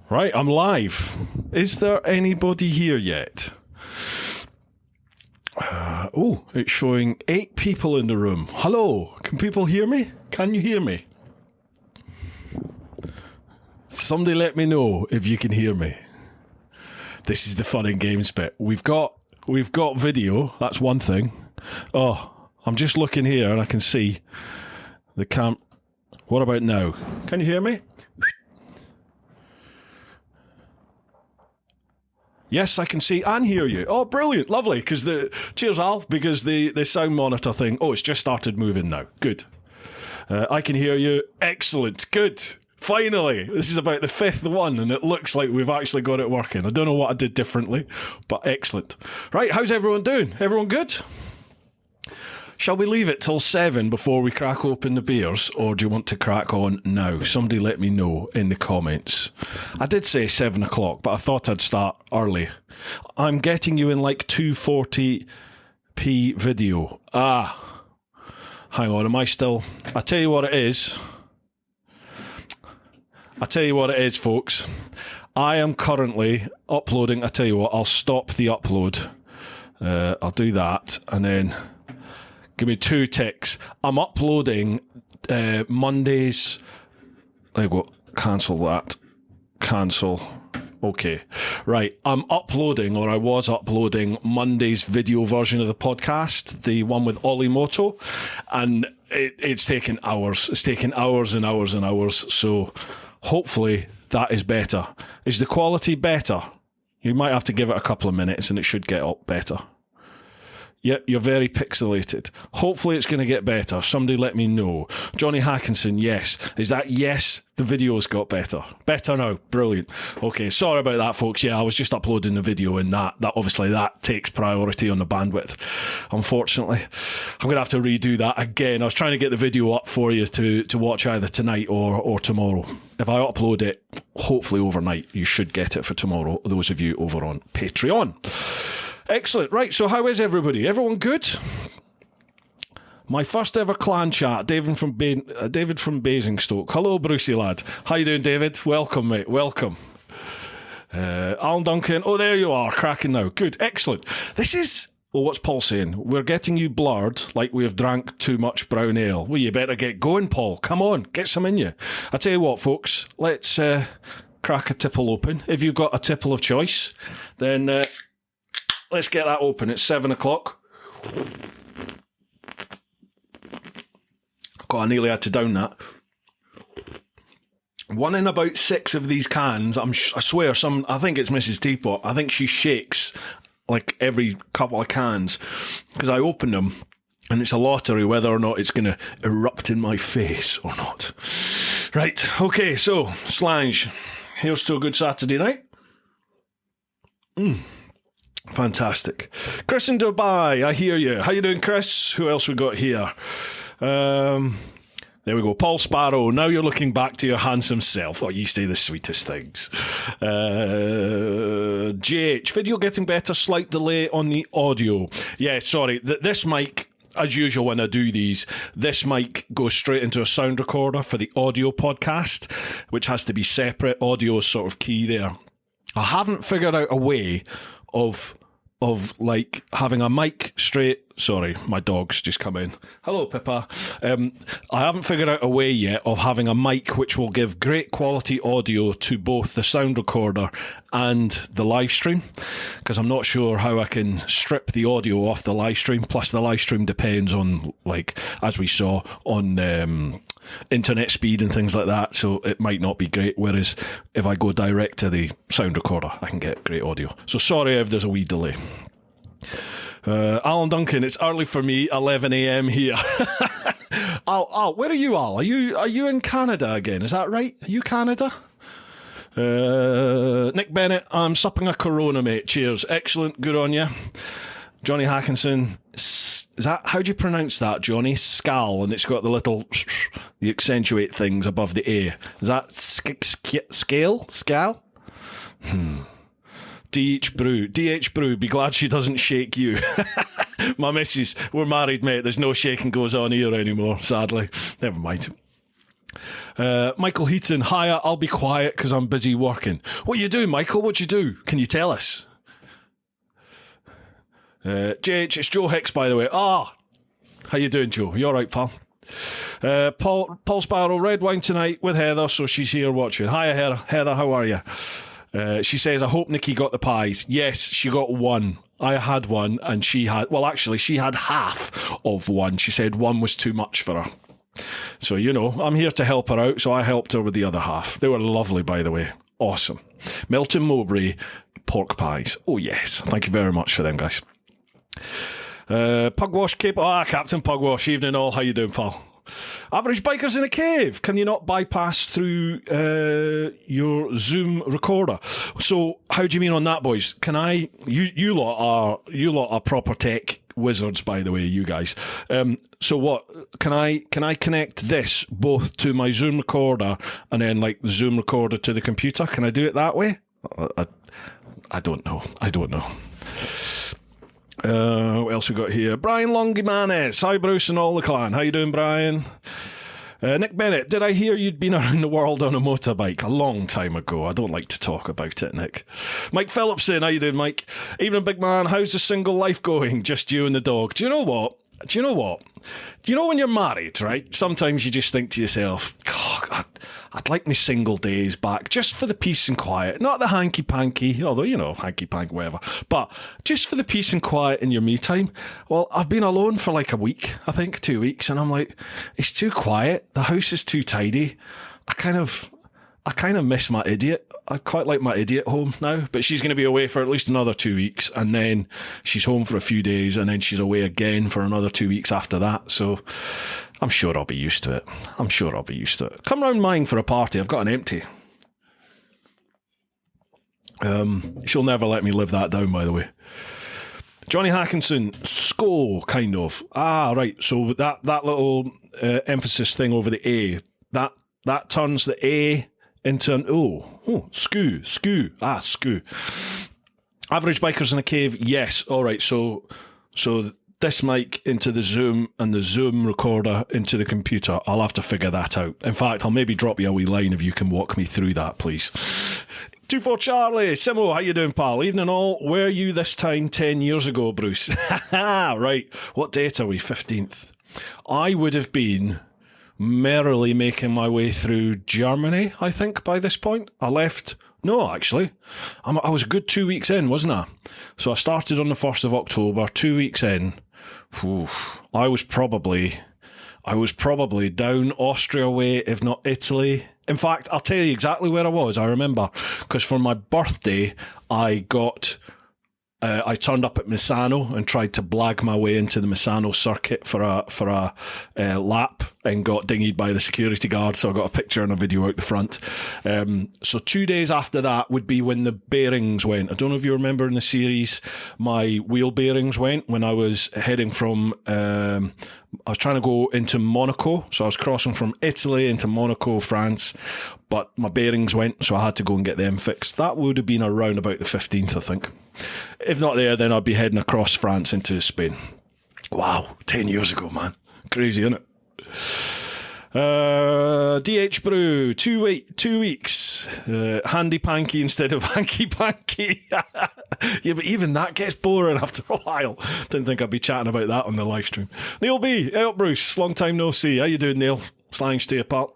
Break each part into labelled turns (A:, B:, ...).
A: Right, I'm live. Is there anybody here yet? It's showing 8 people in the room. Hello, can people hear me? Can you hear me? Somebody let me know if you can hear me. This is the fun and games bit. We've got video, that's one thing. Oh, I'm just looking here and I can see the cam. What about now? Can you hear me? Yes, I can see and hear you. Oh, brilliant. Lovely. Cheers, Al, because the sound monitor thing, it's just started moving now. Good. I can hear you. Excellent. Good. Finally. This is about the 5th one, and it looks like we've actually got it working. I don't know what I did differently, but excellent. Right, how's everyone doing? Everyone good? Shall we leave it till 7 before we crack open the beers, or do you want to crack on now? Somebody let me know in the comments. I did say 7 o'clock, but I thought I'd start early. I'm getting you in like 240p video. Hang on, am I still... I tell you what it is, folks. I am currently uploading... I tell you what, I'll stop the upload. I'll do that, and then... Give me 2 ticks. I'm uploading Mondays. There you go. Cancel that. Cancel. Okay. Right. I was uploading Monday's video version of the podcast, the one with Ollie Moto, and it's taken hours. It's taken hours and hours and hours. So hopefully that is better. Is the quality better? You might have to give it a couple of minutes and it should get up better. Yep, you're very pixelated. Hopefully it's going to get better. Somebody let me know. Johnny Hackinson, yes. Is that yes? The video's got better. Better now. Brilliant. Okay, sorry about that, folks. Yeah, I was just uploading the video, and that obviously that takes priority on the bandwidth. Unfortunately, I'm going to have to redo that again. I was trying to get the video up for you to watch either tonight or tomorrow. If I upload it, hopefully overnight, you should get it for tomorrow, those of you over on Patreon. Excellent. Right, so how is everybody? Everyone good? My first ever clan chat, David from Basingstoke. Hello, Brucey lad. How you doing, David? Welcome, mate. Welcome. Alan Duncan. Oh, there you are. Cracking now. Good. Excellent. This is... Well, what's Paul saying? We're getting you blurred like we have drank too much brown ale. Well, you better get going, Paul. Come on. Get some in you. I tell you what, folks. Let's crack a tipple open. If you've got a tipple of choice, then... let's get that open. It's 7 o'clock. God, I nearly had to down that. One in about 6 of these cans, I swear, I think it's Mrs. Teapot. I think she shakes like every couple of cans because I open them and it's a lottery whether or not it's going to erupt in my face or not. Right, okay, so, Slange. Here's to a good Saturday night. Fantastic. Chris in Dubai, I hear you. How you doing, Chris? Who else we got here? There we go. Paul Sparrow, now you're looking back to your handsome self. Oh, you say the sweetest things. JH, video getting better, slight delay on the audio. Yeah, sorry. This mic, as usual when I do these, this mic goes straight into a sound recorder for the audio podcast, which has to be separate. Audio is sort of key there. I haven't figured out a way of like having a mic straight... Sorry, my dog's just come in. Hello, Pippa. I haven't figured out a way yet of having a mic which will give great quality audio to both the sound recorder and the live stream, because I'm not sure how I can strip the audio off the live stream. Plus, the live stream depends on, like, as we saw, on internet speed and things like that, so it might not be great, whereas if I go direct to the sound recorder, I can get great audio. So sorry if there's a wee delay. Alan Duncan, it's early for me, 11 a.m. here. Al, where are you, Al? Are you in Canada again? Is that right? Are you Canada? Nick Bennett, I'm supping a Corona, mate. Cheers. Excellent. Good on you. Johnny Hackinson, is that, how do you pronounce that, Johnny? Scal, and it's got the little, the accentuate things above the A. Is that scale? Scal? DH Brew, be glad she doesn't shake you. My missus, we're married, mate. There's no shaking goes on here anymore, sadly. Never mind. Michael Heaton, hiya, I'll be quiet because I'm busy working. What you do, Michael? What you do? Can you tell us? JH, it's Joe Hicks, by the way. How you doing, Joe? You all right, pal? Paul Sparrow, red wine tonight with Heather, so she's here watching. Hiya, Heather, how are you? She says, I hope Nikki got the pies. Yes, she got one. I had one, and she had half of one. She said one was too much for her. So, I'm here to help her out, so I helped her with the other half. They were lovely, by the way. Awesome. Milton Mowbray pork pies. Oh, yes. Thank you very much for them, guys. Pugwash Cape. Captain Pugwash. Evening all. How you doing, pal? Average Bikers in a Cave. Can you not bypass through your Zoom recorder? So, how do you mean on that, boys? Can I? You lot are proper tech wizards, by the way, you guys. So what? Can I connect this both to my Zoom recorder and then like the Zoom recorder to the computer? Can I do it that way? I don't know. What else we got here? Brian Longimanes. Hi, Bruce and all the clan. How you doing, Brian? Nick Bennett, did I hear you'd been around the world on a motorbike? A long time ago. I don't like to talk about it, Nick. Mike Phillipson, how you doing, Mike? Evening, big man. How's the single life going? Just you and the dog. Do you know what? Do you know when you're married, right? Sometimes you just think to yourself, God, I'd like my single days back just for the peace and quiet. Not the hanky-panky, although, hanky-panky, whatever. But just for the peace and quiet in your me time. Well, I've been alone for like a week, I think, 2 weeks. And I'm like, it's too quiet. The house is too tidy. I kind of miss my idiot. I quite like my idiot home now, but she's going to be away for at least another 2 weeks, and then she's home for a few days, and then she's away again for another 2 weeks after that. So I'm sure I'll be used to it. Come round mine for a party. I've got an empty. She'll never let me live that down, by the way. Johnny Hackinson, SCO, kind of. Right. So that little emphasis thing over the A, that turns the A into an SCO. SCO. Average Bikers in a Cave, yes. All right, so this mic into the Zoom and the Zoom recorder into the computer. I'll have to figure that out. In fact, I'll maybe drop you a wee line if you can walk me through that, please. 24 Charlie, Simo, how you doing, pal? Evening all. Were you this time 10 years ago, Bruce? Right. What date are we? 15th. I would have been merrily making my way through Germany, I think, by this point. I left... No, actually. I was a good 2 weeks in, wasn't I? So I started on the 1st of October, 2 weeks in. I was probably down Austria way, if not Italy. In fact, I'll tell you exactly where I was. I remember, because for my birthday, I turned up at Misano and tried to blag my way into the Misano circuit for a lap and got dinghied by the security guard. So I got a picture and a video out the front. So 2 days after that would be when the bearings went. I don't know if you remember in the series, my wheel bearings went when I was heading from... I was trying to go into Monaco, so I was crossing from Italy into Monaco, France, but my bearings went, so I had to go and get them fixed. That would have been around about the 15th, I think. If not there, then I'd be heading across France into Spain. Wow, 10 years ago, man. Crazy, isn't it? DH Brew, 2 weeks. Handy panky instead of hanky panky. Yeah, but even that gets boring after a while. Didn't think I'd be chatting about that on the live stream. Neil B, hey up Bruce, long time no see. How you doing, Neil? Slang stay apart.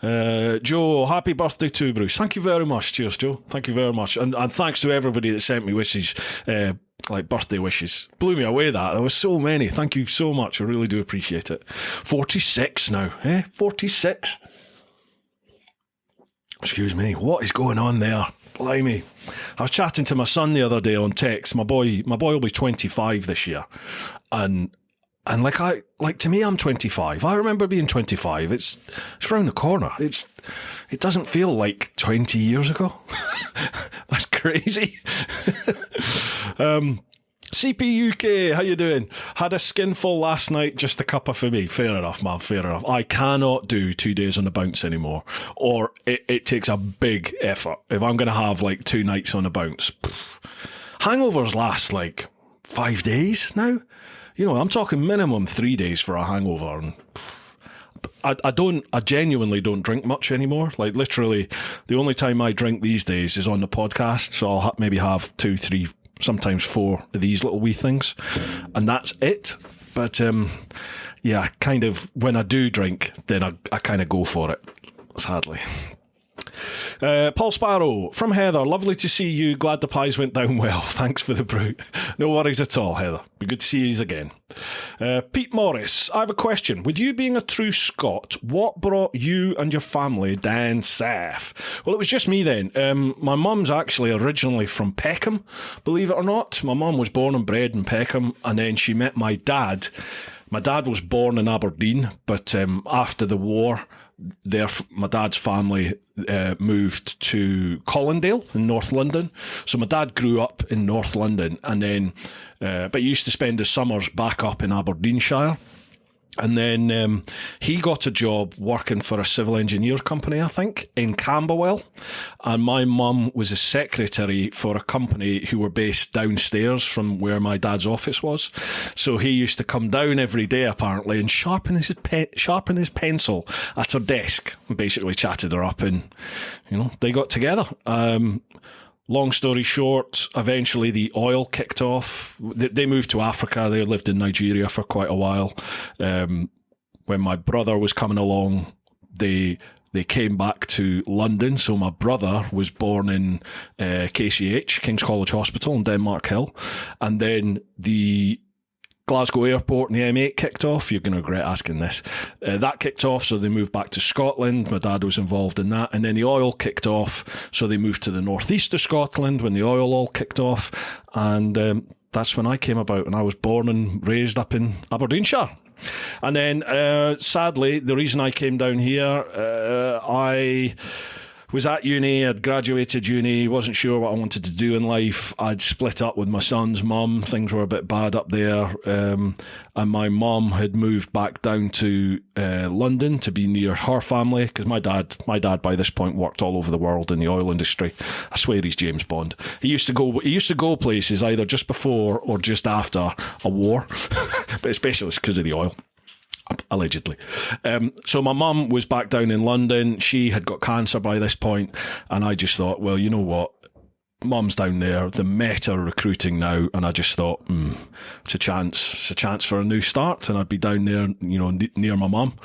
A: Joe, happy birthday to Bruce. Thank you very much. Cheers, Joe. Thank you very much. And thanks to everybody that sent me wishes, like birthday wishes. Blew me away that. There was so many. Thank you so much. I really do appreciate it. 46 now, 46. Excuse me. What is going on there? Blimey. I was chatting to my son the other day on text. My boy will be 25 this year. And to me, I'm 25. I remember being 25. It's around the corner. It doesn't feel like 20 years ago. That's crazy. CP UK, how you doing? Had a skinful last night, just a cuppa for me. Fair enough, man, fair enough. I cannot do 2 days on the bounce anymore, or it takes a big effort. If I'm going to have like 2 nights on the bounce, hangovers last like 5 days now. You know, I'm talking minimum 3 days for a hangover. And I genuinely don't drink much anymore. Like literally, the only time I drink these days is on the podcast. So I'll maybe have 2, 3, sometimes 4 of these little wee things, and that's it. But yeah, kind of when I do drink, then I kind of go for it, sadly. Paul Sparrow from Heather, lovely to see you. Glad the pies went down well. Thanks for the brew. No worries at all, Heather. Be good to see you again. Pete Morris, I have a question. With you being a true Scot, what brought you and your family down south? Well, it was just me then. My mum's actually originally from Peckham, believe it or not. My mum was born and bred in Peckham, and then she met my dad. My dad was born in Aberdeen, but after the war, my dad's family moved to Colindale in North London. So my dad grew up in North London, and then but he used to spend his summers back up in Aberdeenshire. And then he got a job working for a civil engineer company, I think, in Camberwell. And my mum was a secretary for a company who were based downstairs from where my dad's office was. So he used to come down every day, apparently, and sharpen his pencil at her desk. And basically chatted her up, and, you know, they got together. Long story short, eventually the oil kicked off. They moved to Africa. They lived in Nigeria for quite a while. When my brother was coming along, they came back to London. So my brother was born in KCH, King's College Hospital in Denmark Hill. And then the Glasgow Airport and the M8 kicked off. You're going to regret asking this. That kicked off, so they moved back to Scotland. My dad was involved in that. And then the oil kicked off, so they moved to the northeast of Scotland when the oil all kicked off. And that's when I came about, and I was born and raised up in Aberdeenshire. And then, sadly, the reason I came down here, I was at uni, I'd graduated uni, wasn't sure what I wanted to do in life. I'd split up with my son's mum. Things were a bit bad up there. And my mum had moved back down to London to be near her family, because my dad by this point worked all over the world in the oil industry. I swear he's James Bond. He used to go places either just before or just after a war, but especially it's because of the oil. Allegedly. So my mum was back down in London. She had got cancer by this point, and I just thought, well, you know what? Mum's down there. The Met are recruiting now, and I just thought, it's a chance for a new start, and I'd be down there, you know, near my mum.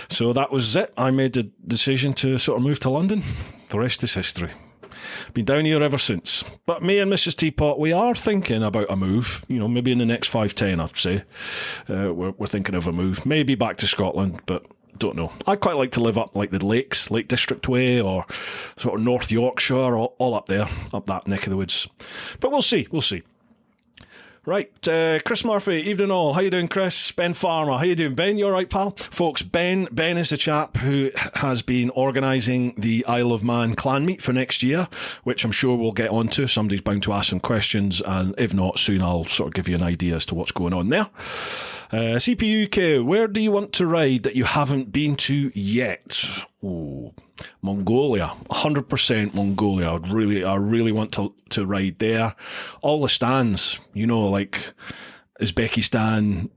A: So that was it. I made the decision to sort of move to London. The rest is history. Been down here ever since. But me and Mrs. Teapot, we are thinking about a move. You know, maybe in the next 5-10, I'd say. We're thinking of a move. Maybe back to Scotland, but don't know. I'd quite like to live up like the Lakes, Lake District way, or sort of North Yorkshire, all up there, up that neck of the woods. But we'll see. Right, Chris Murphy, evening all. How you doing, Chris? Ben Farmer, how you doing, Ben? You all right, pal? Folks, Ben is the chap who has been organising the Isle of Man clan meet for next year, which I'm sure we'll get onto. Somebody's bound to ask some questions, and if not, soon I'll sort of give you an idea as to what's going on there. CPUK, where do you want to ride that you haven't been to yet? Oh, Mongolia, 100% Mongolia. I really want to ride there. All the stands, you know, like Uzbekistan,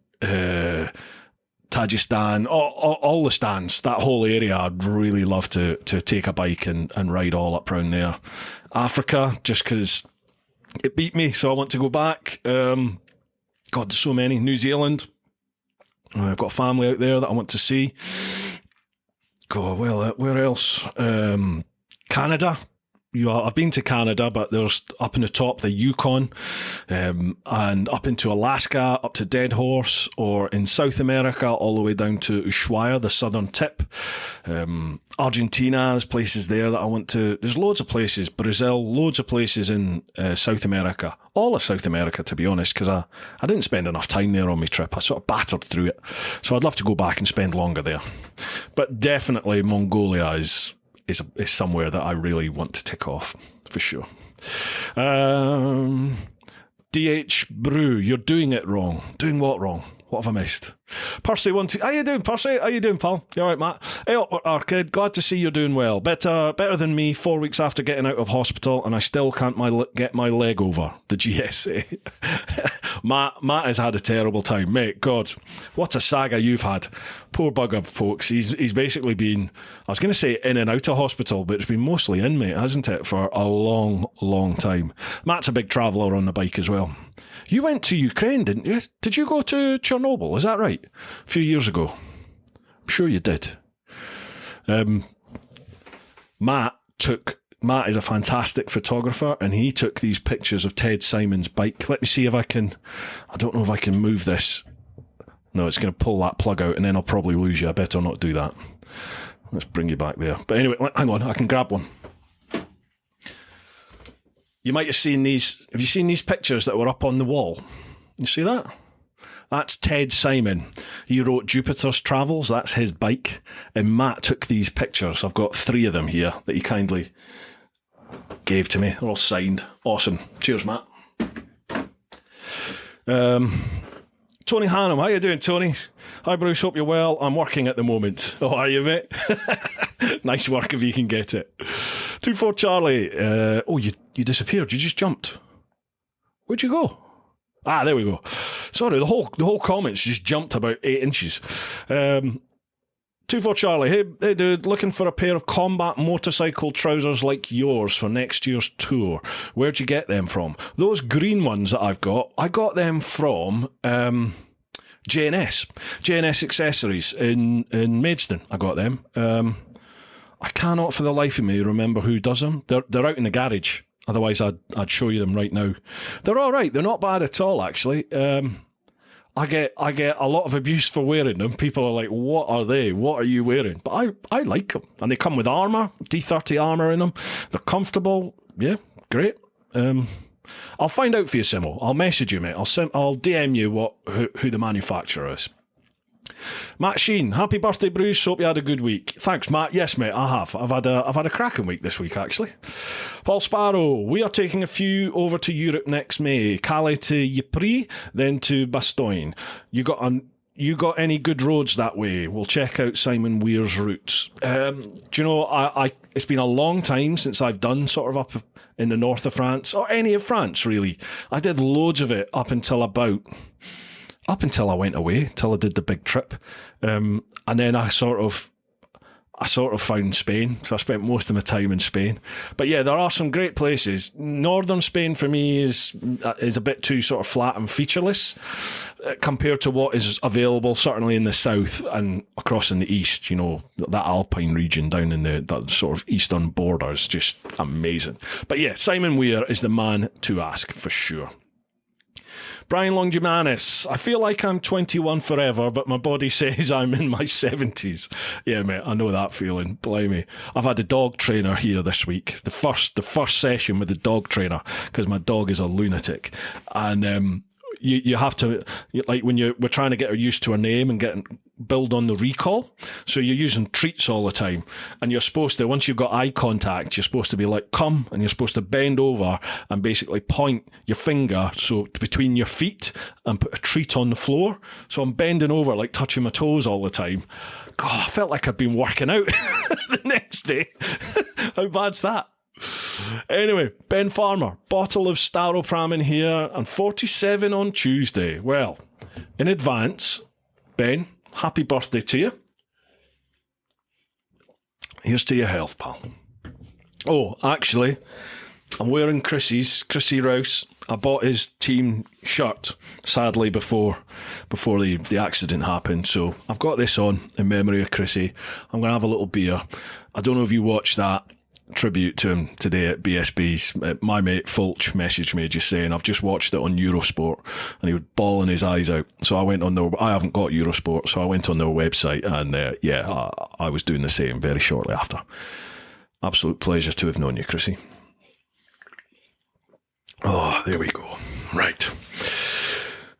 A: Tajikistan, all the stands, that whole area. I'd really love to take a bike and ride all up around there. Africa, just because it beat me, so I want to go back. God, there's so many. New Zealand. I've got a family out there that I want to see. God, well, where else? Canada. I've been to Canada, but there's up in the top, the Yukon, and up into Alaska, up to Dead Horse, or in South America, all the way down to Ushuaia, the southern tip. Argentina, there's places there that I want to. There's loads of places. Brazil, loads of places in South America. All of South America, to be honest, because I didn't spend enough time there on my trip. I sort of battered through it. So I'd love to go back and spend longer there. But definitely Mongolia is somewhere that I really want to tick off, for sure. DH Brew, you're doing it wrong. Doing what wrong? What have I missed? Percy, how you doing, Percy? How you doing, pal? You all right, Matt? Hey, up, kid. Glad to see you're doing well. Better than me 4 weeks after getting out of hospital, and I still can't get my leg over the GSA. Matt has had a terrible time, mate. God, what a saga you've had. Poor bugger, folks. He's basically been, I was going to say in and out of hospital, but it's been mostly in, mate, hasn't it, for a long, long time. Matt's a big traveller on the bike as well. You went to Ukraine, didn't you? Did you go to Chernobyl? Is that right? A few years ago. I'm sure you did. Matt is a fantastic photographer, and he took these pictures of Ted Simon's bike. Let me see if I can... I don't know if I can move this. No, it's going to pull that plug out, and then I'll probably lose you. I better not do that. Let's bring you back there. But anyway, hang on. I can grab one. You might have seen these. Have you seen these pictures that were up on the wall? You see that? That's Ted Simon. He wrote Jupiter's Travels. That's his bike. And Matt took these pictures. I've got 3 of them here that he kindly gave to me. They're all signed. Awesome. Cheers, Matt. Tony Hannum. How you doing, Tony? Hi, Bruce. Hope you're well. I'm working at the moment. Oh, are you, mate? Nice work if you can get it. 2-4 Charlie. You disappeared. You just jumped. Where'd you go? Ah, there we go. Sorry, the whole comments just jumped about 8 inches. 2-4 Charlie. Hey, dude. Looking for a pair of combat motorcycle trousers like yours for next year's tour. Where'd you get them from? Those green ones that I've got, I got them from J&S Accessories in Maidstone. I got them. I cannot for the life of me remember who does them. They're out in the garage. Otherwise, I'd show you them right now. They're all right. They're not bad at all, actually. I get a lot of abuse for wearing them. People are like, "What are they? What are you wearing?" But I like them, and they come with armor, D30 armor in them. They're comfortable. Yeah, great. I'll find out for you, Simo. I'll message you, mate. I'll DM you who the manufacturer is. Matt Sheen, happy birthday, Bruce. Hope you had a good week. Thanks, Matt. Yes, mate, I have. I've had a cracking week this week, actually. Paul Sparrow, we are taking a few over to Europe next May. Calais to Ypres, then to Bastogne. You got any good roads that way? We'll check out Simon Weir's routes. Do you know, I it's been a long time since I've done sort of up in the north of France, or any of France, really. I did loads of it up until I went away, till I did the big trip. And then I sort of found Spain, so I spent most of my time in Spain. But yeah, there are some great places. Northern Spain for me is a bit too sort of flat and featureless compared to what is available certainly in the south and across in the east. You know, that Alpine region down in that sort of eastern border is just amazing. But yeah, Simon Weir is the man to ask for sure. Brian Longimanis, I feel like I'm 21 forever, but my body says I'm in my 70s. Yeah, mate, I know that feeling. Blimey. I've had a dog trainer here this week. The first session with the dog trainer, because my dog is a lunatic. And you have to, like when we're trying to get her used to her name and build on the recall. So you're using treats all the time. And you're supposed to, once you've got eye contact, you're supposed to be like, come, and you're supposed to bend over and basically point your finger so between your feet and put a treat on the floor. So I'm bending over, like touching my toes all the time. God, I felt like I'd been working out the next day. How bad's that? Anyway, Ben Farmer, bottle of Staropram in here and 47 on Tuesday. Well, in advance, Ben, happy birthday to you. Here's to your health, pal. Oh, actually, I'm wearing Chrissy Rouse. I bought his team shirt, sadly, before the accident happened. So I've got this on in memory of Chrissy. I'm going to have a little beer. I don't know if you watched that tribute to him today at BSB's. My mate Fulch messaged me just saying, I've just watched it on Eurosport, and he was bawling his eyes out. So I went on I haven't got Eurosport, so I went on their website, and I was doing the same very shortly after. Absolute pleasure to have known you, Chrissy. Oh, there we go. Right.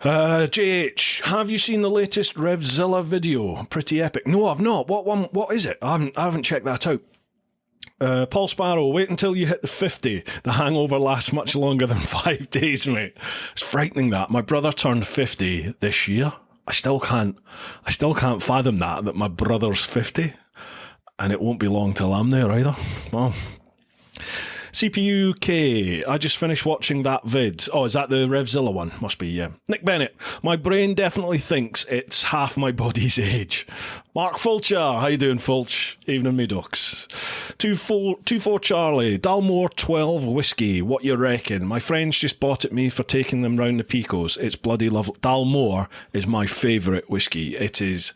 A: JH, have you seen the latest Revzilla video? Pretty epic. No, I've not. What is it? I haven't checked that out. Paul Sparrow, wait until you hit the 50. The hangover lasts much longer than 5 days, mate. It's frightening that. My brother turned 50 this year, I still can't fathom that my brother's 50 and it won't be long till I'm there either. Well, CPUK, I just finished watching that vid. Oh, is that the RevZilla one? Must be, yeah. Nick Bennett, my brain definitely thinks it's half my body's age. Mark Fulcher, how you doing, Fulch? Evening, me ducks. 24 Charlie, Dalmore 12 whiskey, what you reckon? My friends just bought it me for taking them round the Picos. It's bloody lovely. Dalmore is my favourite whiskey. It is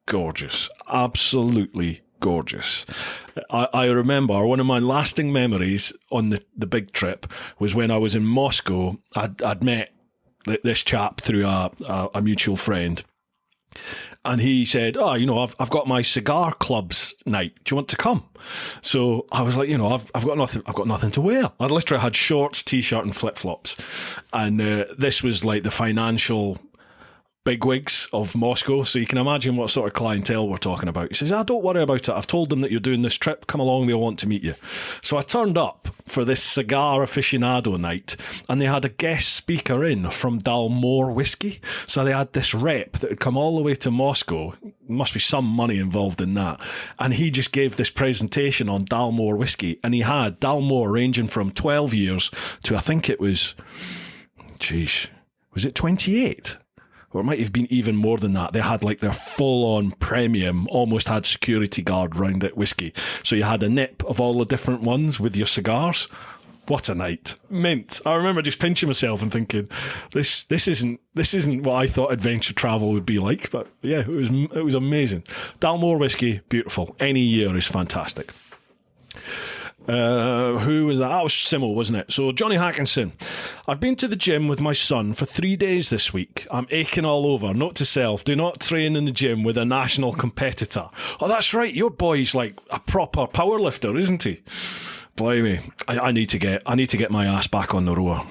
A: gorgeous. Absolutely gorgeous. I remember one of my lasting memories on the big trip was when I was in Moscow. I'd met this chap through a mutual friend, and he said, "Oh, I've got my cigar club's night. Do you want to come?" So I was like, I've got nothing to wear. I literally had shorts, t-shirt, and flip flops, and this was like the financial bigwigs of Moscow, so you can imagine what sort of clientele we're talking about. He says, don't worry about it. I've told them that you're doing this trip. Come along, they'll want to meet you. So I turned up for this cigar aficionado night, and they had a guest speaker in from Dalmore whiskey. So they had this rep that had come all the way to Moscow. Must be some money involved in that. And he just gave this presentation on Dalmore whiskey, and he had Dalmore ranging from 12 years to, I think it was, was it 28? Or it might have been even more than that. They had like their full-on premium, almost had security guard round it whiskey. So you had a nip of all the different ones with your cigars. What a night. Mint. I remember just pinching myself and thinking, this isn't what I thought adventure travel would be like. But yeah, it was amazing. Dalmore whiskey, beautiful. Any year is fantastic. Who was that? That was Simo, wasn't it? So Johnny Hackinson, I've been to the gym with my son for 3 days this week. I'm aching all over. Note to self, do not train in the gym with a national competitor. Oh, that's right, your boy's like a proper power lifter, isn't he? Blimey, I need to get my ass back on the rower.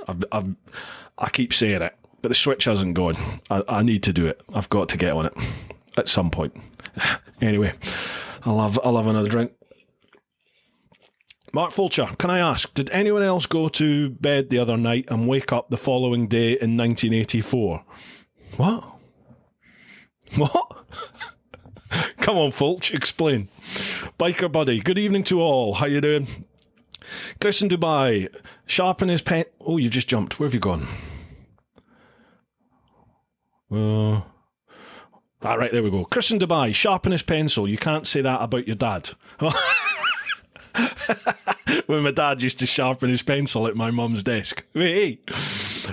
A: I keep saying it, but the switch hasn't gone. I need to do it. I've got to get on it at some point. Anyway, I'll have another drink. Mark Fulcher, can I ask, did anyone else go to bed the other night and wake up the following day in 1984? What? Come on, Fulch, explain. Biker Buddy, good evening to all. How you doing? Chris in Dubai, sharpen his pen. Oh, you've just jumped. Where have you gone? Right, there we go. Chris in Dubai, sharpen his pencil. You can't say that about your dad. When my dad used to sharpen his pencil at my mum's desk. Hey.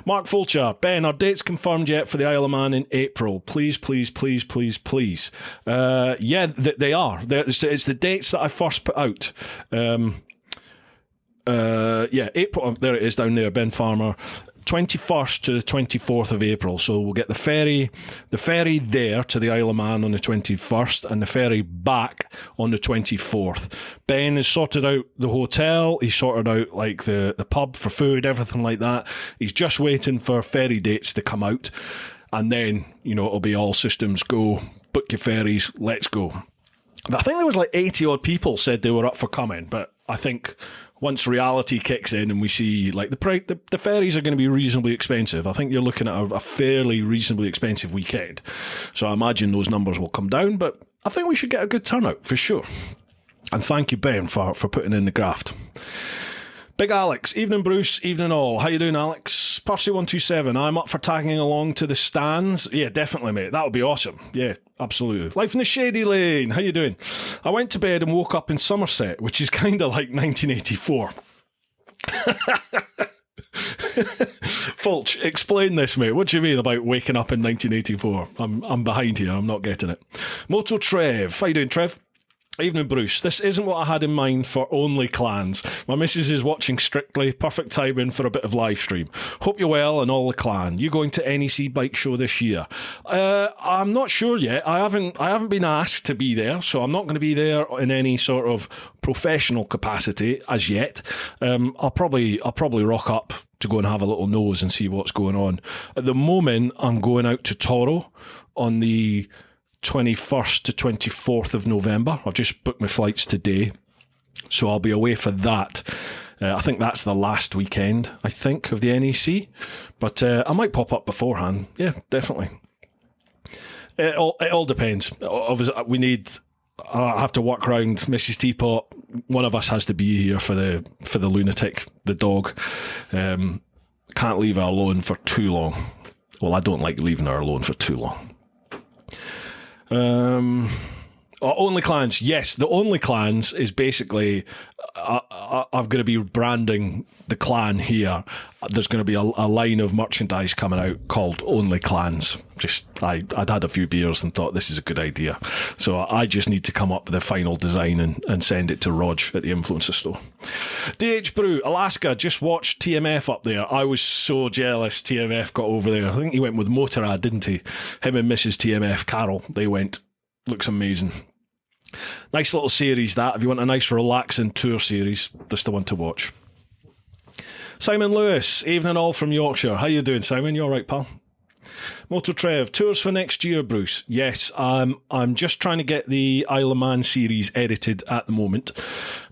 A: Mark Fulcher, Ben, are dates confirmed yet for the Isle of Man in April? Please, please, please, please, please. Yeah, they are. It's the dates that I first put out. Yeah, April. There it is down there, Ben Farmer. 21st to the 24th of April. So we'll get the ferry there to the Isle of Man on the 21st and the ferry back on the 24th. Ben has sorted out the hotel. He's sorted out like the pub for food, everything like that. He's just waiting for ferry dates to come out. And then, it'll be all systems go. Book your ferries. Let's go. I think there was like 80 odd people said they were up for coming, but I think once reality kicks in and we see like the ferries are going to be reasonably expensive. I think you're looking at a fairly reasonably expensive weekend. So I imagine those numbers will come down, but I think we should get a good turnout for sure. And thank you, Ben, for putting in the graft. Big Alex, evening Bruce, evening all. How you doing, Alex? Percy127, I'm up for tagging along to the stands. Yeah, definitely, mate. That would be awesome. Yeah, absolutely. Life in the Shady Lane. How you doing? I went to bed and woke up in Somerset, which is kind of like 1984. Fulch, explain this, mate. What do you mean about waking up in 1984? I'm behind here. I'm not getting it. Moto Trev. How you doing, Trev? Evening, Bruce. This isn't what I had in mind for only clans. My missus is watching Strictly. Perfect timing for a bit of live stream. Hope you're well and all the clan. You going to NEC Bike Show this year? I'm not sure yet. I haven't been asked to be there, so I'm not going to be there in any sort of professional capacity as yet. I'll probably rock up to go and have a little nose and see what's going on. At the moment, I'm going out to Toro on the 21st to 24th of November. I've just booked my flights today, so I'll be away for that. I think that's the last weekend, of the NEC, but I might pop up beforehand. Yeah, definitely. It all depends. Obviously, I have to work around Mrs. Teapot. One of us has to be here for the lunatic, the dog. Can't leave her alone for too long. Well, I don't like leaving her alone for too long. Only Clans. Yes, the Only Clans is basically I'm going to be branding the clan here. There's going to be a line of merchandise coming out called Only Clans. I'd had a few beers and thought this is a good idea. So I just need to come up with the final design and send it to Rog at the Influencer Store. DH Brew, Alaska, just watched TMF up there. I was so jealous TMF got over there. I think he went with Motorrad, didn't he? Him and Mrs. TMF, Carol, they went. Looks amazing. Nice little series that. If you want a nice relaxing tour series, that's the one to watch. Simon Lewis, evening all from Yorkshire. How you doing, Simon? You all right, pal? Motor Trev, tours for next year, Bruce. Yes, I'm just trying to get the Isle of Man series edited at the moment.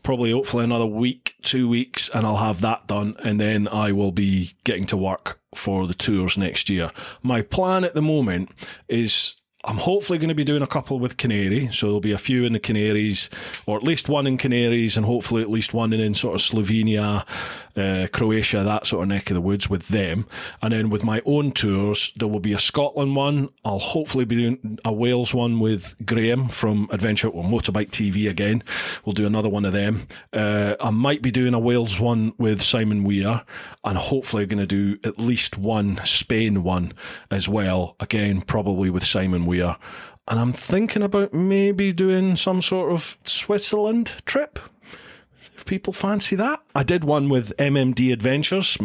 A: Probably, hopefully, another week, 2 weeks, and I'll have that done, and then I will be getting to work for the tours next year. My plan at the moment is I'm hopefully going to be doing a couple with Canary, so there'll be a few in the Canaries, or at least one in Canaries, and hopefully at least one in sort of Slovenia, Croatia, that sort of neck of the woods with them. And then with my own tours, there will be a Scotland one. I'll hopefully be doing a Wales one with Graham from Adventure or Motorbike TV again. We'll do another one of them. I might be doing a Wales one with Simon Weir, and hopefully going to do at least one Spain one as well. Again, probably with Simon Weir. And I'm thinking about maybe doing some sort of Switzerland trip, if people fancy that. I did one with MMD Adventures.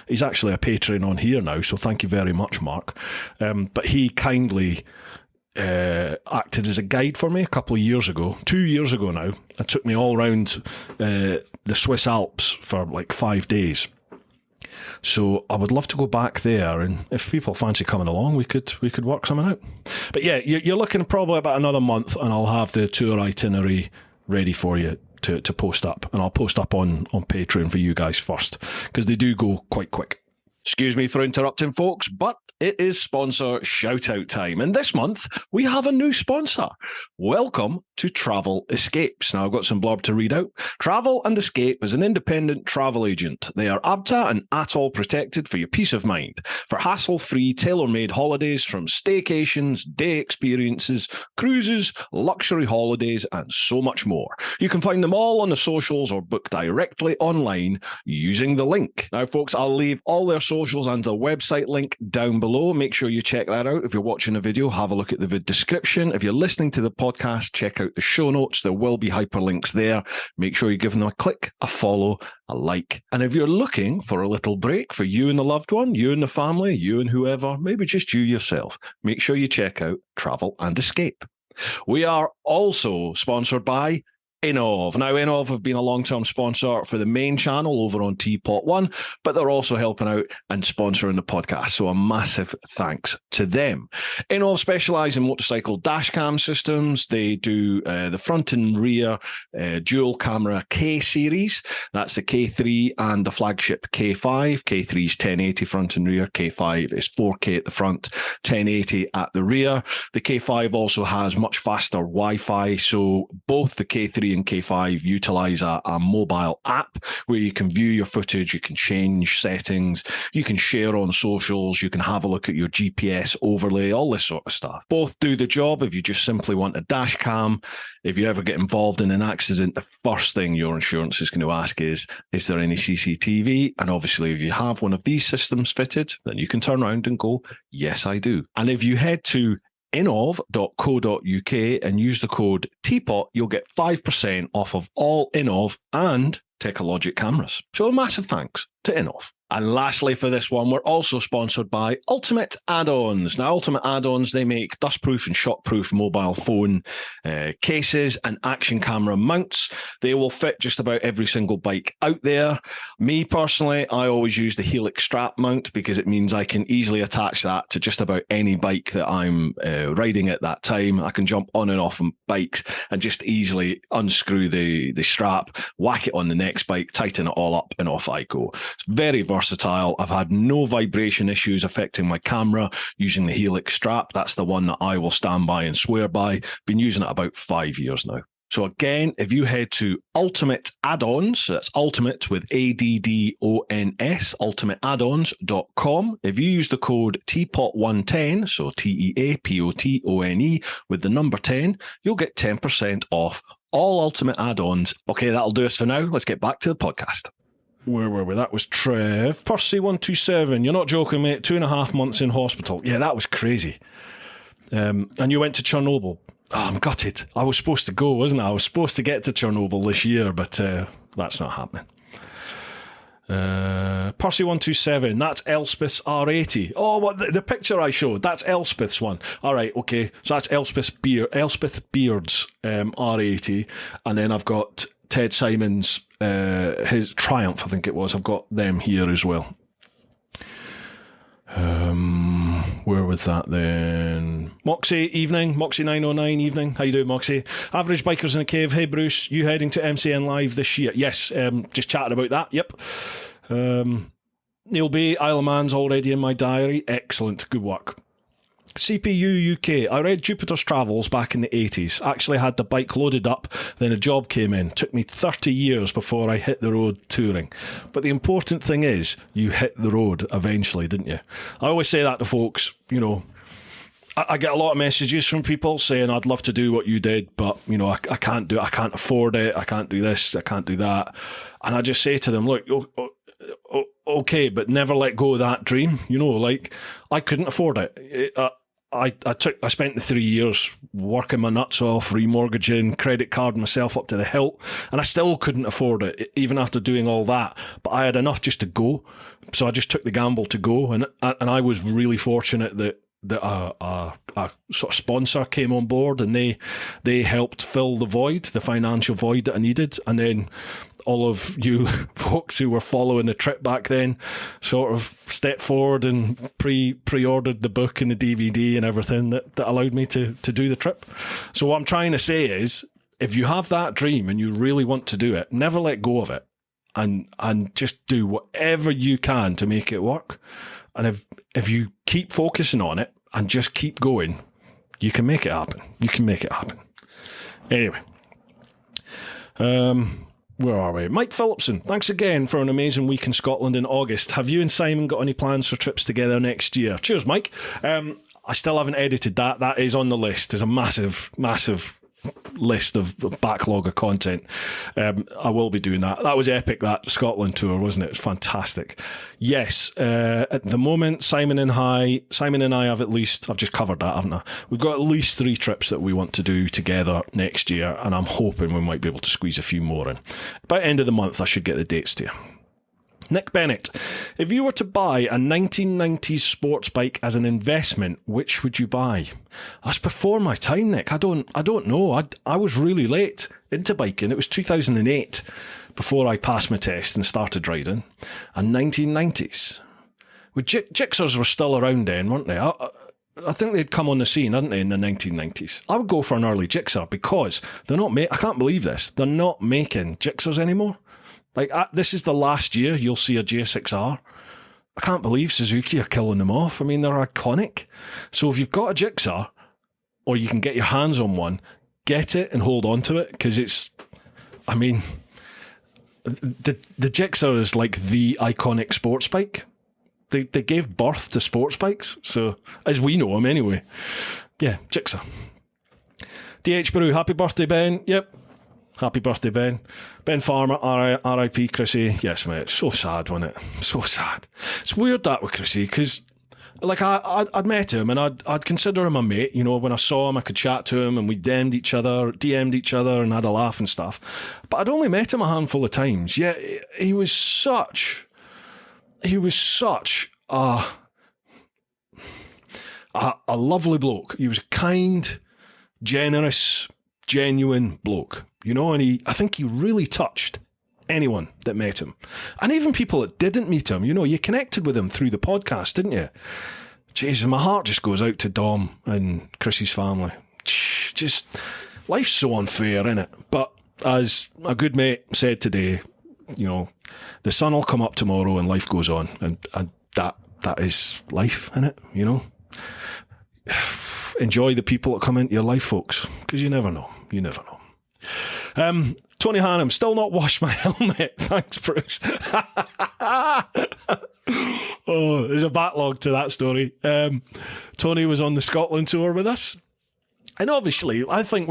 A: He's actually a patron on here now, so thank you very much, Mark. But he kindly acted as a guide for me a couple of years ago, 2 years ago now. It took me all around the Swiss Alps for like 5 days. So I would love to go back there, and if people fancy coming along, we could work something out. But yeah, you're looking probably about another month, and I'll have the tour itinerary ready for you to post up, and I'll post up on Patreon for you guys first, because they do go quite quick. Excuse me for interrupting, folks, but it is sponsor shout-out time. And this month, we have a new sponsor. Welcome to Travel Escapes. Now, I've got some blurb to read out. Travel and Escape is an independent travel agent. They are ABTA and ATOL protected for your peace of mind. For hassle-free, tailor-made holidays from staycations, day experiences, cruises, luxury holidays, and so much more. You can find them all on the socials or book directly online using the link. Now, folks, I'll leave all their socials and a website link down below. Make sure you check that out. If you're watching a video, have a look at the description. If you're listening to the podcast, check out the show notes. There will be hyperlinks there. Make sure you give them a click, a follow, a like. And if you're looking for a little break for you and the loved one, you and the family, you and whoever, maybe just you yourself, make sure you check out Travel and Escape. We are also sponsored by Innov. Now, Innov have been a long-term sponsor for the main channel over on TeapotOne, but they're also helping out and sponsoring the podcast, so a massive thanks to them. Innov specialise in motorcycle dash cam systems. They do the front and rear dual camera K series. That's the K3 and the flagship K5. K3 is 1080 front and rear. K5 is 4K at the front, 1080 at the rear. The K5 also has much faster Wi-Fi, so both the K3 and K5 utilize a mobile app where you can view your footage, you can change settings, you can share on socials, you can have a look at your GPS overlay, all this sort of stuff. Both do the job if you just simply want a dash cam. If you ever get involved in an accident, the first thing your insurance is going to ask is there any CCTV? And obviously, if you have one of these systems fitted, then you can turn around and go, yes, I do. And if you head to innov.co.uk and use the code TEAPOT, you'll get 5% off of all Innov and Technologic cameras. So a massive thanks to Innov. And lastly for this one, we're also sponsored by Ultimate Add-ons. Now, Ultimate Add-ons, they make dustproof and shockproof mobile phone cases and action camera mounts. They will fit just about every single bike out there. Me, personally, I always use the Helix strap mount because it means I can easily attach that to just about any bike that I'm riding at that time. I can jump on and off bikes and just easily unscrew the strap, whack it on the next bike, tighten it all up, and off I go. It's very versatile. versatile. I've had no vibration issues affecting my camera using the Helix strap. That's the one that I will stand by and swear by. Been using it about 5 years now. So again, if you head to Ultimate Add-ons, so that's Ultimate with ADDONS, ultimateaddons.com. If you use the code TeapotOne10, so TeapotOne with the number 10, you'll get 10% off all Ultimate Add-ons. Okay, that'll do us for now. Let's get back to the podcast. Where were we? That was Trev. Percy127. You're not joking, mate. 2.5 months in hospital. Yeah, that was crazy. And you went to Chernobyl. Oh, I'm gutted. I was supposed to go, wasn't I? I was supposed to get to Chernobyl this year, but that's not happening. Percy127, that's Elspeth's R80. Oh, what the picture I showed, that's Elspeth's one. All right, okay. So that's Elspeth Beard's R80. And then I've got Ted Simon's, his Triumph, I think it was. I've got them here as well. Where was that then? Moxie, evening. Moxie 909, evening. How you doing, Moxie? Average Bikers in a Cave. Hey, Bruce, you heading to MCN Live this year? Yes, just chatting about that. Yep. Neil B, Isle of Man's already in my diary. Excellent. Good work. CPU UK. I read Jupiter's Travels back in the 80s. Actually had the bike loaded up, then a job came in. Took me 30 years before I hit the road touring. But the important thing is, you hit the road eventually, didn't you? I always say that to folks, you know. I get a lot of messages from people saying, I'd love to do what you did, but, you know, I can't do it. I can't afford it. I can't do this. I can't do that. And I just say to them, look, okay, but never let go of that dream. You know, like, I couldn't afford it. I spent the 3 years working my nuts off, remortgaging, credit card myself up to the hilt, and I still couldn't afford it, even after doing all that. But I had enough just to go, so I just took the gamble to go, and I was really fortunate that a sort of sponsor came on board, and they helped fill the void, the financial void that I needed, and then all of you folks who were following the trip back then sort of stepped forward and pre-ordered the book and the DVD and everything that allowed me to do the trip. So what I'm trying to say is, if you have that dream and you really want to do it, never let go of it, and just do whatever you can to make it work. And if you keep focusing on it and just keep going, you can make it happen. You can make it happen. Anyway. Where are we? Mike Phillipson, thanks again for an amazing week in Scotland in August. Have you and Simon got any plans for trips together next year? Cheers, Mike. I still haven't edited that. That is on the list. There's a massive list of backlog of content. I will be doing that. That was epic, that Scotland tour, wasn't it? It was fantastic. Yes, at the moment, Simon and I have at least, I've just covered that, haven't I? We've got at least 3 trips that we want to do together next year, and I'm hoping we might be able to squeeze a few more in. By the end of the month, I should get the dates to you. Nick Bennett, if you were to buy a 1990s sports bike as an investment, which would you buy? That's before my time, Nick. I don't know. I was really late into biking. It was 2008 before I passed my test and started riding. And 1990s. Well, Gixxers were still around then, weren't they? I think they'd come on the scene, hadn't they, in the 1990s? I would go for an early Gixxer because they're not I can't believe this. They're not making Gixxers anymore. Like, this is the last year you'll see a J6R. I can't believe Suzuki are killing them off. I mean, they're iconic. So if you've got a Gixxer, or you can get your hands on one, get it and hold on to it, because it's, I mean, the Gixxer is like the iconic sports bike. They gave birth to sports bikes, so, as we know them anyway. Yeah, Gixxer. DH Brew, happy birthday, Ben. Yep. Happy birthday, Ben. Ben Farmer, R.I.P. Chrissy. Yes, mate. It's so sad, wasn't it? So sad. It's weird that with Chrissy, because, like, I'd met him and I'd consider him a mate. You know, when I saw him, I could chat to him and we DM'd each other and had a laugh and stuff. But I'd only met him a handful of times. Yeah, he was such a lovely bloke. He was a kind, generous, genuine bloke. You know, and I think he really touched anyone that met him. And even people that didn't meet him, you know, you connected with him through the podcast, didn't you? Jesus, my heart just goes out to Dom and Chrissy's family. Just, life's so unfair, innit? But as a good mate said today, you know, the sun will come up tomorrow and life goes on. And that is life, innit? You know? Enjoy the people that come into your life, folks, because you never know. You never know. Tony Hannum, still not washed my helmet. Thanks, Bruce. Oh, there's a backlog to that story. Tony was on the Scotland tour with us. And obviously, I think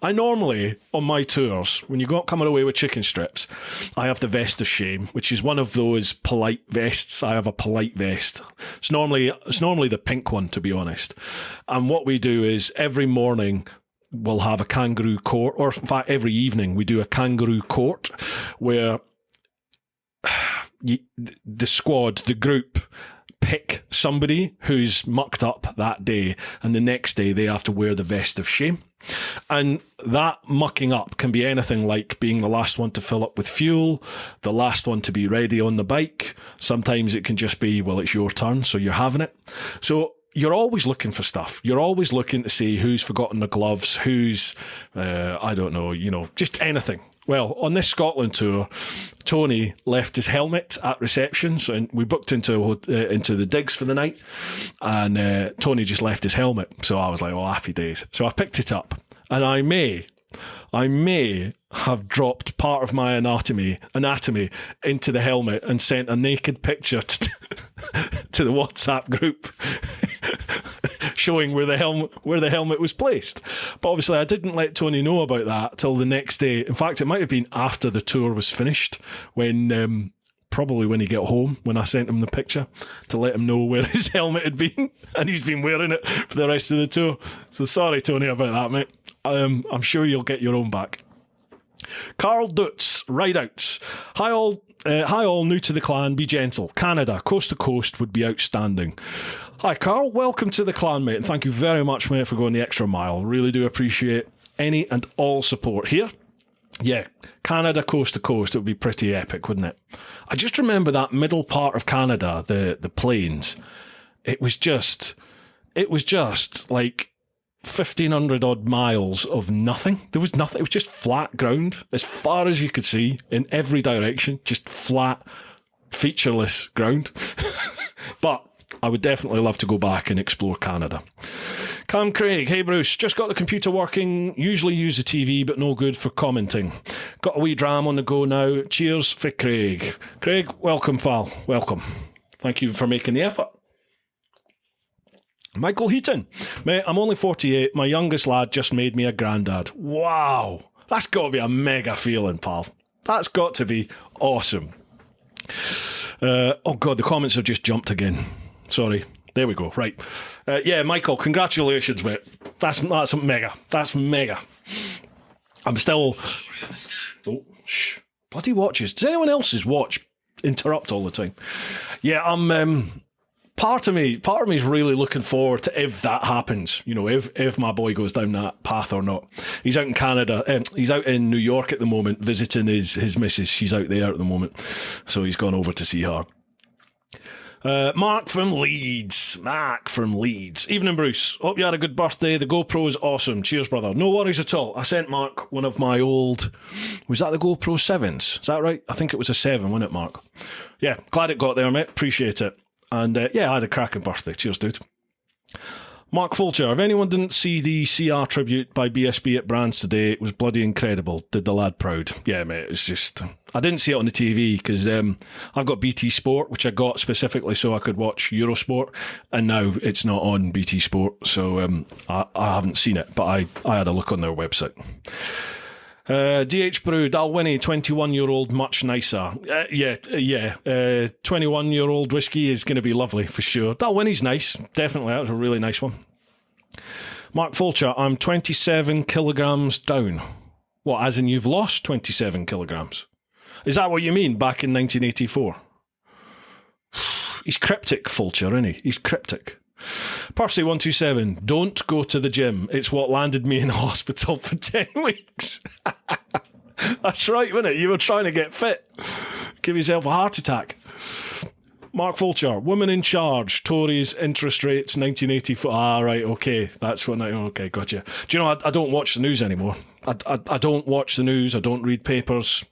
A: I normally, on my tours, when you go coming away with chicken strips, I have the vest of shame, which is one of those polite vests. I have a polite vest. It's normally the pink one, to be honest. And what we do is every morning we'll have a kangaroo court, or in fact every evening we do a kangaroo court where the squad, the group, pick somebody who's mucked up that day, and the next day they have to wear the vest of shame. And that mucking up can be anything like being the last one to fill up with fuel, the last one to be ready on the bike. Sometimes it can just be, well, it's your turn, so you're having it. So you're always looking for stuff. You're always looking to see who's forgotten the gloves, who's, I don't know, just anything. Well, on this Scotland tour, Tony left his helmet at reception, so we booked into the digs for the night, and Tony just left his helmet. So I was like, oh, happy days. So I picked it up, and I may have dropped part of my anatomy into the helmet and sent a naked picture to the WhatsApp group showing where the helmet was placed. But obviously I didn't let Tony know about that till the next day. In fact, it might have been after the tour was finished, when probably when he got home, when I sent him the picture to let him know where his helmet had been, and he's been wearing it for the rest of the tour. So sorry, Tony, about that, mate. I'm sure you'll get your own back. Carl Dutz, Rideouts. Hi all new to the clan, be gentle. Canada, coast to coast would be outstanding. Hi Carl, welcome to the clan, mate, and thank you very much, mate, for going the extra mile. Really do appreciate any and all support here. Yeah, Canada, coast to coast, it would be pretty epic, wouldn't it? I just remember that middle part of Canada, the plains. It was just like 1,500 odd miles of nothing. There was nothing. It was just flat ground as far as you could see in every direction. Just flat, featureless ground. But I would definitely love to go back and explore Canada. Cam Craig, hey Bruce, just got the computer working. Usually use the TV, but no good for commenting. Got a wee dram on the go now. Cheers for Craig. Craig, welcome, pal. Welcome. Thank you for making the effort. Michael Heaton, mate, I'm only 48. My youngest lad just made me a granddad. Wow, that's got to be a mega feeling, pal. That's got to be awesome. Oh God, the comments have just jumped again. Sorry. There we go. Right. Yeah, Michael, congratulations, mate. That's mega. That's mega. I'm still... Oh, shh. Bloody watches. Does anyone else's watch interrupt all the time? Yeah, I'm... Part of me is really looking forward to if that happens. If my boy goes down that path or not. He's out in Canada. He's out in New York at the moment visiting his missus. She's out there at the moment. So he's gone over to see her. Mark from Leeds. Evening, Bruce. Hope you had a good birthday. The GoPro's awesome. Cheers, brother. No worries at all. I sent Mark one of my old... Was that the GoPro 7s? Is that right? I think it was a 7, wasn't it, Mark? Yeah, glad it got there, mate. Appreciate it. And yeah, I had a cracking birthday. Cheers, dude. Mark Fulcher, if anyone didn't see the CR tribute by BSB at Brands today, it was bloody incredible. Did the lad proud. Yeah, mate, it's just... I didn't see it on the TV because I've got BT Sport, which I got specifically so I could watch Eurosport, and now it's not on BT Sport, so I haven't seen it, but I had a look on their website. DH Brew, Dalwhinnie, 21-year-old, much nicer. 21-year-old whiskey is going to be lovely for sure. Dalwhinnie's nice, definitely. That was a really nice one. Mark Fulcher, I'm 27 kilograms down. What, as in you've lost 27 kilograms? Is that what you mean, back in 1984? He's cryptic, Fulcher, isn't he? He's cryptic. Percy127, don't go to the gym. It's what landed me in hospital for 10 weeks. That's right, wasn't it? You were trying to get fit. Give yourself a heart attack. Mark Fulcher, woman in charge, Tories, interest rates, 1984. Ah, right, okay. That's what okay, gotcha. Do you know, I don't watch the news anymore. I don't watch the news. I don't read papers.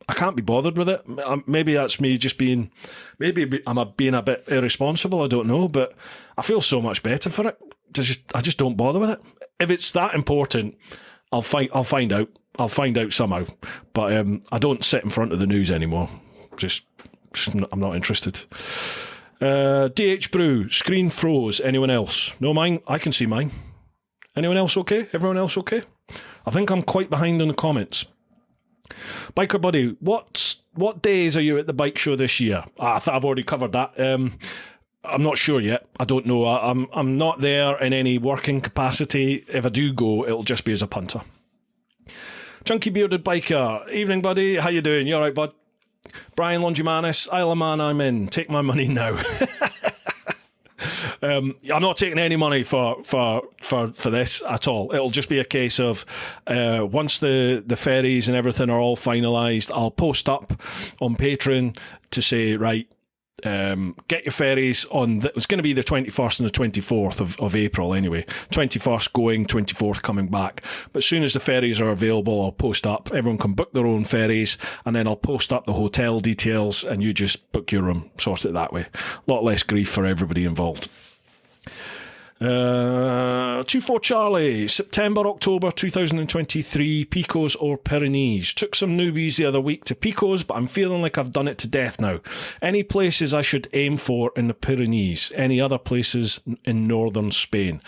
A: I can't be bothered with it. Maybe that's me just being, maybe I'm being a bit irresponsible. I don't know, but I feel so much better for it. I just don't bother with it. If it's that important, I'll find out. I'll find out somehow. But I don't sit in front of the news anymore. I'm not interested. DH Brew, screen froze. Anyone else? No, mine. I can see mine. Anyone else okay? Everyone else okay? I think I'm quite behind in the comments. Biker Buddy, what days are you at the bike show this year? I thought I've already covered that. I'm not sure yet. I don't know. I'm not there in any working capacity. If I do go, it'll just be as a punter. Chunky Bearded Biker, evening buddy. How you doing? You all right, bud? Brian Longimanis, Isle of Man, I'm in. Take my money now. I'm not taking any money for this at all. It'll just be a case of once the ferries and everything are all finalised, I'll post up on Patreon to say, right, get your ferries on. It's going to be the 21st and the 24th of April anyway. 21st going, 24th coming back. But as soon as the ferries are available, I'll post up. Everyone can book their own ferries, and then I'll post up the hotel details, and you just book your room. Sort it that way. A lot less grief for everybody involved. 24 Charlie, September, October 2023, Picos or Pyrenees. Took some newbies the other week to Picos, but I'm feeling like I've done it to death now. Any places I should aim for in the Pyrenees? Any other places in northern Spain?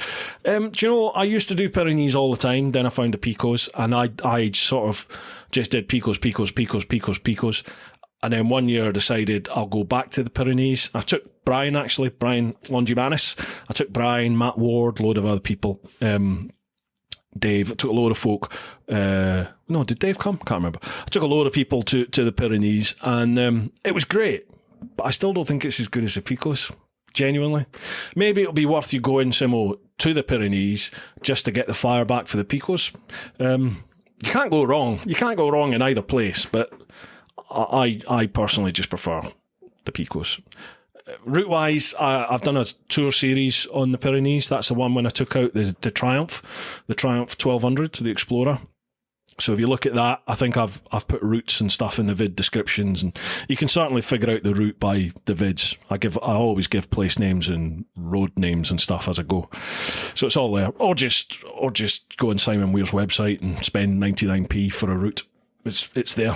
A: Do you know, I used to do Pyrenees all the time, then I found the Picos, and I sort of just did Picos. And then one year I decided I'll go back to the Pyrenees. I took Brian Longimanis. I took Brian, Matt Ward, load of other people. Dave. I took a load of folk. No, did Dave come? Can't remember. I took a load of people to the Pyrenees, and it was great. But I still don't think it's as good as the Picos. Genuinely. Maybe it'll be worth you going, Simo, to the Pyrenees just to get the fire back for the Picos. You can't go wrong. You can't go wrong in either place, but I personally just prefer the Picos. Route-wise, I've done a tour series on the Pyrenees. That's the one when I took out the Triumph 1200 to the Explorer. So if you look at that, I think I've put routes and stuff in the vid descriptions, and you can certainly figure out the route by the vids. I always give place names and road names and stuff as I go, so it's all there. Or just go on Simon Weir's website and spend 99p for a route. It's there.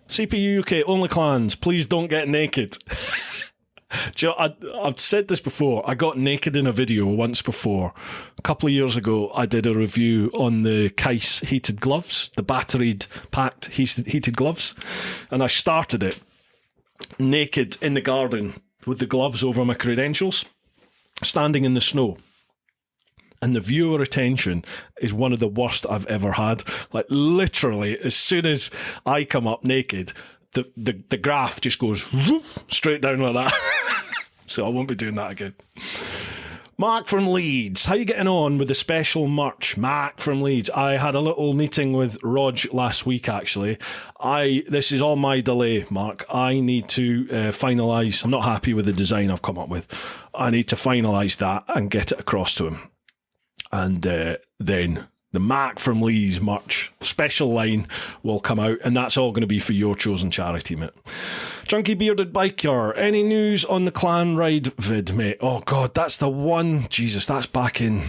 A: CPU UK, only clans, please don't get naked. Do you know, I've said this before. I got naked in a video once before. A couple of years ago, I did a review on the Kais heated gloves, the batteried packed heated gloves. And I started it naked in the garden with the gloves over my credentials, standing in the snow. And the viewer attention is one of the worst I've ever had. Like, literally, as soon as I come up naked, the graph just goes straight down like that. So I won't be doing that again. Mark from Leeds, how you getting on with the special merch? Mark from Leeds, I had a little meeting with Rog last week, actually. This is all my delay, Mark. I need to finalise. I'm not happy with the design I've come up with. I need to finalise that and get it across to him. And then the Mark from Leeds merch special line will come out, and that's all going to be for your chosen charity, mate. Chunky Bearded Biker, any news on the clan ride vid, mate? Oh God, that's the one. Jesus, that's back in.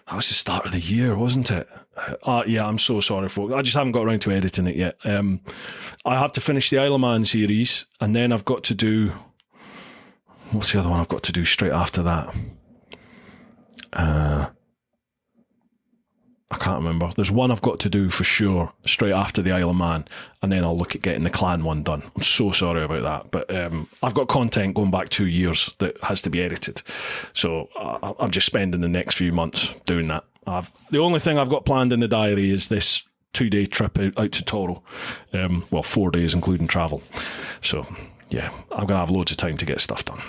A: That was the start of the year, wasn't it? Yeah, I'm so sorry, folks. I just haven't got around to editing it yet. I have to finish the Isle of Man series, and then I've got to do. What's the other one I've got to do straight after that? I can't remember. There's one I've got to do for sure straight after the Isle of Man, and then I'll look at getting the clan one done. I'm so sorry about that, but I've got content going back 2 years that has to be edited, so I'm just spending the next few months doing that. The only thing I've got planned in the diary is this 2-day trip out to Toro. 4 days including travel. So yeah, I'm going to have loads of time to get stuff done.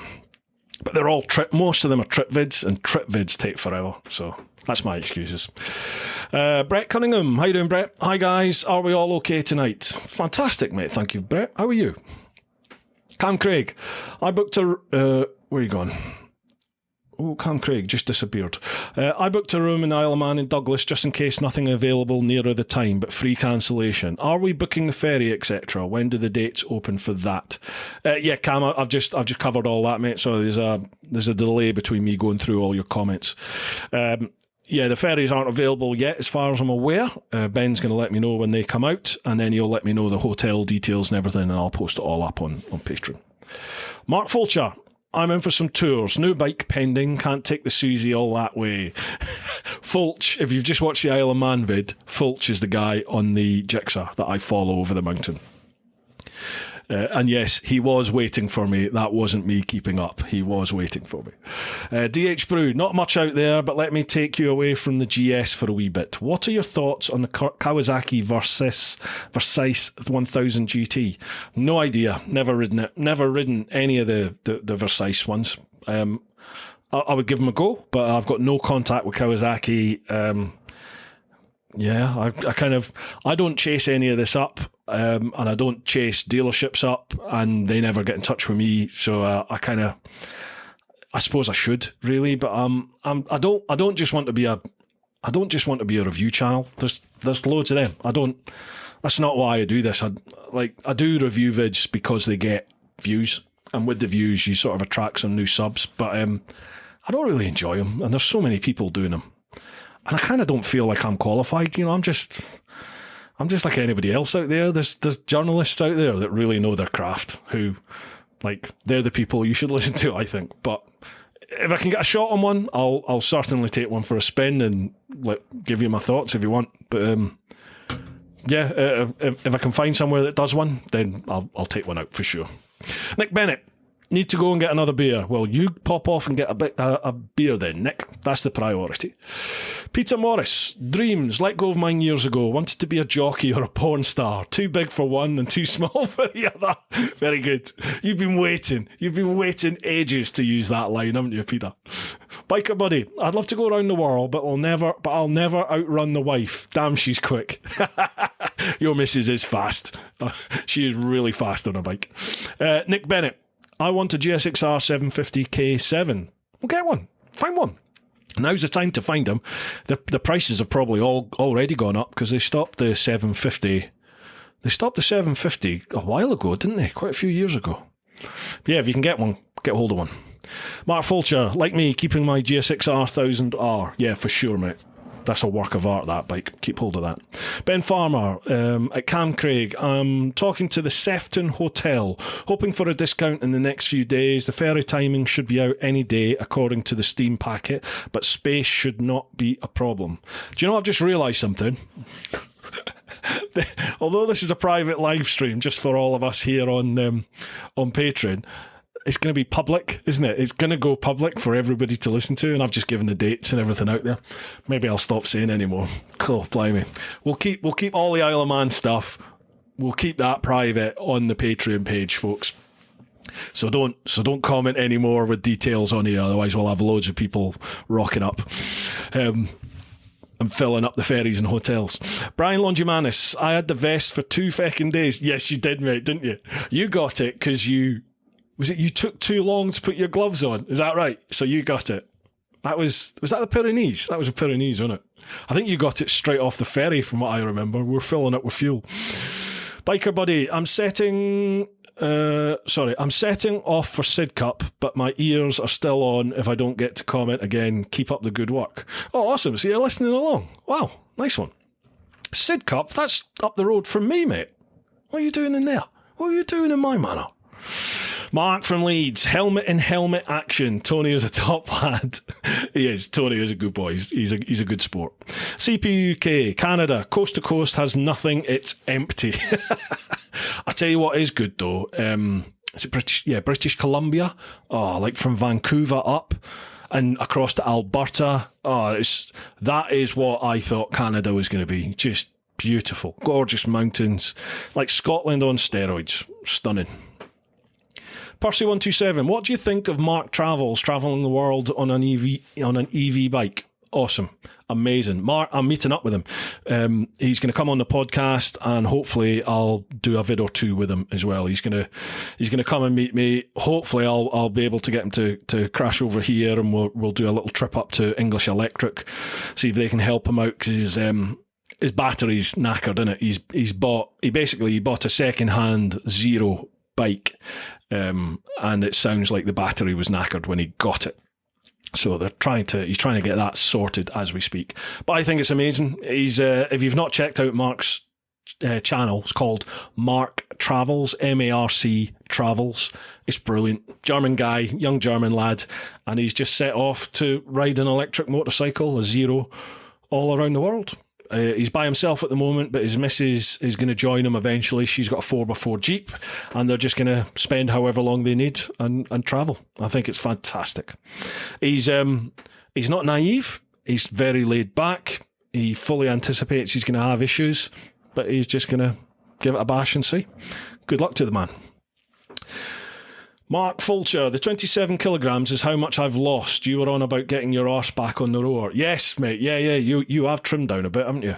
A: But they're all trip. Most of them are trip vids, and trip vids take forever. So that's my excuses. Brett Cunningham, how you doing, Brett? Hi guys, are we all okay tonight? Fantastic, mate. Thank you, Brett. How are you? Cam Craig, I booked a. Where are you going? Oh, Cam Craig just disappeared. I booked a room in Isle of Man in Douglas just in case nothing available nearer the time, but free cancellation. Are we booking the ferry, etc.? When do the dates open for that? Yeah, Cam, I've just covered all that, mate. So there's a delay between me going through all your comments. Yeah, the ferries aren't available yet, as far as I'm aware. Ben's going to let me know when they come out, and then he'll let me know the hotel details and everything, and I'll post it all up on Patreon. Mark Fulcher. I'm in for some tours. New bike pending. Can't take the Susie all that way. Fulch, if you've just watched the Isle of Man vid, Fulch is the guy on the Jigsaw that I follow over the mountain. And yes, he was waiting for me. That wasn't me keeping up. He was waiting for me. DH Brew, not much out there, but let me take you away from the GS for a wee bit. What are your thoughts on the Kawasaki Versys 1000 GT? No idea. Never ridden it. Never ridden any of the Versys ones. I would give them a go, but I've got no contact with Kawasaki. Yeah, I don't chase any of this up, and I don't chase dealerships up, and they never get in touch with me. So I suppose I should really, but I don't just want to be a review channel. There's loads of them. That's not why I do this. I do review vids because they get views, and with the views you sort of attract some new subs. But I don't really enjoy them, and there's so many people doing them. And I kind of don't feel like I'm qualified. You know, I'm just like anybody else out there. There's journalists out there that really know their craft, who, like, they're the people you should listen to, I think. But if I can get a shot on one, I'll certainly take one for a spin and give you my thoughts if you want. But yeah, if I can find somewhere that does one, then I'll take one out for sure. Nick Bennett. Need to go and get another beer. Well, you pop off and get a beer then, Nick. That's the priority. Peter Morris. Dreams. Let go of mine years ago. Wanted to be a jockey or a porn star. Too big for one and too small for the other. Very good. You've been waiting ages to use that line, haven't you, Peter? Biker Buddy. I'd love to go around the world, but I'll never outrun the wife. Damn, she's quick. Your missus is fast. She is really fast on a bike. Nick Bennett. I want a GSXR 750K7. We'll get one. Find one. Now's the time to find them. The prices have probably already gone up because they stopped the 750. They stopped the 750 a while ago, didn't they? Quite a few years ago. But yeah, if you can get one, get hold of one. Mark Fulcher, like me, keeping my GSXR 1000R. Yeah, for sure, mate. That's a work of art, that bike. Keep hold of that. Ben Farmer at Cam Craig. I'm talking to the Sefton Hotel, hoping for a discount in the next few days. The ferry timing should be out any day, according to the Steam packet, but space should not be a problem. Do you know, I've just realised something. Although this is a private live stream, just for all of us here on Patreon, it's going to be public, isn't it? It's going to go public for everybody to listen to, and I've just given the dates and everything out there. Maybe I'll stop saying anymore. Cool, blimey. We'll keep all the Isle of Man stuff. We'll keep that private on the Patreon page, folks. So don't comment anymore with details on here, otherwise we'll have loads of people rocking up. And filling up the ferries and hotels. Brian Longimanis, I had the vest for 2 feckin' days. Yes, you did, mate, didn't you? You got it because you took too long to put your gloves on? Is that right? So you got it. Was that the Pyrenees? That was a Pyrenees, wasn't it? I think you got it straight off the ferry from what I remember. We're filling it with fuel. Biker Buddy, I'm setting off for Sid Cup, but my ears are still on if I don't get to comment again. Keep up the good work. Oh, awesome. So you're listening along. Wow, nice one. Sid Cup, that's up the road from me, mate. What are you doing in there? What are you doing in my manor? Mark from Leeds, helmet in helmet action. Tony is a top lad. He is. Tony is a good boy. He's a good sport. CPUK, Canada, coast to coast has nothing. It's empty. I tell you what is good though. Is it British? Yeah, British Columbia. Oh, like from Vancouver up and across to Alberta. Oh, that is what I thought Canada was going to be. Just beautiful, gorgeous mountains, like Scotland on steroids. Stunning. Percy127, what do you think of Mark Travels travelling the world on an EV bike? Awesome. Amazing. Mark, I'm meeting up with him. He's going to come on the podcast, and hopefully I'll do a vid or two with him as well. He's going to come and meet me. Hopefully I'll be able to get him to crash over here, and we'll do a little trip up to English Electric, see if they can help him out, because his battery's knackered, innit? He bought a second-hand Zero bike, and it sounds like the battery was knackered when he got it. So he's trying to get that sorted as we speak. But I think it's amazing. He's if you've not checked out Mark's channel, it's called Mark Travels, MARC Travels. It's brilliant. German guy, young German lad, and he's just set off to ride an electric motorcycle, a Zero, all around the world. He's by himself at the moment, but his missus is going to join him eventually. She's got a 4x4 Jeep, and they're just going to spend however long they need and travel. I think it's fantastic. He's not naive. He's very laid back. He fully anticipates he's going to have issues, but he's just going to give it a bash and see. Good luck to the man. Mark Fulcher, the 27 kilograms is how much I've lost. You were on about getting your arse back on the rower. Yes, mate. Yeah. You have trimmed down a bit, haven't you?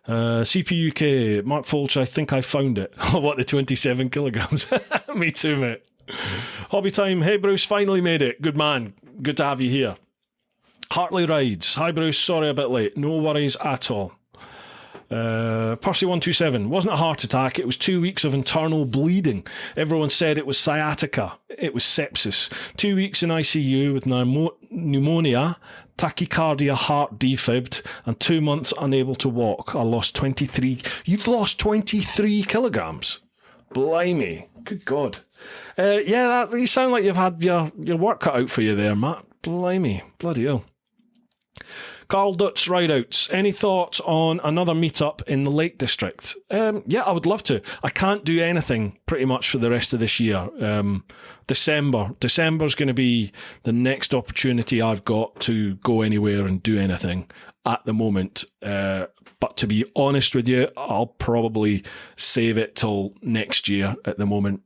A: CPUK, Mark Fulcher, I think I found it. What, the 27 kilograms? Me too, mate. Hobby time. Hey, Bruce, finally made it. Good man. Good to have you here. Hartley Rides. Hi, Bruce. Sorry a bit late. No worries at all. Percy127, wasn't a heart attack, it was 2 weeks of internal bleeding. Everyone said it was sciatica. It was sepsis. 2 weeks in ICU with pneumonia, tachycardia, heart defibbed, and 2 months unable to walk. I lost 23. You've lost 23 kilograms? Blimey. Good God. You sound like you've had your work cut out for you there, Matt. Blimey. Bloody hell. Carl Dutz Rideouts, any thoughts on another meetup in the Lake District? Yeah, I would love to. I can't do anything pretty much for the rest of this year. December's going to be the next opportunity I've got to go anywhere and do anything at the moment. But to be honest with you, I'll probably save it till next year at the moment.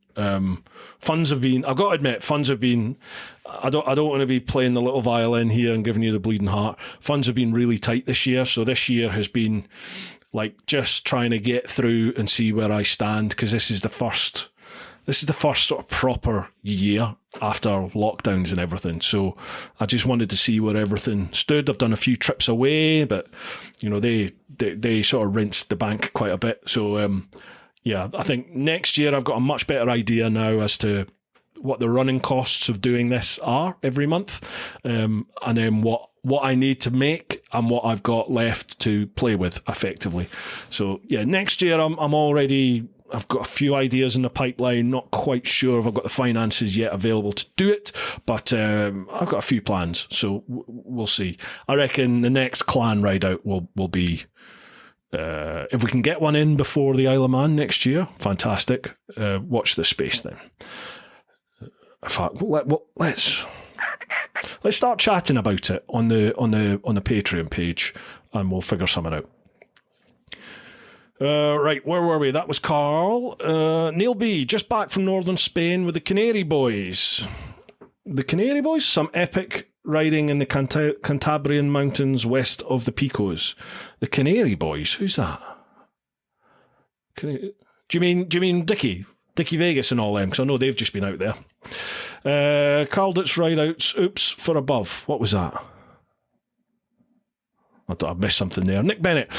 A: Funds have been, I've got to admit, I don't want to be playing the little violin here and giving you the bleeding heart. Funds have been really tight this year. So this year has been like just trying to get through and see where I stand, because this is the first sort of proper year after lockdowns and everything. So I just wanted to see where everything stood. I've done a few trips away, but you know, they sort of rinsed the bank quite a bit. So, yeah, I think next year I've got a much better idea now as to what the running costs of doing this are every month, and then what I need to make and what I've got left to play with effectively. So yeah, next year I've got a few ideas in the pipeline. Not quite sure if I've got the finances yet available to do it, but I've got a few plans. So we'll see. I reckon the next clan ride out will be. If we can get one in before the Isle of Man next year, fantastic. Watch this space then. In fact, let's start chatting about it on the Patreon page, and we'll figure something out. Right, where were we? That was Carl. Neil B, just back from northern Spain with the Canary Boys. The Canary Boys, some epic riding in the Cantabrian mountains west of the Picos. The Canary Boys, who's that? Do you mean Dickie Vegas and all them? Because I know they've just been out there. Carl Dutz Rideouts. Oops, for above. What was that? I thought I missed something there. Nick Bennett.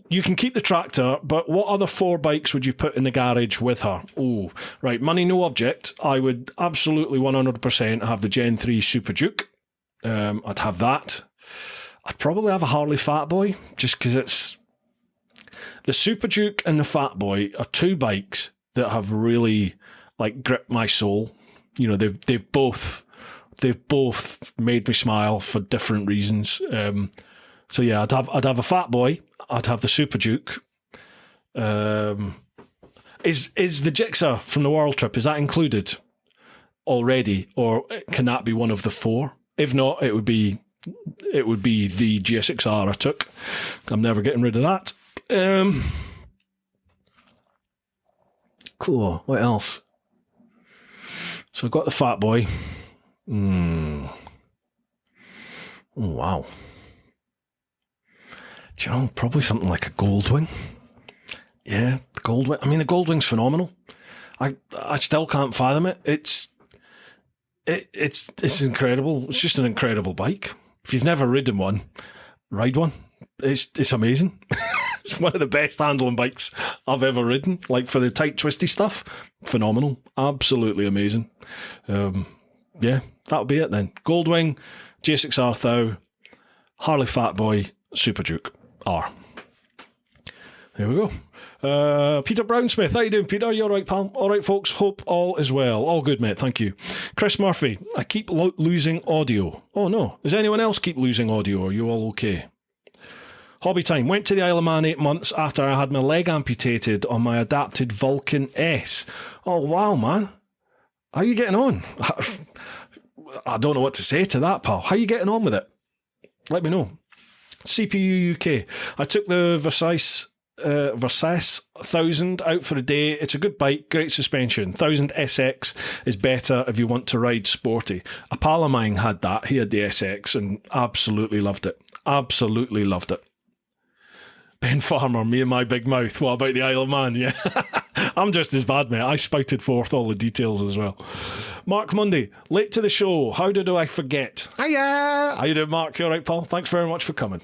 A: You can keep the tractor, but what other 4 bikes would you put in the garage with her? Oh, right. Money, no object. I would absolutely 100% have the Gen 3 Super Duke. I'd have that. I'd probably have a Harley Fat Boy, just because it's... The Super Duke and the Fat Boy are 2 bikes that have really, like, gripped my soul. You know, they've both made me smile for different reasons. So yeah, I'd have a Fat Boy. I'd have the Super Duke. Is the Gixxer from the World Trip, is that included already, or can that be one of the 4? If not, it would be the GSX-R I took. I'm never getting rid of that. Cool. What else? So I've got the Fat Boy. What Oh, wow. Do you know, probably something like a Goldwing. Yeah, the Goldwing. I mean, the Goldwing's phenomenal. I still can't fathom it. It's incredible. It's just an incredible bike. If you've never ridden one, ride one. It's amazing. It's one of the best handling bikes I've ever ridden. Like for the tight, twisty stuff, phenomenal. Absolutely amazing. Yeah, that'll be it then. Goldwing, J6R Thou, Harley Fatboy, Super Duke R. There we go. Peter Brownsmith, how you doing, Peter? You all right, pal? All right, folks. Hope all is well. All good, mate. Thank you. Chris Murphy, I keep losing audio. Oh, no. Does anyone else keep losing audio? Are you all okay? Hobby time. Went to the Isle of Man 8 months after I had my leg amputated on my adapted Vulcan S. Oh, wow, man. How are you getting on? I don't know what to say to that, pal. How are you getting on with it? Let me know. CPU UK. I took the Versace 1000 out for a day. It's a good bike, great suspension. 1000 SX is better if you want to ride sporty. A pal of mine had that. He had the SX and absolutely loved it. Absolutely loved it. Ben Farmer, me and my big mouth. What about the Isle of Man? Yeah. I'm just as bad, mate. I spouted forth all the details as well. Mark Mundy, late to the show. How did I forget? Hiya! How you doing, Mark? You all right, pal? Thanks very much for coming.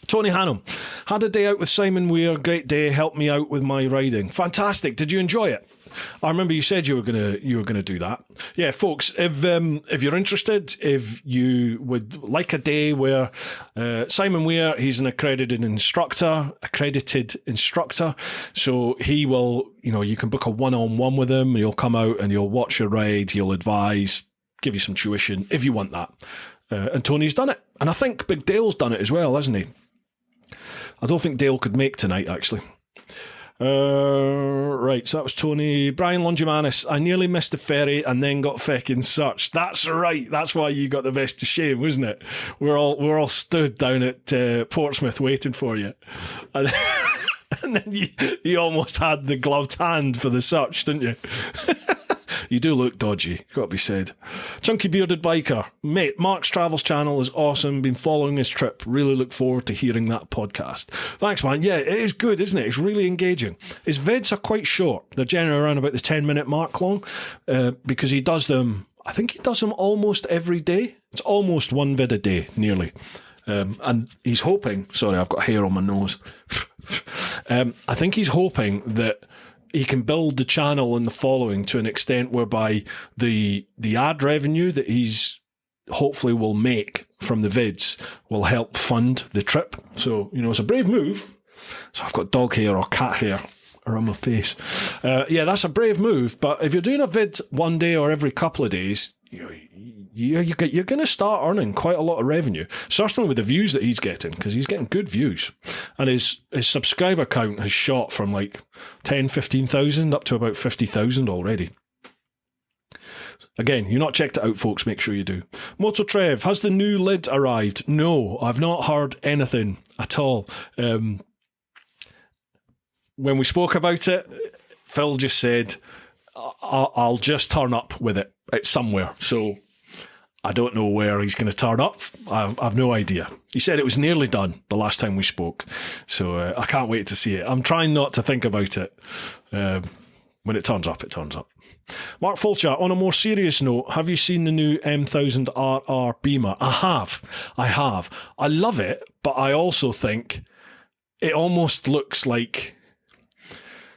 A: Tony Hannum, had a day out with Simon Weir. Great day. Helped me out with my riding. Fantastic. Did you enjoy it? I remember you said you were gonna do that. Yeah, folks. If you're interested, if you would like a day where Simon Weir, he's an accredited instructor, so he will. You can book a one-on-one with him. He'll come out and he'll watch your ride. He'll advise, give you some tuition if you want that. And Tony's done it, and I think Big Dale's done it as well, hasn't he? I don't think Dale could make tonight, actually. Right, so that was Tony. Brian Longimanis, I nearly missed the ferry and then got feckin' searched. That's right, that's why you got the best of shame, wasn't it? We're all stood down at Portsmouth waiting for you. And, and then you almost had the gloved hand for the search, didn't you? You do look dodgy, got to be said. Chunky Bearded Biker. Mate, Mark's Travels channel is awesome. Been following his trip. Really look forward to hearing that podcast. Thanks, man. Yeah, it is good, isn't it? It's really engaging. His vids are quite short. They're generally around about the 10-minute mark long because he does them, I think he does them almost every day. It's almost one vid a day, nearly. And he's hoping, sorry, I've got hair on my nose. I think he's hoping that he can build the channel and the following to an extent whereby the ad revenue that he's hopefully will make from the vids will help fund the trip. So, it's a brave move. So I've got dog hair or cat hair around my face. Yeah, that's a brave move. But if you're doing a vid one day or every couple of days, you're going to start earning quite a lot of revenue. Certainly with the views that he's getting, because he's getting good views. And his subscriber count has shot from like 10, 15,000 up to about 50,000 already. Again, you've not checked it out, folks. Make sure you do. Moto Trev, has the new lid arrived? No, I've not heard anything at all. When we spoke about it, Phil just said, I'll just turn up with it. It's somewhere. So I don't know where he's going to turn up. I've no idea. He said it was nearly done the last time we spoke. So I can't wait to see it. I'm trying not to think about it. When it turns up, it turns up. Mark Fulcher, on a more serious note, have you seen the new M1000RR Beamer? I have. I love it, but I also think it almost looks like...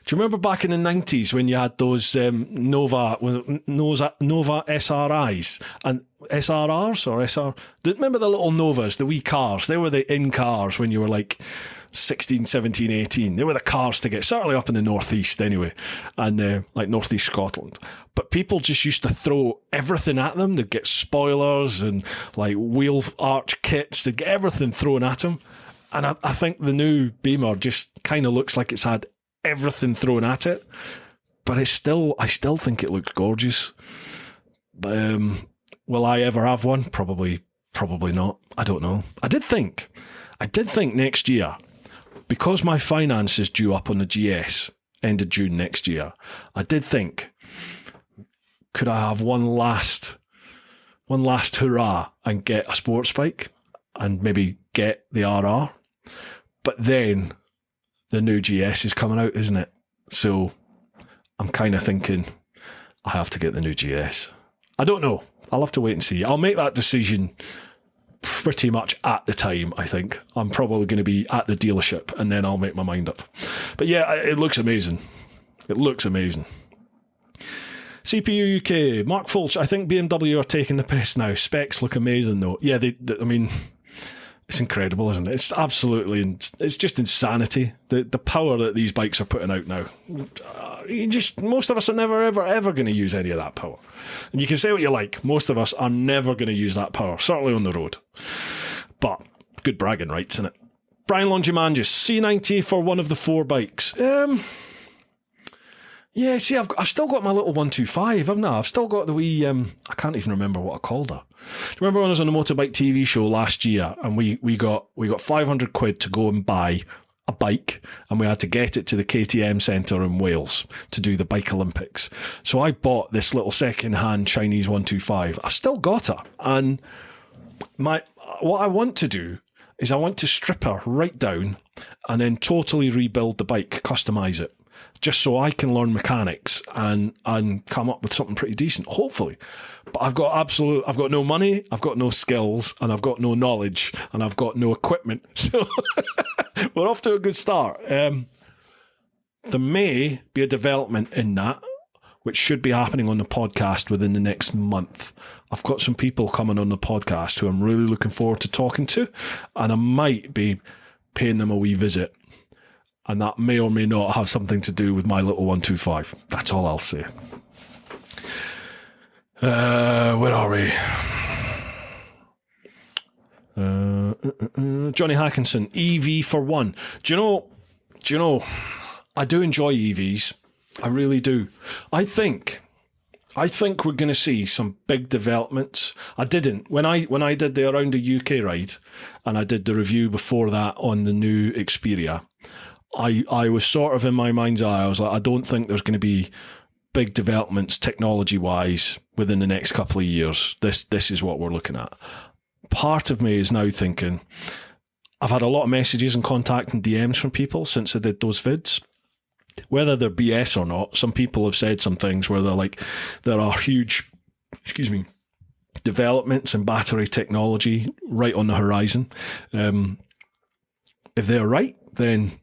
A: Do you remember back in the 90s when you had those Nova SRIs and SRRs or SR? Remember the little Novas, the wee cars? They were the in cars when you were like 16, 17, 18. They were the cars to get, certainly up in the northeast anyway, and like northeast Scotland. But people just used to throw everything at them. They'd get spoilers and like wheel arch kits. They'd get everything thrown at them. And I think the new Beamer just kind of looks like it's had everything thrown at it, but I still think it looks gorgeous. Will I ever have one? Probably not. I don't know. I did think next year, because my finance is due up on the GS end of June next year, I did think, could I have one last hurrah and get a sports bike? and maybe get the RR. But then the new GS is coming out, isn't it? So I'm kind of thinking I have to get the new GS. I don't know. I'll have to wait and see. I'll make that decision pretty much at the time, I think. I'm probably going to be at the dealership and then I'll make my mind up. But yeah, it looks amazing. It looks amazing. CPU UK, Mark Fulch, I think BMW are taking the piss now. Specs look amazing though. Yeah, I mean, it's incredible, isn't it? It's absolutely, it's just insanity. The power that these bikes are putting out now. Most of us are never, ever going to use any of that power. And you can say what you like. Most of us are never going to use that power, certainly on the road. But good bragging rights, isn't it? Brian Longimangis, C90 for one of the 4 bikes. Yeah, see, I've still got my little 125, haven't I? I've still got the wee, I can't even remember what I called her. Do you remember when I was on the motorbike TV show last year and we got 500 quid to go and buy a bike and we had to get it to the KTM centre in Wales to do the Bike Olympics. So I bought this little second-hand Chinese 125. I've still got her. And what I want to do is I want to strip her right down and then totally rebuild the bike, customise it, just so I can learn mechanics and come up with something pretty decent, hopefully. But I've got no money, I've got no skills, and I've got no knowledge, and I've got no equipment. So we're off to a good start. There may be a development in that, which should be happening on the podcast within the next month. I've got some people coming on the podcast who I'm really looking forward to talking to, and I might be paying them a wee visit. And that may or may not have something to do with my little 125. That's all I'll say. Where are we? Johnny Hackinson, EV for one. Do you know, I do enjoy EVs. I really do. I think we're going to see some big developments. I didn't. When I did the Around the UK ride, and I did the review before that on the new Xperia, I was sort of in my mind's eye, I was like, I don't think there's going to be big developments technology-wise within the next couple of years. This is what we're looking at. Part of me is now thinking, I've had a lot of messages and contact and DMs from people since I did those vids. Whether they're BS or not, some people have said some things where they're like, there are huge, developments in battery technology right on the horizon. If they're right, then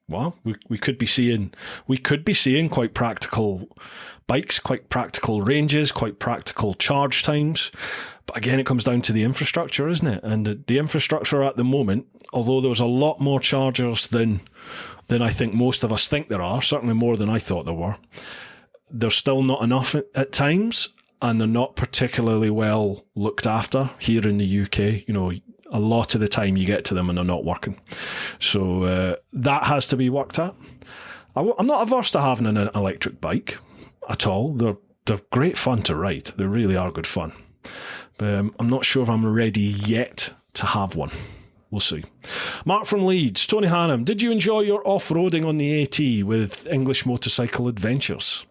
A: well, we could be seeing quite practical bikes, quite practical ranges, quite practical charge times. But again, it comes down to the infrastructure, isn't it? And the infrastructure at the moment, although there's a lot more chargers than I think most of us think there are, certainly more than I thought there were, there's still not enough at times, and they're not particularly well looked after here in the UK. A lot of the time you get to them and they're not working. So that has to be worked at. I'm not averse to having an electric bike at all. They're great fun to ride. They really are good fun. But I'm not sure if I'm ready yet to have one. We'll see. Mark from Leeds. Tony Hannum, did you enjoy your off-roading on the AT with English Motorcycle Adventures?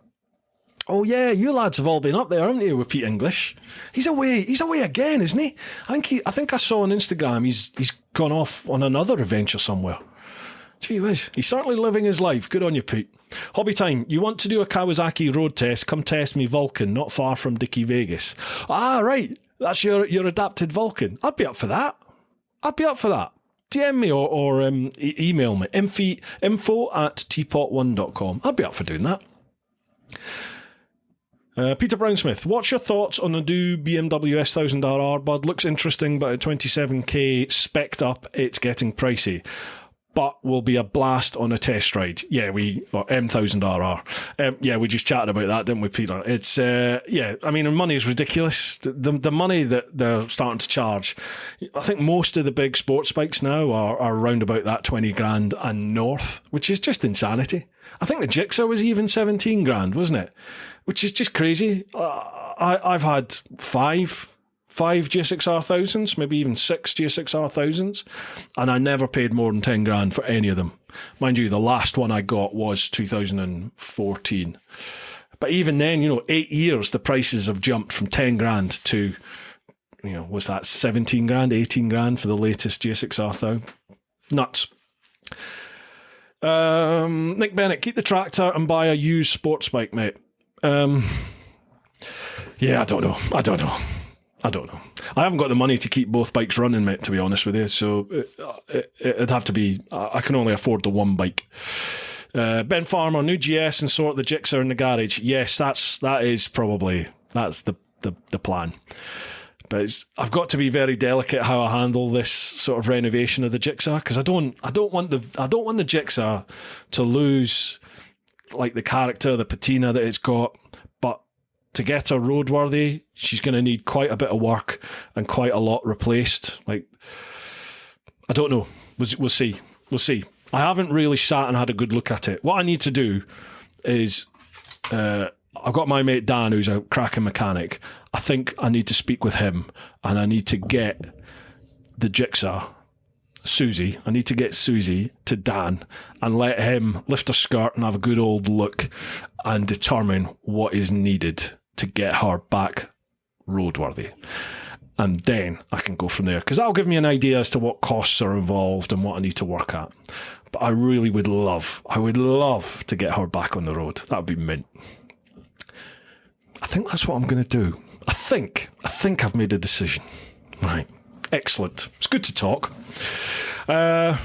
A: Oh yeah, you lads have all been up there, haven't you, with Pete English? He's away again, isn't he? I think I saw on Instagram he's gone off on another adventure somewhere. Gee whiz, he's certainly living his life. Good on you, Pete. Hobby time. You want to do a Kawasaki road test? Come test me Vulcan, not far from Dickie Vegas. Ah, right. That's your adapted Vulcan. I'd be up for that. DM me or email me. info@teapotone.com. I'd be up for doing that. Peter Brownsmith, what's your thoughts on the new BMW S1000RR, bud? Looks interesting, but at 27k spec'd up, it's getting pricey. But will be a blast on a test ride. Yeah, M1000RR. We just chatted about that, didn't we, Peter? It's, money is ridiculous. The money that they're starting to charge, I think most of the big sports bikes now are around about that 20 grand and north, which is just insanity. I think the Gixxer was even 17 grand, wasn't it? Which is just crazy. I've had five GSX-R 1000s, maybe even 6 GSX-R 1000s, and I never paid more than 10 grand for any of them. Mind you, the last one I got was 2014. But even then, 8 years, the prices have jumped from 10 grand to what's that, 17 grand, 18 grand for the latest J6R 1000? Nuts. Nick Bennett, keep the tractor and buy a used sports bike, mate. Yeah, I don't know. I haven't got the money to keep both bikes running, mate, to be honest with you. So it'd have to be, I can only afford the one bike. Ben Farmer, new GS and sort the Gixxer in the garage. Yes, that's the plan. But I've got to be very delicate how I handle this sort of renovation of the Gixxer, because I don't want the Gixxer to lose like the character, the patina that it's got. But to get her roadworthy, she's going to need quite a bit of work and quite a lot replaced. Like, I don't know. We'll see. I haven't really sat and had a good look at it. What I need to do is, I've got my mate Dan, who's a cracking mechanic. I think I need to speak with him, and I need to get the Gixxer, Susie. I need to get Susie to Dan and let him lift her skirt and have a good old look and determine what is needed to get her back roadworthy. And then I can go from there, because that'll give me an idea as to what costs are involved and what I need to work at. But I really would love to get her back on the road. That would be mint. I think that's what I'm going to do. I think I've made a decision. Right. Excellent. It's good to talk. Where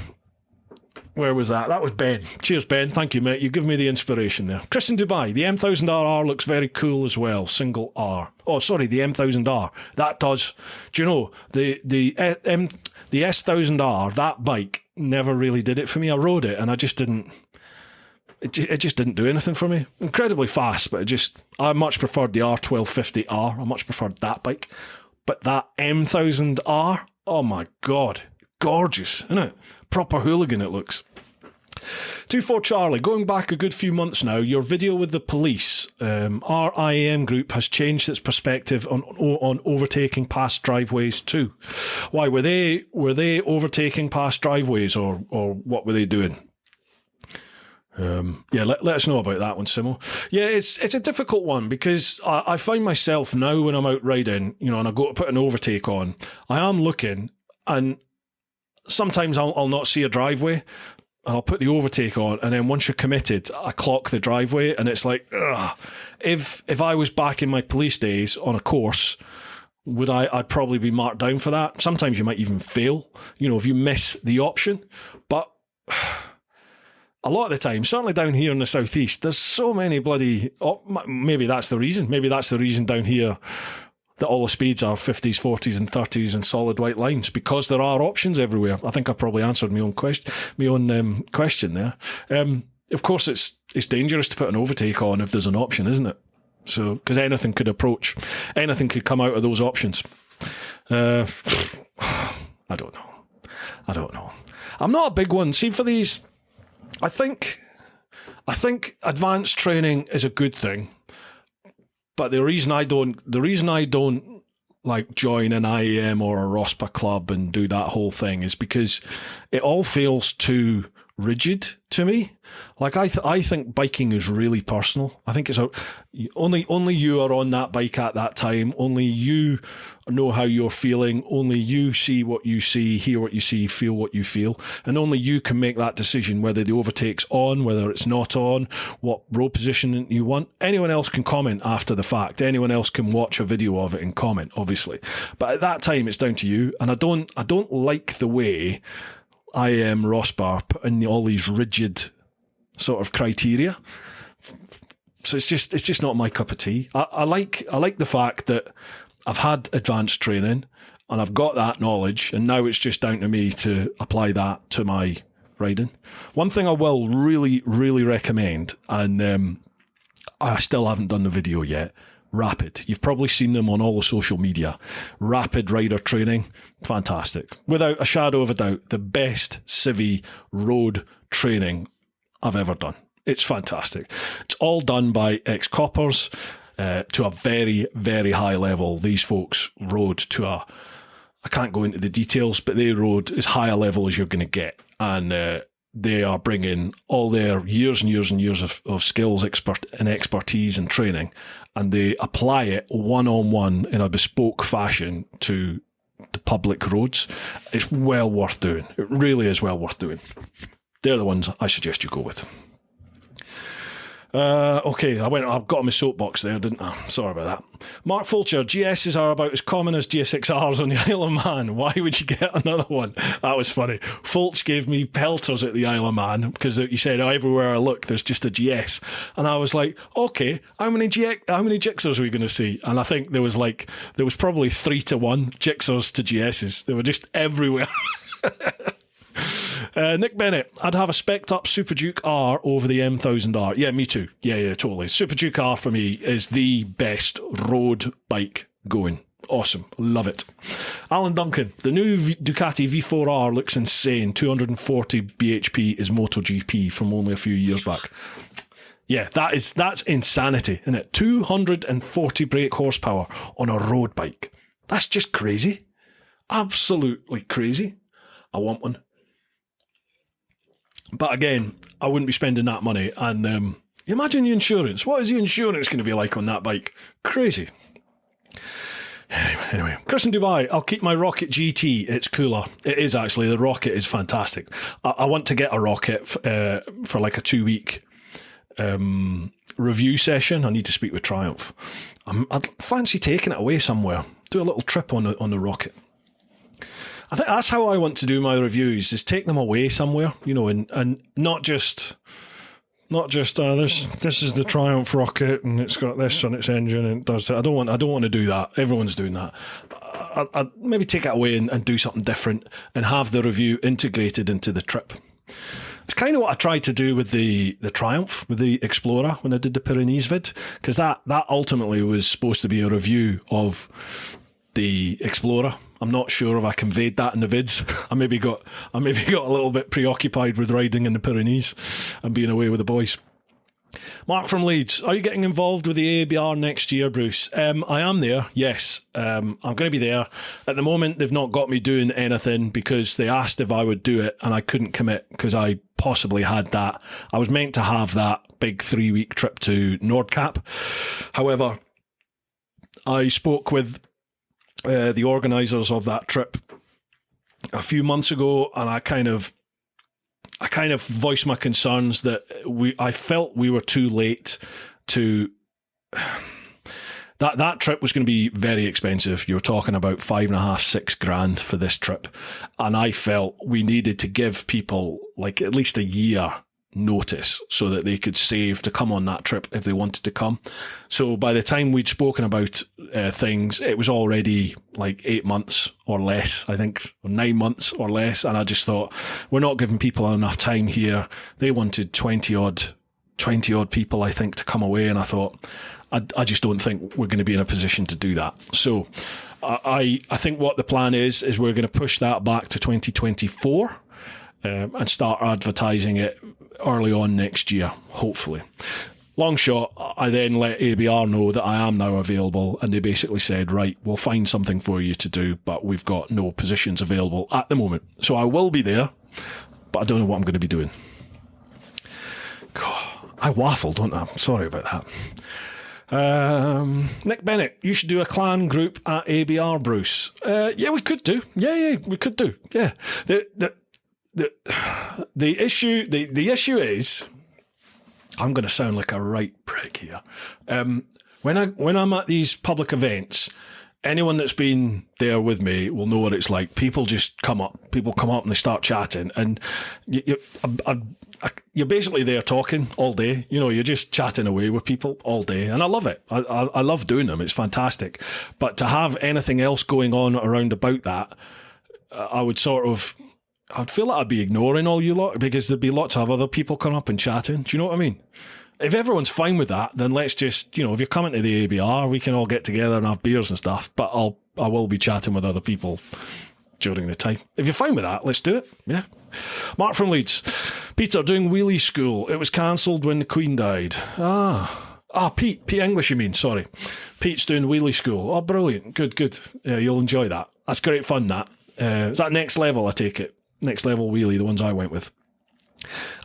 A: was that? That was Ben. Cheers, Ben. Thank you, mate. You give me the inspiration there. Chris in Dubai. The M1000RR looks very cool as well. Single R. Oh, sorry, the M1000R. That does. Do you know, the S1000R, that bike never really did it for me. I rode it and I just didn't. It just didn't do anything for me. Incredibly fast, but I much preferred the R1250R. I much preferred that bike. But that M1000R, oh my God, gorgeous, isn't it? Proper hooligan it looks. 24 Charlie, going back a good few months now, your video with the police, our IAM group has changed its perspective on overtaking past driveways too. Why, were they overtaking past driveways, or what were they doing? Let us know about that one, Simo. Yeah, it's a difficult one, because I find myself now when I'm out riding, and I go to put an overtake on, I am looking, and sometimes I'll not see a driveway, and I'll put the overtake on, and then once you're committed, I clock the driveway, and it's like, ugh. If I was back in my police days on a course, I'd probably be marked down for that. Sometimes you might even fail, if you miss the option, but a lot of the time, certainly down here in the southeast, there's so many bloody. Maybe that's the reason. Maybe that's the reason down here that all the speeds are 50s, 40s, and 30s and solid white lines, because there are options everywhere. I think I probably answered my own question there. Of course, it's dangerous to put an overtake on if there's an option, isn't it? So, because anything could come out of those options. I don't know. I'm not a big one. See, for these. I think advanced training is a good thing, but the reason I don't like join an IAM or a ROSPA club and do that whole thing is because it all feels too rigid to me. Like I think biking is really personal. I think it's only you are on that bike at that time. Only you know how you're feeling. Only you see what you see, hear what you see, feel what you feel, and only you can make that decision whether the overtake's on, whether it's not on, what road position you want. Anyone else can comment after the fact. Anyone else can watch a video of it and comment, obviously. But at that time, it's down to you. And I don't like the way IAM ROSPA put in all these rigid sort of criteria. So it's just not my cup of tea. I like the fact that I've had advanced training and I've got that knowledge, and now it's just down to me to apply that to my riding. One thing I will really, really recommend, and I still haven't done the video yet, Rapid. You've probably seen them on all the social media. Rapid rider training, fantastic. Without a shadow of a doubt, the best civvy road training I've ever done. It's fantastic. It's all done by ex-coppers to a very, very high level. These folks rode to I can't go into the details, but they rode as high a level as you're going to get. And they are bringing all their years and years and years of skills and expertise and training, and they apply it one-on-one in a bespoke fashion to the public roads. It's well worth doing. It really is well worth doing. They're the ones I suggest you go with. Okay, I've got on my soapbox there, didn't I? Sorry about that. Mark Fulcher, GSs are about as common as GSXRs on the Isle of Man. Why would you get another one? That was funny. Fulch gave me pelters at the Isle of Man because he said, everywhere I look, there's just a GS. And I was like, okay, how many Gixxers are we going to see? And I think there was probably 3-1 Gixxers to GSs. They were just everywhere. Nick Bennett, I'd have a spec'd up Super Duke R over the M1000R. Yeah, me too. Yeah, totally. Super Duke R for me is the best road bike going. Awesome. Love it. Alan Duncan, the new Ducati V4R looks insane. 240 bhp is MotoGP from only a few years back. Yeah, that's insanity, isn't it? 240 brake horsepower on a road bike. That's just crazy. Absolutely crazy. I want one. But again, I wouldn't be spending that money. And imagine the insurance. What is the insurance going to be like on that bike? Crazy. Anyway, Chris in Dubai, I'll keep my Rocket GT. It's cooler. It is actually. The Rocket is fantastic. I want to get a Rocket for like a 2-week review session. I need to speak with Triumph. I'd fancy taking it away somewhere. Do a little trip on the Rocket. I think that's how I want to do my reviews, is take them away somewhere, and not just this is the Triumph Rocket and it's got this on its engine and it does that. I don't want to do that. Everyone's doing that. I'd maybe take it away and do something different and have the review integrated into the trip. It's kind of what I tried to do with the Triumph, with the Explorer when I did the Pyrenees vid, because that ultimately was supposed to be a review of the Explorer. I'm not sure if I conveyed that in the vids. I maybe got a little bit preoccupied with riding in the Pyrenees and being away with the boys. Mark from Leeds, are you getting involved with the ABR next year, Bruce? I am there, yes. I'm going to be there. At the moment, they've not got me doing anything because they asked if I would do it and I couldn't commit because I possibly had that. I was meant to have that big 3-week trip to Nordkap. However, I spoke with the organisers of that trip a few months ago, and I kind of voiced my concerns that I felt we were too late to. That trip was going to be very expensive. You were talking about $5,500-6,000 for this trip, and I felt we needed to give people like at least a year notice so that they could save to come on that trip if they wanted to come. So by the time we'd spoken about things, it was already like 8 months or less, I think, or 9 months or less. And I just thought, we're not giving people enough time here. They wanted 20 odd people, I think, to come away. And I thought, I just don't think we're going to be in a position to do that. So I think what the plan is we're going to push that back to 2024 and start advertising it early on next year, hopefully. Long shot, I then let ABR know that I am now available, and they basically said, right, we'll find something for you to do, but we've got no positions available at the moment. So I will be there, but I don't know what I'm going to be doing. God, I waffle, don't I? I'm sorry about that. Nick Bennett, you should do a clan group at ABR, Bruce. Yeah, we could do. Yeah, we could do. Yeah. The issue is, I'm going to sound like a right prick here. When I'm at these public events, anyone that's been there with me will know what it's like. People just come up. People come up and they start chatting, and you're basically there talking all day. You're just chatting away with people all day, and I love it. I love doing them. It's fantastic. But to have anything else going on around about that, I'd feel like I'd be ignoring all you lot, because there'd be lots of other people coming up and chatting. Do you know what I mean? If everyone's fine with that, then let's just, if you're coming to the ABR, we can all get together and have beers and stuff, but I will be chatting with other people during the time. If you're fine with that, let's do it. Yeah. Mark from Leeds. Peter, doing wheelie school. It was cancelled when the Queen died. Pete English, you mean? Sorry. Pete's doing wheelie school. Oh, brilliant. Good. Yeah, you'll enjoy that. That's great fun, that. Is that next level, I take it? Next level wheelie, the ones I went with.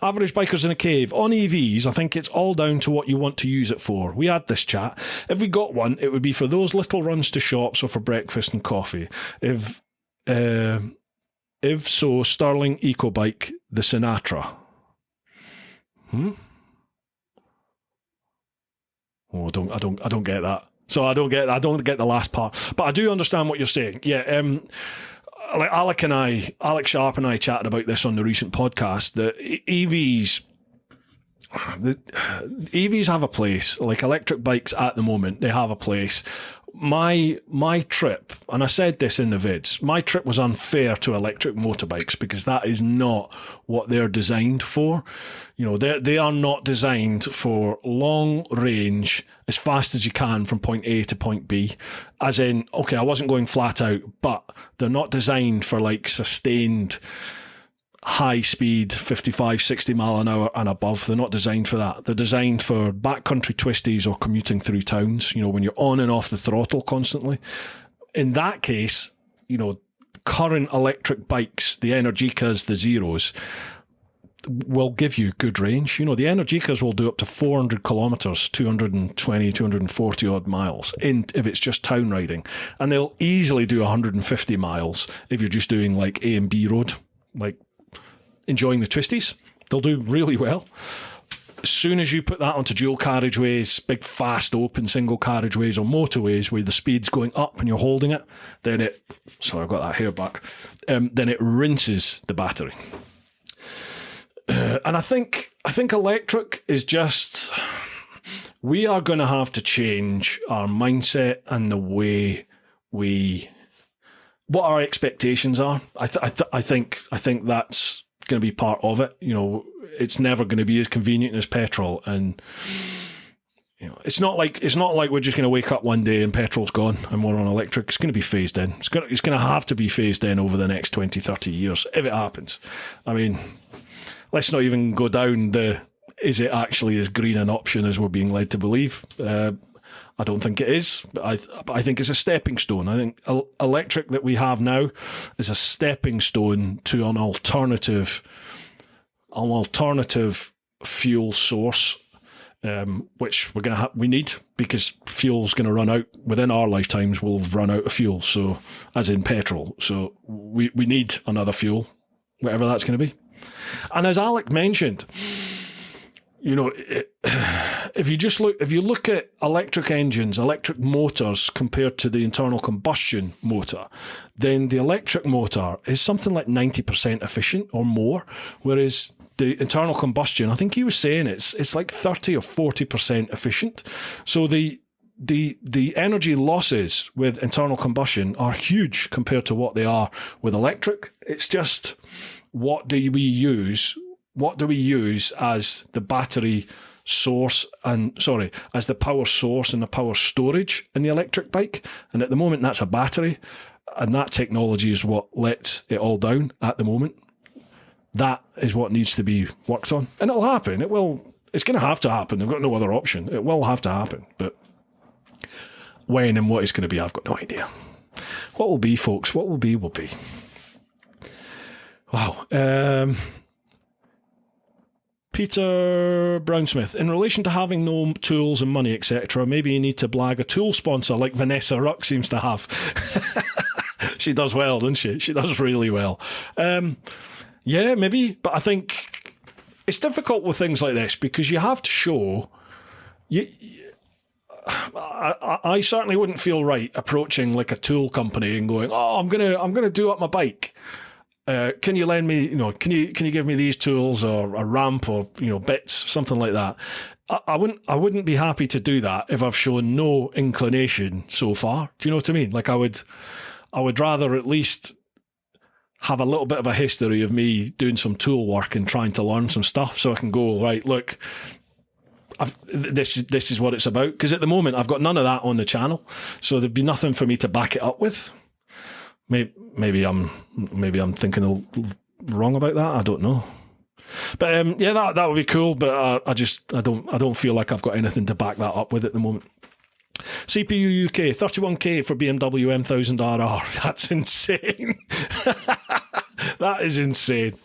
A: Average bikers in a cave. On EVs, I think it's all down to what you want to use it for. We had this chat. If we got one, it would be for those little runs to shops or for breakfast and coffee. If so, Sterling EcoBike, the Sinatra. Oh, I don't get that. So I don't get the last part, but I do understand what you're saying. Yeah, like Alex Sharp and I chatted about this on the recent podcast. That EVs have a place. Like electric bikes at the moment, they have a place. My trip, and I said this in the vids, my trip was unfair to electric motorbikes because that is not what they're designed for. You know, they are not designed for long range, as fast as you can from point A to point B. As in, okay, I wasn't going flat out, but they're not designed for like sustained high speed, 55, 60 mile an hour and above. They're not designed for that. They're designed for backcountry twisties or commuting through towns, you know, when you're on and off the throttle constantly. In that case, you know, current electric bikes, the Energicas, the Zeros, will give you good range. You know, the Energicas will do up to 400 kilometers, 220, 240 odd miles if it's just town riding. And they'll easily do 150 miles if you're just doing like A and B road, like enjoying the twisties. They'll do really well. As soon as you put that onto dual carriageways, big fast open single carriageways or motorways where the speed's going up and you're holding it, then I've got that hair back, then it rinses the battery. And I think electric is just, we are going to have to change our mindset and the way what our expectations are. I think that's going to be part of it. You know, it's never going to be as convenient as petrol, and you know, it's not like we're just going to wake up one day and petrol's gone and we're on electric. It's going to be phased in. It's going to have to be phased in over the next 20, 30 years if it happens. I mean, let's not even go down is it actually as green an option as we're being led to believe? I don't think it is, but I think it's a stepping stone. I think electric that we have now is a stepping stone to an alternative fuel source, which we need, because fuel's going to run out within our lifetimes. We'll run out of fuel, so as in petrol. So we need another fuel, whatever that's going to be. And as Alec mentioned, you know, if you look at electric engines, electric motors compared to the internal combustion motor, then the electric motor is something like 90% efficient or more, whereas the internal combustion, I think he was saying it's like 30 or 40% efficient. So the energy losses with internal combustion are huge compared to what they are with electric. It's just, what do we use as the battery source as the power source and the power storage in the electric bike? And at the moment, that's a battery, and that technology is what lets it all down at the moment. That is what needs to be worked on, and it'll happen. It's going to have to happen. They've got no other option. It will have to happen, but when and what it's going to be, I've got no idea. What will be, folks? What will be, will be. Wow. Peter Brownsmith, in relation to having no tools and money, etc., maybe you need to blag a tool sponsor like Vanessa Ruck seems to have. She does well, doesn't she? She does really well. Yeah, maybe. But I think it's difficult with things like this because you have to show... I certainly wouldn't feel right approaching like a tool company and going, "Oh, I'm gonna do up my bike. Can you lend me, can you give me these tools or a ramp or, bits, something like that?" I wouldn't be happy to do that if I've shown no inclination so far. Do you know what I mean? Like I would rather at least have a little bit of a history of me doing some tool work and trying to learn some stuff so I can go, right, look, this is what it's about. Because at the moment I've got none of that on the channel, so there'd be nothing for me to back it up with. Maybe I'm thinking wrong about that. I don't know. But yeah, that would be cool. But I don't feel like I've got anything to back that up with at the moment. CPU UK, 31k for BMW M1000RR. That's insane. That is insane.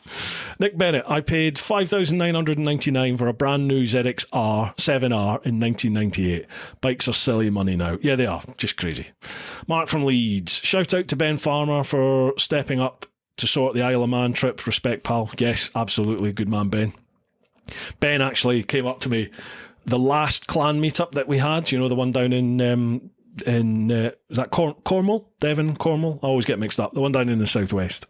A: Nick Bennett, I paid $5,999 for a brand new ZX-R 7R in 1998. Bikes are silly money now. Yeah, they are. Just crazy. Mark from Leeds. Shout out to Ben Farmer for stepping up to sort the Isle of Man trip. Respect, pal. Yes, absolutely. Good man, Ben. Ben actually came up to me the last clan meetup that we had, you know, the one down in is that Cornwall? Devon, Cornwall? I always get mixed up. The one down in the southwest.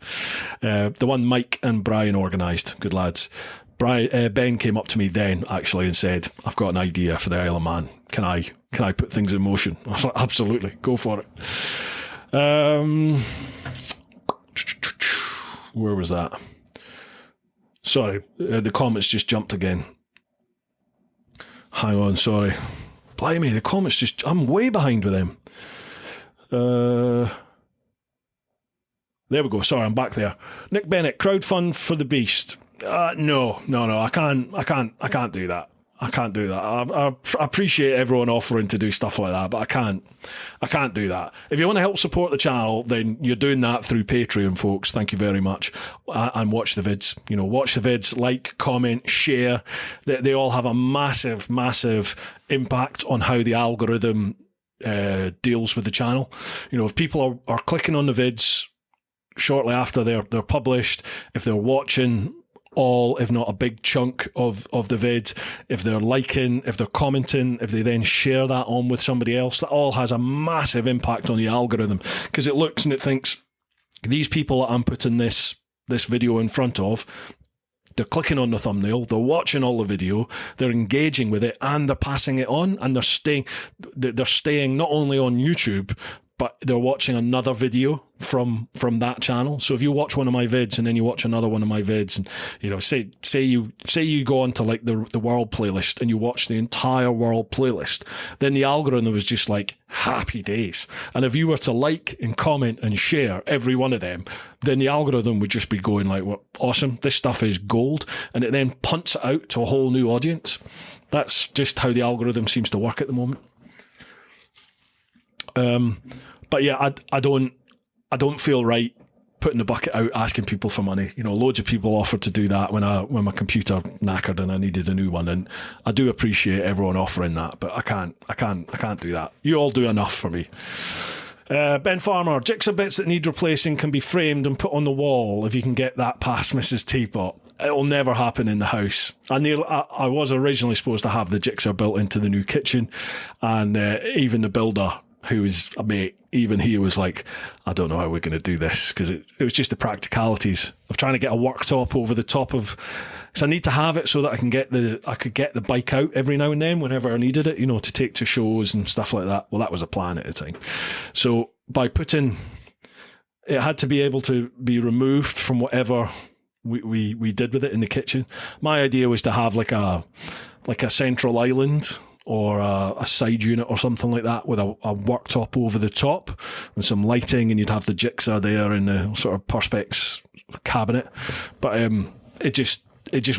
A: The one Mike and Brian organised. Good lads. Ben came up to me then actually and said, I've got an idea for the Isle of Man. Can I put things in motion? I was like, absolutely, go for it. Where was that? Sorry, the comments just jumped again. Hang on, sorry. Blimey, the comments I'm way behind with them. There we go. Sorry, I'm back there. Nick Bennett, crowdfund for the beast. No, I can't do that. I can't do that. I appreciate everyone offering to do stuff like that, but I can't do that. If you want to help support the channel, then you're doing that through Patreon, folks. Thank you very much. And watch the vids. You know, watch the vids, like, comment, share. They all have a massive, massive impact on how the algorithm deals with the channel. You know, if people are clicking on the vids shortly after they're published, if they're watching all, if not a big chunk of the vid, if they're liking, if they're commenting, if they then share that on with somebody else, that all has a massive impact on the algorithm, because it looks and it thinks, these people that I'm putting this video in front of, they're clicking on the thumbnail, they're watching all the video, they're engaging with it, and they're passing it on, and they're staying not only on YouTube, but they're watching another video from that channel. So if you watch one of my vids and then you watch another one of my vids, and you know, say you go onto like the world playlist and you watch the entire world playlist, then the algorithm is just like happy days. And if you were to like and comment and share every one of them, then the algorithm would just be going like, well, awesome, this stuff is gold, and it then punts it out to a whole new audience. That's just how the algorithm seems to work at the moment. But yeah, I don't feel right putting the bucket out asking people for money. You know, loads of people offered to do that when my computer knackered and I needed a new one, and I do appreciate everyone offering that, but I can't do that. You all do enough for me. Ben Farmer, jigsaw bits that need replacing can be framed and put on the wall if you can get that past Mrs. Teapot. It'll never happen in the house. I was originally supposed to have the jigsaw built into the new kitchen, and even the builder, who is a mate, even he was like, I don't know how we're going to do this, because it was just the practicalities of trying to get a worktop over the top of. So I need to have it so that I could get the bike out every now and then whenever I needed it, you know, to take to shows and stuff like that. Well, that was a plan at the time. So by putting, it had to be able to be removed from whatever we did with it in the kitchen. My idea was to have like a central island, or a side unit or something like that with a worktop over the top and some lighting, and you'd have the jigsaw there in the sort of perspex cabinet. But it just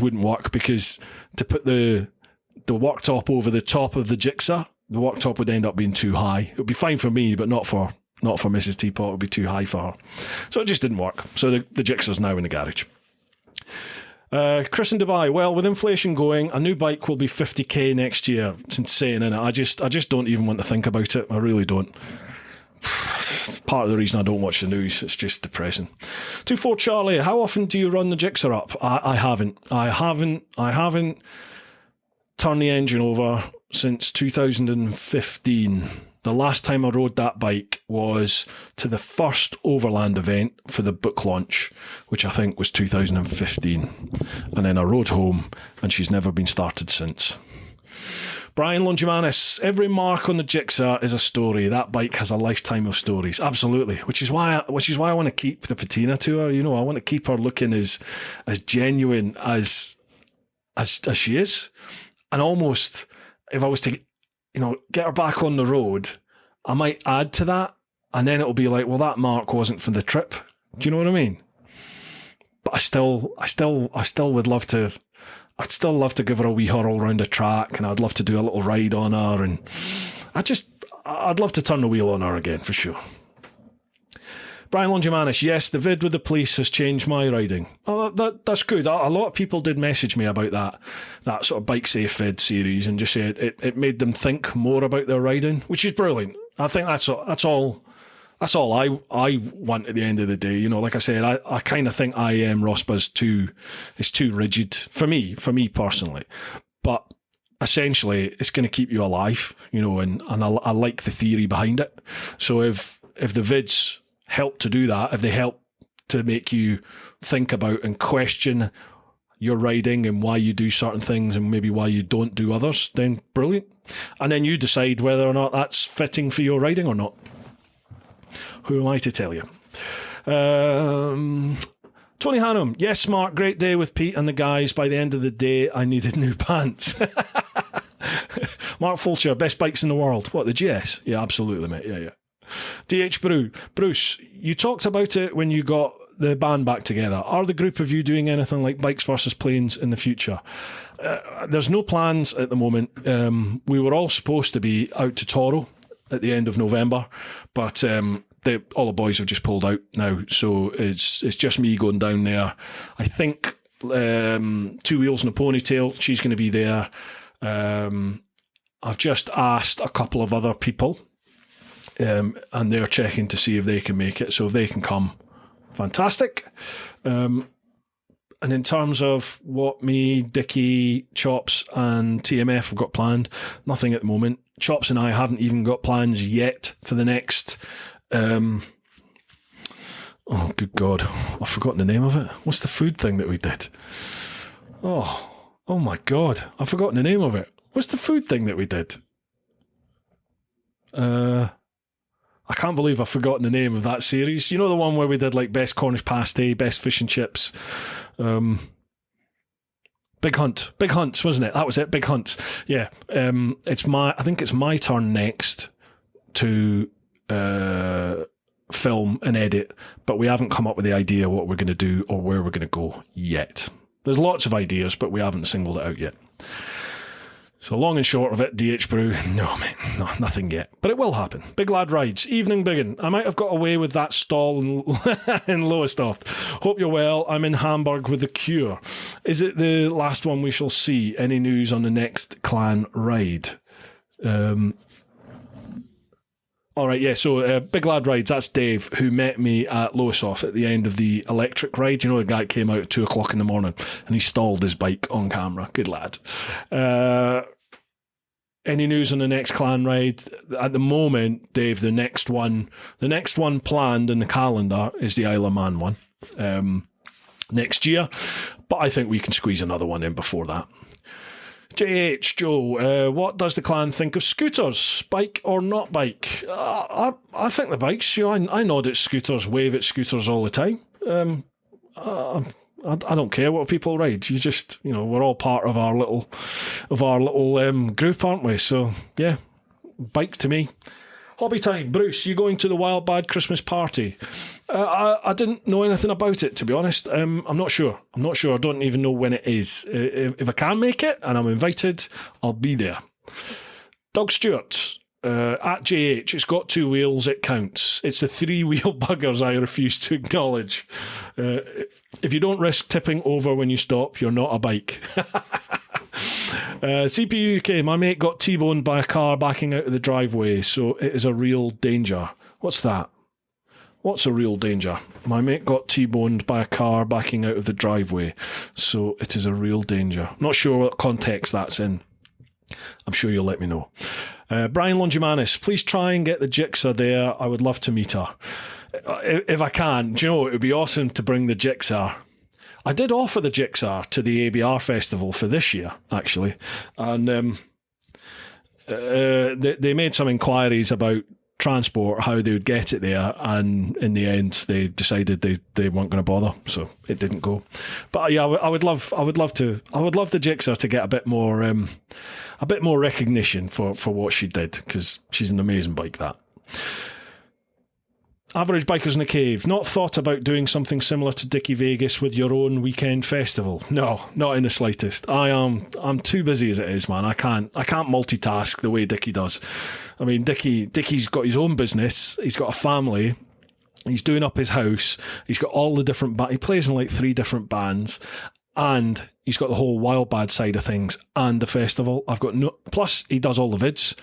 A: wouldn't work, because to put the worktop over the top of the jigsaw, the worktop would end up being too high. It would be fine for me, but not for Mrs. Teapot. It would be too high for her. So it just didn't work. So the jigsaw's now in the garage. Chris in Dubai, well, with inflation going, a new bike will be 50k next year. It's insane, isn't it? I just don't even want to think about it. I really don't. Part of the reason I don't watch the news. It's just depressing. 24 Charlie, how often do you run the jigsaw up? I haven't turned the engine over since 2015. The last time I rode that bike was to the first Overland event for the book launch, which I think was 2015. And then I rode home, and she's never been started since. Brian Longimanis, every mark on the jigsaw is a story. That bike has a lifetime of stories. Absolutely. Which is why I want to keep the patina to her. You know, I want to keep her looking as genuine as she is. And almost, if I was to, you know, get her back on the road, I might add to that, and then it'll be like, well, that mark wasn't for the trip. Do you know what I mean? But I still would love to. I'd still love to give her a wee hurl around the track, and I'd love to do a little ride on her, and I'd love to turn the wheel on her again for sure. Brian Longimanis, yes, the vid with the police has changed my riding. Oh, that's good. A lot of people did message me about that sort of bike safe vid series and just said it made them think more about their riding, which is brilliant. I think that's all I want at the end of the day. You know, like I said, I kind of think IAM Rospa's is too rigid for me personally. But essentially, it's going to keep you alive, you know, and I like the theory behind it. So if the vids help to do that, if they help to make you think about and question your riding and why you do certain things and maybe why you don't do others, then brilliant. And then you decide whether or not that's fitting for your riding or not. Who am I to tell you? Tony Hannum, yes, Mark, great day with Pete and the guys. By the end of the day, I needed new pants. Mark Fulcher, best bikes in the world. What, the GS? Yeah, absolutely, mate. Yeah. DH Bruce, you talked about it when you got the band back together. Are the group of you doing anything like bikes versus planes in the future? There's no plans at the moment. We were all supposed to be out to Toro at the end of November, but all the boys have just pulled out now, so it's just me going down there. I think Two Wheels and a Ponytail, she's going to be there. I've just asked a couple of other people, and they're checking to see if they can make it. So if they can come, fantastic. And in terms of what me, Dickie, Chops and TMF have got planned, nothing at the moment. Chops and I haven't even got plans yet for the next... oh, good God. I've forgotten the name of it. What's the food thing that we did? Oh my God. I've forgotten the name of it. What's the food thing that we did? I can't believe I've forgotten the name of that series. You know the one where we did like best Cornish pasty, best fish and chips. Big Hunts, wasn't it? That was it, Big Hunts. Yeah. I think it's my turn next to film and edit, but we haven't come up with the idea what we're going to do or where we're going to go yet. There's lots of ideas, but we haven't singled it out yet. So long and short of it, DH Brew, no, mate, no, nothing yet. But it will happen. Big Lad Rides, evening biggin. I might have got away with that stall in Lowestoft. Hope you're well. I'm in Hamburg with The Cure. Is it the last one we shall see? Any news on the next clan ride? All right, yeah, so Big Lad Rides, that's Dave, who met me at Lowestoft at the end of the electric ride. You know, the guy came out at 2 o'clock in the morning and he stalled his bike on camera. Good lad. Any news on the next clan ride? At the moment, Dave, the next one planned in the calendar is the Isle of Man one next year, but I think we can squeeze another one in before that. JH, Joe, what does the clan think of scooters? Bike or not bike? I think the bikes, you know, I nod at scooters, wave at scooters all the time. I don't care what people ride. You just, you know, we're all part of our little group, aren't we? So, yeah, bike to me. Hobby time. Bruce, you going to the Wild Bad Christmas party? I didn't know anything about it, to be honest. I'm not sure. I don't even know when it is. If I can make it and I'm invited, I'll be there. Doug Stewart, at JH, it's got 2 wheels, it counts. It's the 3-wheel buggers I refuse to acknowledge. If you don't risk tipping over when you stop, you're not a bike. CPU UK, my mate got T-boned by a car backing out of the driveway, so it is a real danger. What's that? What's a real danger? My mate got T-boned by a car backing out of the driveway, so it is a real danger. Not sure what context that's in. I'm sure you'll let me know. Brian Longimanis, please try and get the Jigsaw there. I would love to meet her. If I can, do you know, it would be awesome to bring the Jigsaw. I did offer the Jigsaw to the ABR festival for this year, actually, and they made some inquiries about transport, how they would get it there, and in the end they decided they weren't going to bother, so it didn't go. But yeah, I would love the Jigsaw to get a bit more recognition for what she did, because she's an amazing bike, that. Average Bikers in a Cave, not thought about doing something similar to Dickie Vegas with your own weekend festival? No, not in the slightest. I'm too busy as it is, man. I can't multitask the way Dickie does. I mean, Dickie's got his own business, he's got a family, He's doing up his house. He's got all the different he plays in like 3 different bands, and he's got the whole Wild Bad side of things and the festival. I've got no, plus he does all the vids,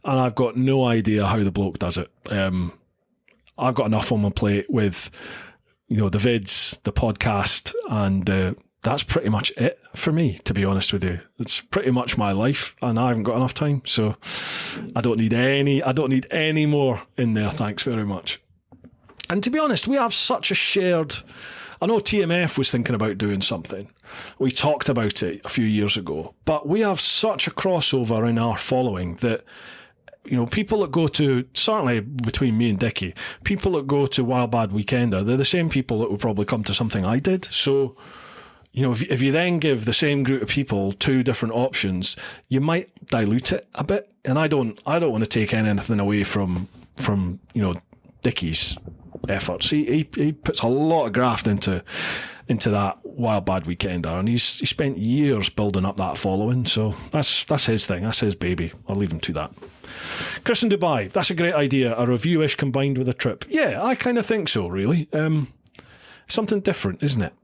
A: and I've got no idea how the bloke does it. I've got enough on my plate with, the vids, the podcast, and that's pretty much it for me, to be honest with you. It's pretty much my life, and I haven't got enough time, so I don't need any more in there. Thanks very much. And to be honest, we have such a shared... I know TMF was thinking about doing something. We talked about it a few years ago, but we have such a crossover in our following that, people that go to, certainly between me and Dickie, people that go to Wild Bad Weekender, they're the same people that would probably come to something I did. So, if you then give the same group of people 2 different options, you might dilute it a bit. And I don't want to take anything away from Dickie's efforts. He puts a lot of graft into that Wild Bad Weekender, and he's spent years building up that following. So that's his thing. That's his baby. I'll leave him to that. Chris in Dubai, that's a great idea. A review-ish combined with a trip. Yeah, I kind of think so, really. Something different, isn't it?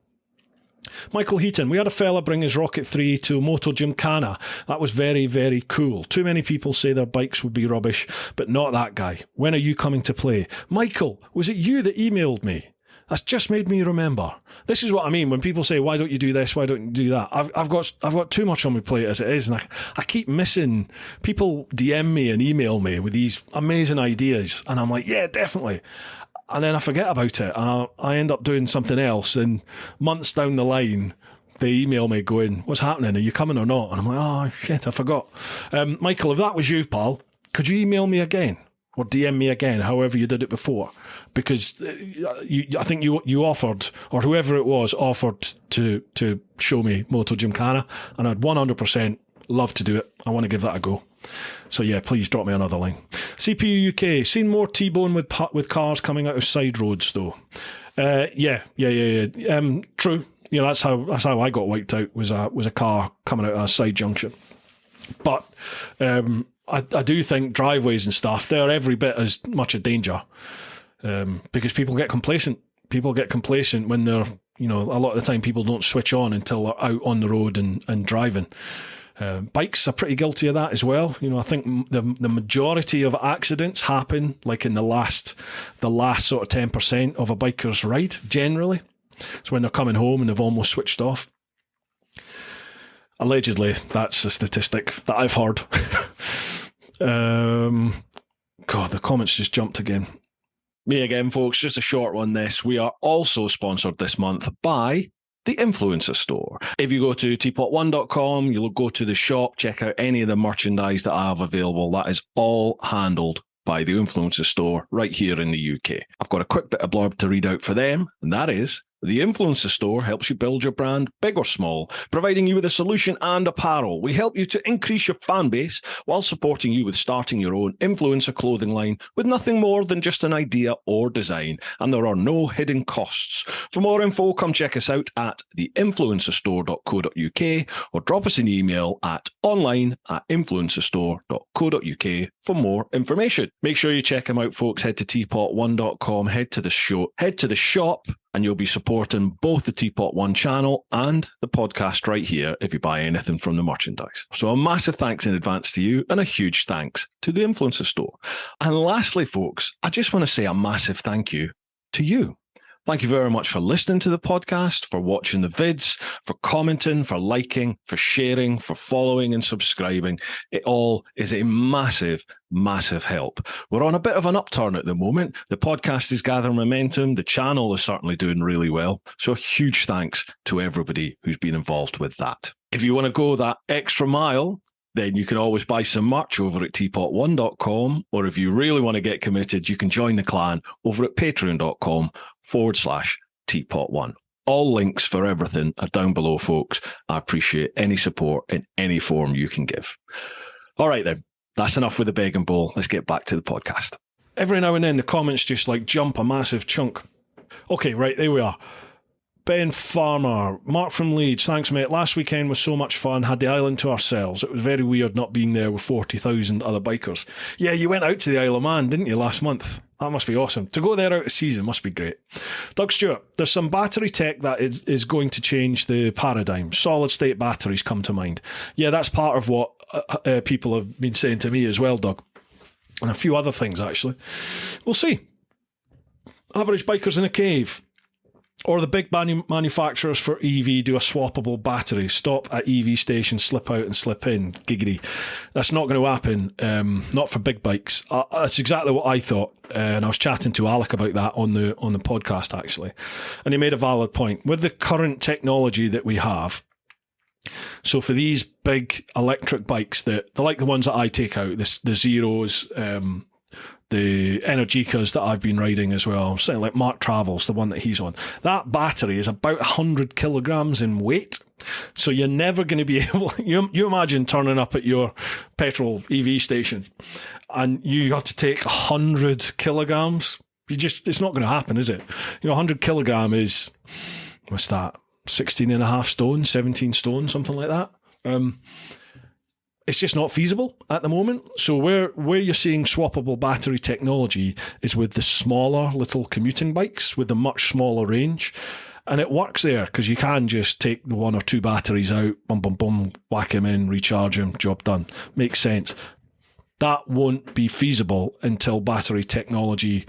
A: Michael Heaton, we had a fella bring his Rocket 3 to Moto Gymkhana. That was very, very cool. Too many people say their bikes would be rubbish, but not that guy. When are you coming to play? Michael, was it you that emailed me? That's just made me remember. This is what I mean when people say, why don't you do this? Why don't you do that? I've got too much on my plate as it is, and I keep missing. People DM me and email me with these amazing ideas, and I'm like, yeah, definitely. And then I forget about it, and I end up doing something else, and months down the line, they email me going, what's happening? Are you coming or not? And I'm like, oh, shit, I forgot. Michael, if that was you, pal, could you email me again? Or DM me again, however you did it before? Because I think you offered, or whoever it was, offered to show me Moto Gymkhana, and I'd 100% love to do it. I want to give that a go. So yeah, please drop me another line. CPU UK, seen more T-bone with cars coming out of side roads though. Yeah. True. That's how I got wiped out, was a car coming out of a side junction. But I do think driveways and stuff, they're every bit as much a danger, because people get complacent. People get complacent when they're, a lot of the time people don't switch on until they're out on the road and driving. Bikes are pretty guilty of that as well. I think the majority of accidents happen like in the last sort of 10% of a biker's ride, generally. So when they're coming home and they've almost switched off. Allegedly, that's a statistic that I've heard. God, the comments just jumped again. Me again, folks, just a short one this. We are also sponsored this month by the Influencer Store. If you go to TeapotOne.com, you'll go to the shop, check out any of the merchandise that I have available. That is all handled by the Influencer Store right here in the UK. I've got a quick bit of blurb to read out for them, and that is, the Influencer Store helps you build your brand big or small, providing you with a solution and apparel. We help you to increase your fan base while supporting you with starting your own influencer clothing line with nothing more than just an idea or design, and there are no hidden costs. For more info, come check us out at theinfluencerstore.co.uk or drop us an email at online@influencerstore.co.uk for more information. Make sure you check them out, folks. Head to TeapotOne.com, head to the shop, and you'll be supporting both the Teapot One channel and the podcast right here if you buy anything from the merchandise. So a massive thanks in advance to you, and a huge thanks to the Influencer Store. And lastly, folks, I just want to say a massive thank you to you. Thank you very much for listening to the podcast, for watching the vids, for commenting, for liking, for sharing, for following and subscribing. It all is a massive, massive help. We're on a bit of an upturn at the moment. The podcast is gathering momentum. The channel is certainly doing really well. So a huge thanks to everybody who's been involved with that. If you want to go that extra mile, then you can always buy some merch over at TeapotOne.com, or if you really want to get committed, you can join the clan over at patreon.com/TeapotOne. All links for everything are down below, folks. I appreciate any support in any form you can give. All right, then. That's enough with the beg and bowl. Let's get back to the podcast. Every now and then, the comments just jump a massive chunk. Okay, right, there we are. Ben Farmer, Mark from Leeds, thanks mate. Last weekend was so much fun, had the island to ourselves. It was very weird not being there with 40,000 other bikers. Yeah, you went out to the Isle of Man, didn't you, last month? That must be awesome. To go there out of season must be great. Doug Stewart, there's some battery tech that is going to change the paradigm. Solid state batteries come to mind. Yeah, that's part of what people have been saying to me as well, Doug. And a few other things, actually. We'll see. Average bikers in a cave. Or the big manufacturers for EV do a swappable battery. Stop at EV stations, slip out and slip in. Giggity. That's not going to happen. Not for big bikes. That's exactly what I thought. And I was chatting to Alec about that on the podcast, actually. And he made a valid point. With the current technology that we have, so for these big electric bikes, they're like the ones that I take out, the Zeros, the Energicas that I've been riding as well. I'm saying like Mark Travels, the one that he's on. That battery is about 100 kilograms in weight. So you're never going to be able... You imagine turning up at your petrol EV station and you have to take 100 kilograms. It's not going to happen, is it? 100 kilogram is... What's that? 16 and a half stone, 17 stone, something like that. It's just not feasible at the moment. So where you're seeing swappable battery technology is with the smaller little commuting bikes with a much smaller range. And it works there because you can just take the one or two batteries out, boom, boom, boom, whack them in, recharge them, job done. Makes sense. That won't be feasible until battery technology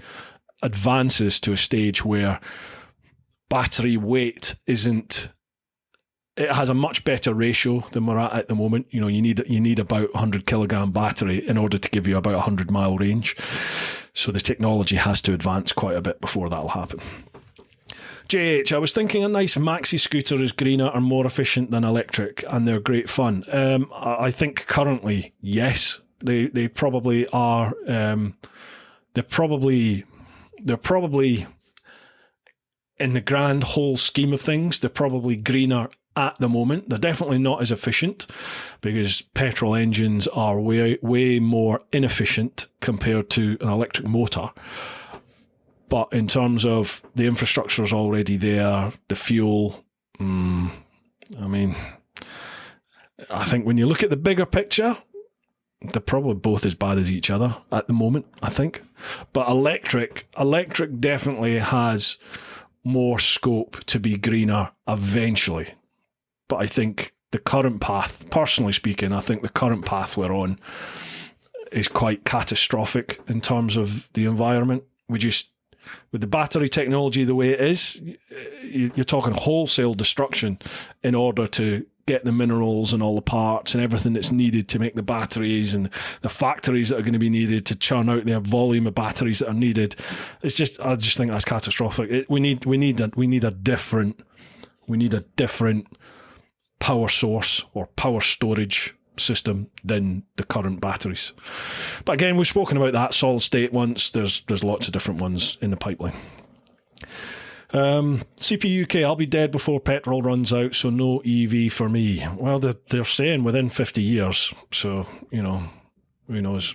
A: advances to a stage where battery weight isn't... It has a much better ratio than we're at the moment. You need about 100 kilogram battery in order to give you about 100 mile range. So the technology has to advance quite a bit before that'll happen. JH, I was thinking a nice maxi scooter is greener and more efficient than electric, and they're great fun. I think currently, yes, they probably are. They're probably in the grand whole scheme of things, they're probably greener at the moment. They're definitely not as efficient because petrol engines are way more inefficient compared to an electric motor. But in terms of the infrastructure is already there, the fuel, I think when you look at the bigger picture, they're probably both as bad as each other at the moment, I think. But electric definitely has more scope to be greener eventually. But I think the current path, personally speaking, I think the current path we're on is quite catastrophic in terms of the environment. With the battery technology the way it is, you're talking wholesale destruction in order to get the minerals and all the parts and everything that's needed to make the batteries and the factories that are going to be needed to churn out the volume of batteries that are needed. I just think that's catastrophic. We need a different power source or power storage system than the current batteries. But again, we've spoken about that solid state once. There's lots of different ones in the pipeline. CPUK, I'll be dead before petrol runs out, so no EV for me. Well, they're saying within 50 years, so, who knows.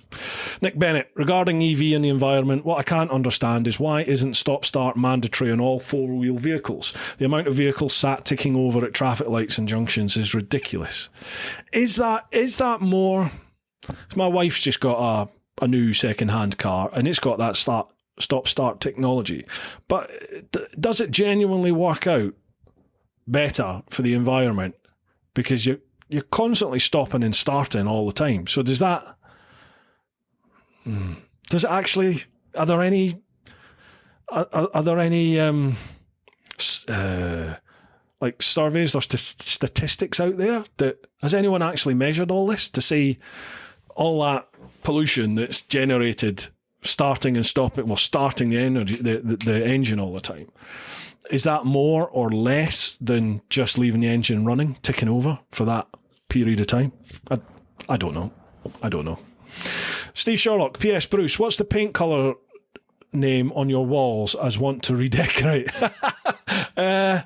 A: Nick Bennett, regarding EV and the environment, what I can't understand is why isn't stop-start mandatory on all four-wheel vehicles? The amount of vehicles sat ticking over at traffic lights and junctions is ridiculous. Is that more... My wife's just got a new second-hand car, and it's got that stop-start technology. But does it genuinely work out better for the environment? Because you're constantly stopping and starting all the time. So does that... Does it actually? Are there any like surveys or statistics out there that has anyone actually measured all this to see all that pollution that's generated starting and stopping, starting the energy, the engine all the time? Is that more or less than just leaving the engine running, ticking over for that period of time? I don't know. Steve Sherlock, P.S. Bruce, what's the paint colour name on your walls as want to redecorate? I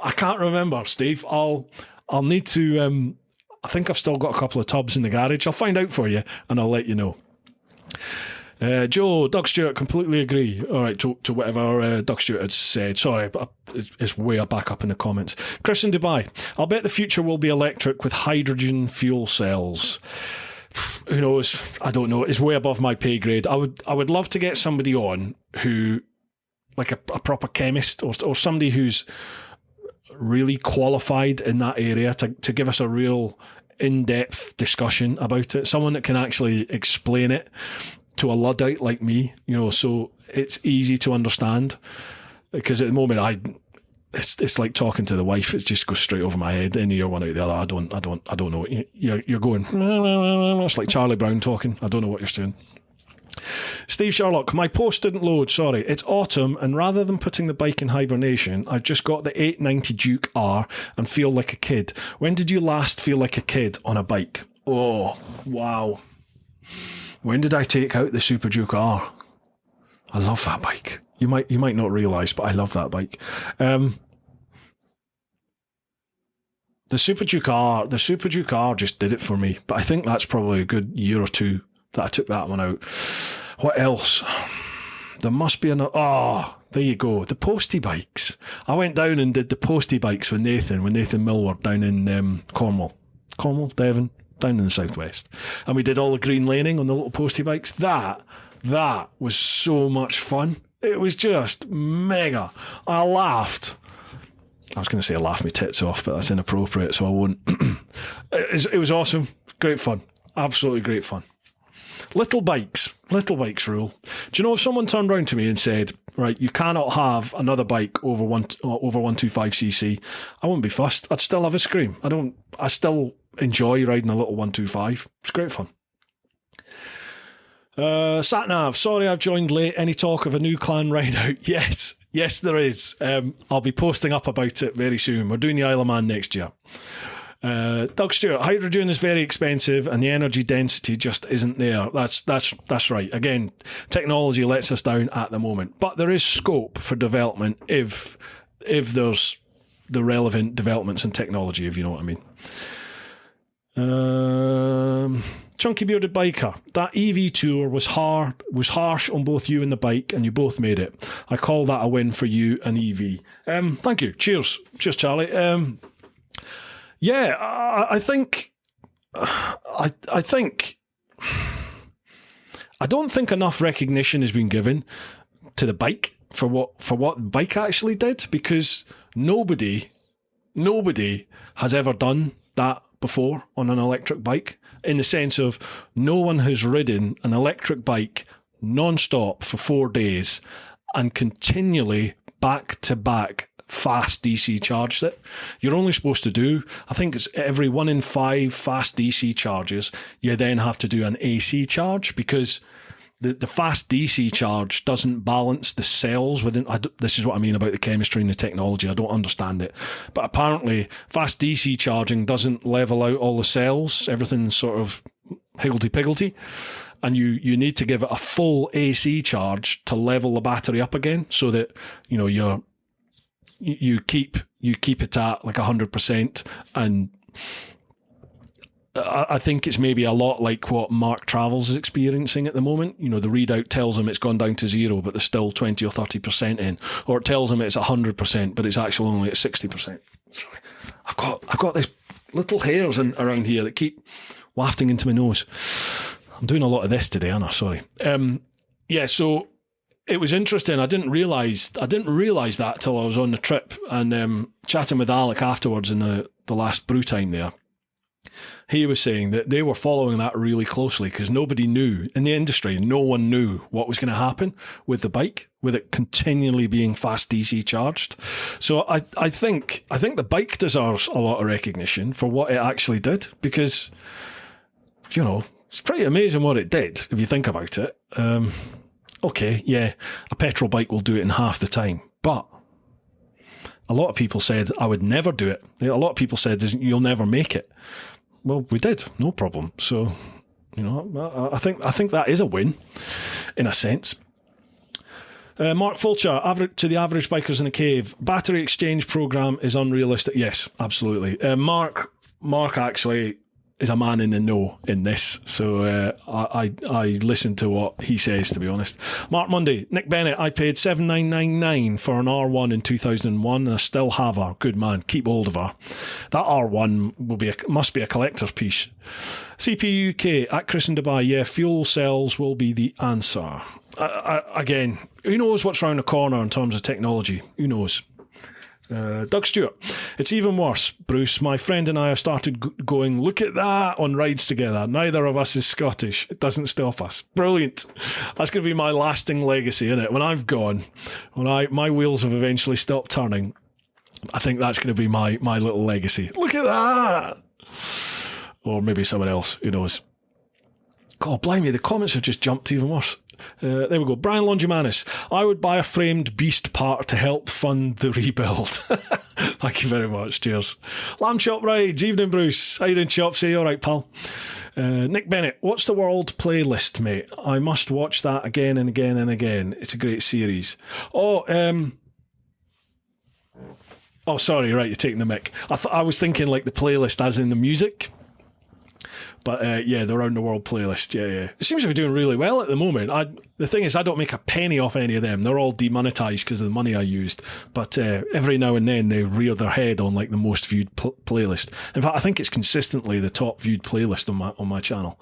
A: can't remember, Steve. I'll need to... I think I've still got a couple of tubs in the garage. I'll find out for you and I'll let you know. Joe, Doug Stewart, completely agree. All right, to whatever Doug Stewart had said. Sorry, but it's way back up in the comments. Chris in Dubai, I'll bet the future will be electric with hydrogen fuel cells. who knows? I don't know. It's way above my pay grade. I would love to get somebody on who, like a proper chemist or somebody who's really qualified in that area to give us a real in-depth discussion about it. Someone that can actually explain it to a Luddite like me, so it's easy to understand. Because at the moment, it's like talking to the wife. It just goes straight over my head, in ear, one out the other. I don't know. You're going. It's like Charlie Brown talking. I don't know what you're saying. Steve Sherlock, my post didn't load. Sorry, it's autumn, and rather than putting the bike in hibernation, I've just got the 890 Duke R and feel like a kid. When did you last feel like a kid on a bike? Oh, wow. When did I take out the Super Duke R? I love that bike. You might not realise, but I love that bike. The Super Duke R just did it for me. But I think that's probably a good year or two that I took that one out. What else? There must be another. Oh, there you go. The postie bikes. I went down and did the postie bikes with Nathan Millward down in Cornwall, Devon, down in the southwest, and we did all the green laning on the little postie bikes. That was so much fun. It was just mega. I laughed. I was going to say I laughed my tits off, but that's inappropriate, so I won't. It was awesome. Great fun. Absolutely great fun. Little bikes rule. Do you know if someone turned around to me and said, right, you cannot have another bike over 125cc, I wouldn't be fussed. I'd still have a scream. I still enjoy riding a little 125. It's great fun. Satnav, sorry I've joined late. Any talk of a new clan ride out? Yes, there is. I'll be posting up about it very soon. We're doing the Isle of Man next year. Doug Stewart, hydrogen is very expensive and the energy density just isn't there. That's right. Again, technology lets us down at the moment, but there is scope for development if there's the relevant developments in technology, if you know what I mean. Chunky Bearded Biker, that EV tour was harsh on both you and the bike, and you both made it. I call that a win for you and EV. Thank you. Cheers, Charlie. Yeah, I think I don't think enough recognition has been given to the bike for what the bike actually did, because nobody has ever done that before on an electric bike, in the sense of no one has ridden an electric bike non-stop for 4 days and continually back-to-back fast DC charged it. You're only supposed to do, I think it's every 1 in 5 fast DC charges, you then have to do an AC charge, because the fast DC charge doesn't balance the cells within. This is what I mean about the chemistry and the technology. I don't understand it. But apparently, fast DC charging doesn't level out all the cells. Everything's sort of higgledy-piggledy. And you need to give it a full AC charge to level the battery up again, so that you keep it at like 100%. And I think it's maybe a lot like what Mark Travels is experiencing at the moment. The readout tells him it's gone down to 0, but there's still 20 or 30% in, or it tells him it's 100%, but it's actually only at 60%. Sorry, I've got these little hairs around here that keep wafting into my nose. I'm doing a lot of this today, aren't I? Sorry. Yeah. So it was interesting. I didn't realise that till I was on the trip, and chatting with Alec afterwards in the last brew time there. He was saying that they were following that really closely, because nobody knew in the industry. No one knew what was going to happen with the bike, with it continually being fast DC charged. So I think the bike deserves a lot of recognition for what it actually did, because it's pretty amazing what it did if you think about it. Okay, yeah, a petrol bike will do it in half the time, but a lot of people said I would never do it. A lot of people said you'll never make it. Well, we did, no problem. So, I think that is a win, in a sense. Mark Fulcher, to the average bikers in a cave, battery exchange program is unrealistic. Yes, absolutely. Mark actually is a man in the know in this, so I listen to what he says, to be honest. Mark Monday, Nick Bennett, I paid $7,999 for an R1 in 2001 and I still have her. Good man, keep hold of her. That R1 must be a collector's piece. CPU UK, at Chris in Dubai, yeah, fuel cells will be the answer. Again, who knows what's around the corner in terms of technology? Who knows? Doug Stewart, it's even worse, Bruce. My friend and I have started going, look at that, on rides together. Neither of us is Scottish. It doesn't stop us. Brilliant. That's going to be my lasting legacy, isn't it? When I've gone, my wheels have eventually stopped turning, I think that's going to be my little legacy. Look at that. Or maybe someone else, who knows. God, blimey, the comments have just jumped even worse. There we go. Brian Longimanis, I would buy a framed beast part to help fund the rebuild. Thank you very much. Cheers. Lamb Chop Rides. Evening, Bruce. How you doing, Chopsy? All right, pal. Nick Bennett, what's the world playlist, mate? I must watch that again and again and again. It's a great series. Sorry, right, you're taking the mic. I was thinking like the playlist as in the music. But yeah, the Round the World playlist, yeah. It seems to be doing really well at the moment. The thing is, I don't make a penny off any of them. They're all demonetised because of the money I used. But every now and then they rear their head on like the most viewed playlist. In fact, I think it's consistently the top viewed playlist on my channel.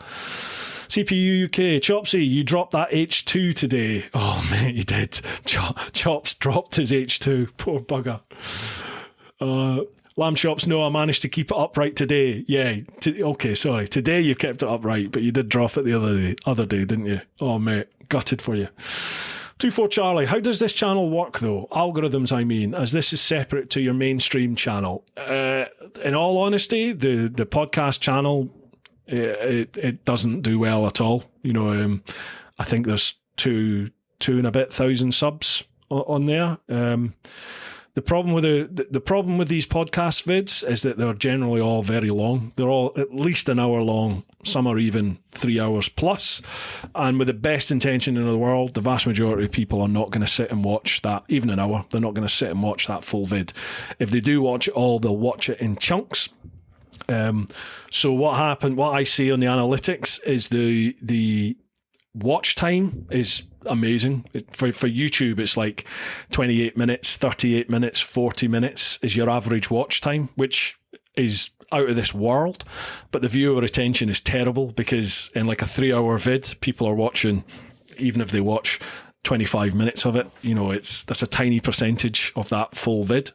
A: CPU UK, Chopsy, you dropped that H2 today. Oh, mate, you did. Chops dropped his H2. Poor bugger. Lamb Chops, no, I managed to keep it upright today. Yeah, okay, sorry. Today you kept it upright, but you did drop it the other day, didn't you? Oh, mate, gutted for you. 24 Charlie, how does this channel work, though? Algorithms, I mean, as this is separate to your mainstream channel. In all honesty, the podcast channel, it doesn't do well at all. You know, I think there's two and a bit thousand subs on there. The problem with these podcast vids is that they're generally all very long. They're all at least an hour long. Some are even 3 hours plus. And with the best intention in the world, the vast majority of people are not going to sit and watch that, even an hour. They're not going to sit and watch that full vid. If they do watch it all, they'll watch it in chunks. So what I see on the analytics is the watch time is amazing. For YouTube, it's like 28 minutes, 38 minutes, 40 minutes is your average watch time, which is out of this world. But the viewer retention is terrible because in like a 3-hour vid, people are watching, even if they watch 25 minutes of it, you know, that's a tiny percentage of that full vid.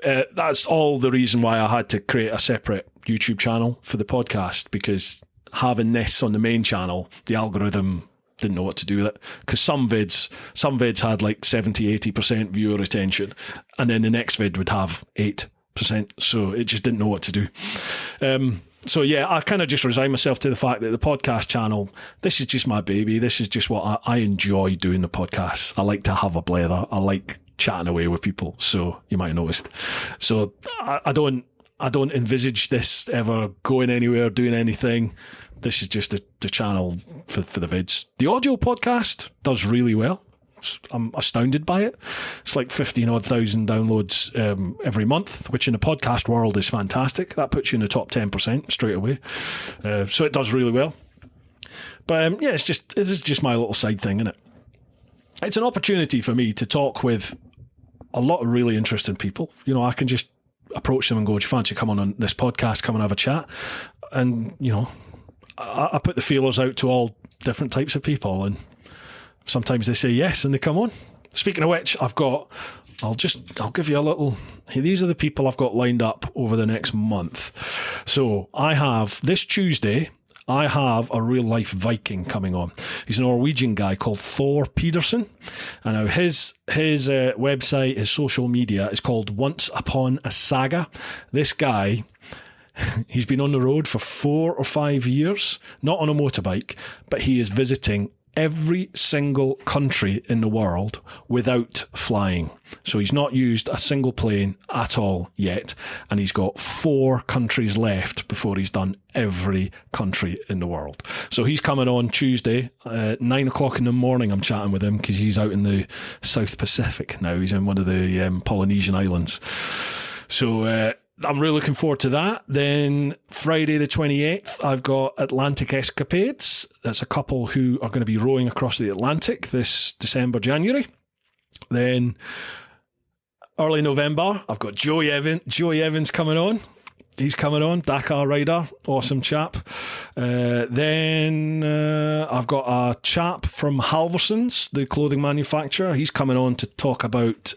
A: That's all the reason why I had to create a separate YouTube channel for the podcast, because having this on the main channel, the algorithm didn't know what to do with it, because some vids had like 70-80% viewer retention, and then the next vid would have 8%, so it just didn't know what to do. So yeah, I kind of just resign myself to the fact that the podcast channel, this is just my baby. This is just what I enjoy doing, the podcast. I like to have a blather. I like chatting away with people, so you might have noticed. So I don't envisage this ever going anywhere, doing anything. This is just the channel for the vids. The audio podcast does really well. I'm astounded by it. It's like 15,000 downloads every month, which in the podcast world is fantastic. That puts you in the top 10% straight away. So it does really well. But yeah, this is just my little side thing, isn't it? It's an opportunity for me to talk with a lot of really interesting people. You know, I can just approach them and go, do you fancy coming on this podcast, come and have a chat? And, you know, I put the feelers out to all different types of people, and sometimes they say yes and they come on. Speaking of which, I'll give you a little, hey, these are the people I've got lined up over the next month. So I have this Tuesday, I have a real life Viking coming on. He's a Norwegian guy called Thor Pedersen. And now his website, his social media is called Once Upon a Saga. This guy, he's been on the road for 4 or 5 years, not on a motorbike, but he is visiting every single country in the world without flying. So he's not used a single plane at all yet, and he's got 4 countries left before he's done every country in the world. So he's coming on Tuesday, 9 o'clock in the morning. I'm chatting with him because he's out in the South Pacific now. He's in one of the Polynesian islands. So I'm really looking forward to that. Then Friday the 28th, I've got Atlantic Escapades. That's a couple who are going to be rowing across the Atlantic this December, January. Then early November, I've got Joey Evans coming on. He's coming on, Dakar rider, awesome chap. Then I've got a chap from Halversons, the clothing manufacturer. He's coming on to talk about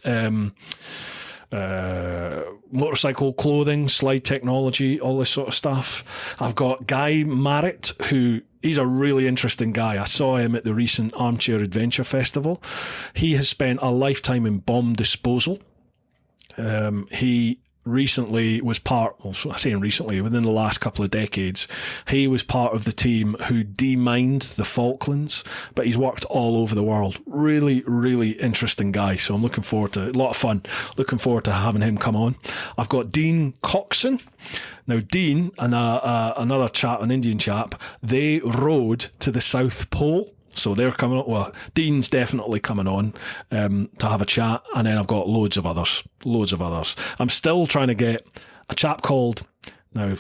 A: motorcycle clothing, slide technology, all this sort of stuff. I've got Guy Marrett, he's a really interesting guy. I saw him at the recent Armchair Adventure Festival. He has spent a lifetime in bomb disposal. He recently was within the last couple of decades, he was part of the team who demined the Falklands, but he's worked all over the world. Really, really interesting guy. So I'm looking forward to a lot of fun. Looking forward to having him come on. I've got Dean Coxon. Now, Dean and another chap, an Indian chap, they rode to the South Pole. So they're coming on. Well, Dean's definitely coming on to have a chat. And then I've got loads of others. I'm still trying to get a chap called, now,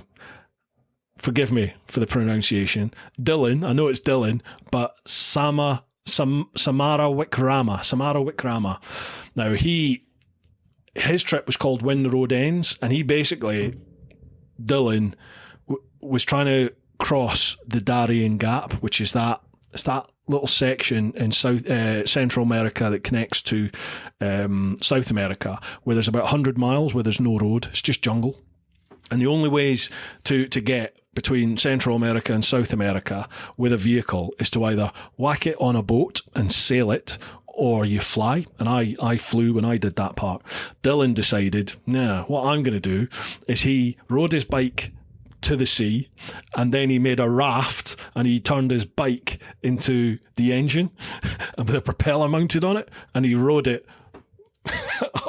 A: forgive me for the pronunciation, Dylan. I know it's Dylan, but Samara Wickrama. Now, his trip was called When the Road Ends. And he basically, Dylan, was trying to cross the Darien Gap, which is that little section in Central America that connects to South America, where there's about 100 miles where there's no road. It's just jungle. And the only ways to get between Central America and South America with a vehicle is to either whack it on a boat and sail it, or you fly. And I flew when I did that part. Dylan decided, what I'm going to do is he rode his bike to the sea, and then he made a raft and he turned his bike into the engine and with a propeller mounted on it, and he rode it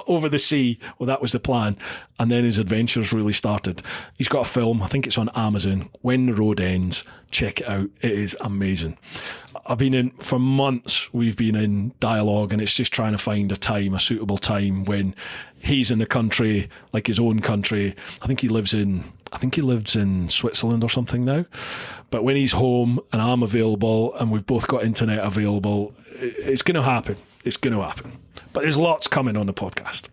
A: over the sea. Well, that was the plan. And then his adventures really started. He's got a film, I think it's on Amazon, When the Road Ends. Check it out. It is amazing. For months, we've been in dialogue, and it's just trying to find a suitable time when he's in the country, like his own country. I think he lives in Switzerland or something now. But when he's home and I'm available and we've both got internet available, it's going to happen. But there's lots coming on the podcast.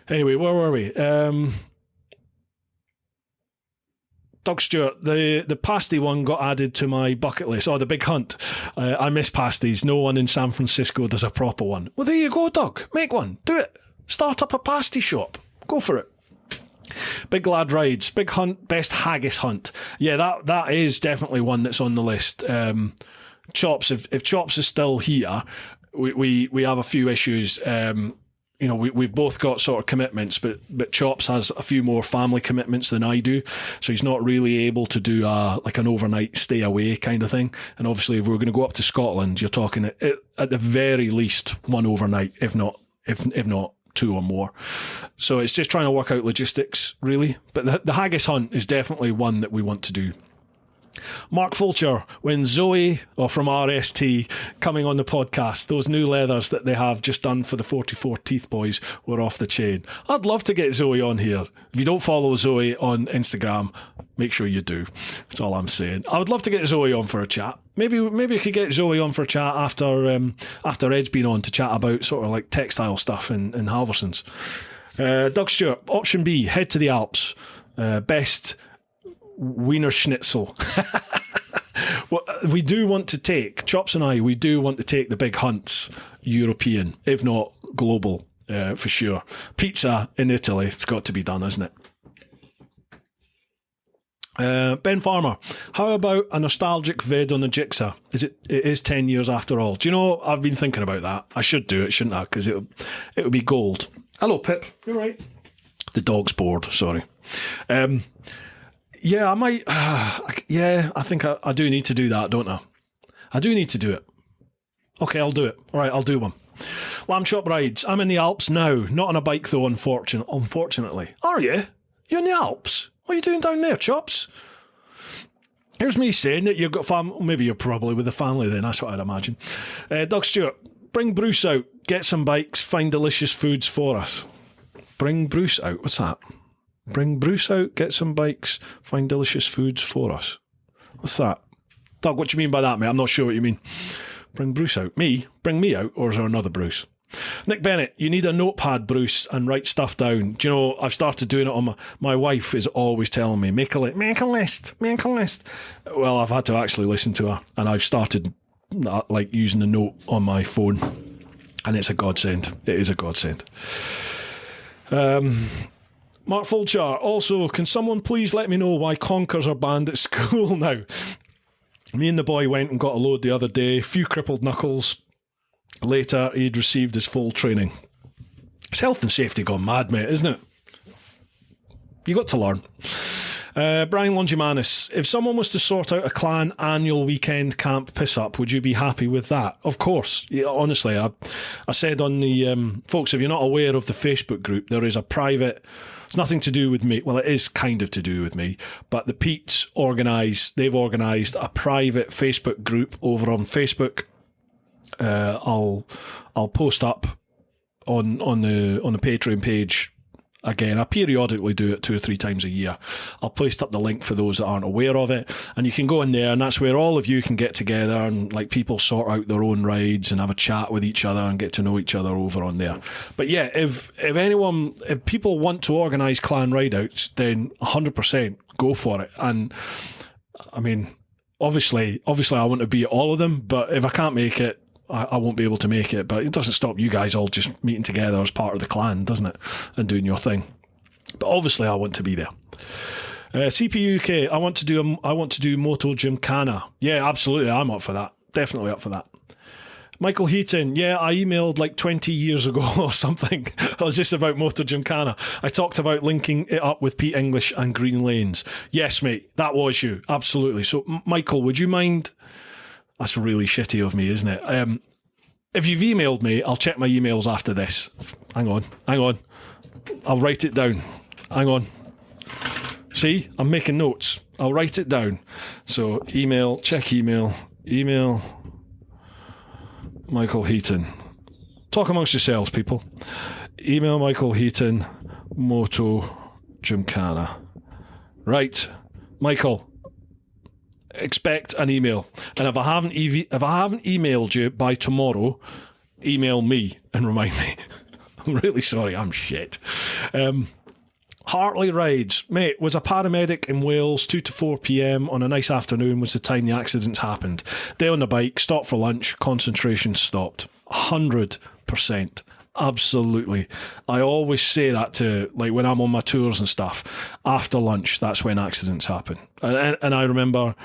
A: Anyway, where were we? Doug Stewart, the pasty one got added to my bucket list. Oh, the big hunt. I miss pasties. No one in San Francisco does a proper one. Well, there you go, Doug. Make one. Do it. Start up a pasty shop. Go for it. Big Lad Rides, Big Hunt, Best Haggis Hunt. Yeah, that is definitely one that's on the list. Chops, if Chops is still here, we have a few issues. We've both got sort of commitments, but Chops has a few more family commitments than I do, so he's not really able to do an overnight stay away kind of thing. And obviously, if we're going to go up to Scotland, you're talking at the very least one overnight, if not two or more. So it's just trying to work out logistics, really. But the haggis hunt is definitely one that we want to do. Mark Fulcher, when Zoe, or from RST, coming on the podcast, those new leathers that they have just done for the 44 Teeth Boys were off the chain. I'd love to get Zoe on here. If you don't follow Zoe on Instagram, make sure you do. That's all I'm saying. I would love to get Zoe on for a chat. Maybe we could get Zoe on for a chat after Ed's been on to chat about sort of like textile stuff in Halversons. Doug Stewart, option B, head to the Alps. Best Wiener Schnitzel. Well, we do want to take, Chops and I, we do want to take the big hunts European, if not global, for sure. Pizza in Italy, it's got to be done, isn't it? Ben Farmer, how about a nostalgic vid on the Jigsaw? It is 10 years after all. Do you know, I've been thinking about that. I should do it, shouldn't I? Because it would be gold. Hello, Pip. You all right? The dog's bored, sorry. Yeah, I might. I think I do need to do that, don't I? I do need to do it. Okay, I'll do it. All right, I'll do one. Lamb Chop Rides. I'm in the Alps now. Not on a bike, though, unfortunately. Are you? You're in the Alps? What are you doing down there, Chops? Here's me saying that you've got family. Maybe you're probably with the family then. That's what I'd imagine. Doug Stewart, bring Bruce out. Get some bikes. Find delicious foods for us. Bring Bruce out. What's that? Bring Bruce out, get some bikes, find delicious foods for us. What's that? Doug, what do you mean by that, mate? I'm not sure what you mean. Bring Bruce out. Me? Bring me out, or is there another Bruce? Nick Bennett, you need a notepad, Bruce, and write stuff down. Do you know, I've started doing it on my wife is always telling me, make a list. Well, I've had to actually listen to her, and I've started like using the note on my phone, and it's a godsend. It is a godsend. Mark Fulchar, also, can someone please let me know why conkers are banned at school now? Me and the boy went and got a load the other day, few crippled knuckles. Later, he'd received his full training. It's health and safety gone mad, mate, isn't it? You got to learn. Brian Longimanis, if someone was to sort out a clan annual weekend camp piss-up, would you be happy with that? Of course. Yeah, honestly, I said on the... folks, if you're not aware of the Facebook group, there is a private... It's nothing to do with me. Well, it is kind of to do with me, but the Pete's they've organised a private Facebook group over on Facebook. I'll post up on the Patreon page. Again, I periodically do it 2 or 3 times a year. I'll post up the link for those that aren't aware of it, and you can go in there, and that's where all of you can get together and like people sort out their own rides and have a chat with each other and get to know each other over on there. But yeah, if people want to organise clan rideouts, then 100% go for it. And I mean, obviously I want to be at all of them, but if I can't make it, I won't be able to make it, but it doesn't stop you guys all just meeting together as part of the clan, doesn't it? And doing your thing. But obviously I want to be there. CPU UK, I want to do Moto Gymkhana. Yeah, absolutely, I'm up for that. Definitely up for that. Michael Heaton, yeah, I emailed like 20 years ago or something. I was just about Moto Gymkhana. I talked about linking it up with Pete English and Green Lanes. Yes, mate, that was you. Absolutely. So, Michael, would you mind... That's really shitty of me, isn't it? If you've emailed me, I'll check my emails after this. Hang on. I'll write it down. Hang on. See, I'm making notes. I'll write it down. So check email, Michael Heaton. Talk amongst yourselves, people. Email Michael Heaton, Moto Gymkhana. Right, Michael. Expect an email, and if I haven't emailed you by tomorrow, email me and remind me. I'm really sorry, I'm shit. Hartley rides, mate, was a paramedic in Wales. 2 to 4 p.m. on a nice afternoon was the time the accidents happened. Day on the bike, stopped for lunch, concentration stopped. 100%. Absolutely. I always say that to, like, when I'm on my tours and stuff, after lunch, that's when accidents happen. And I remember,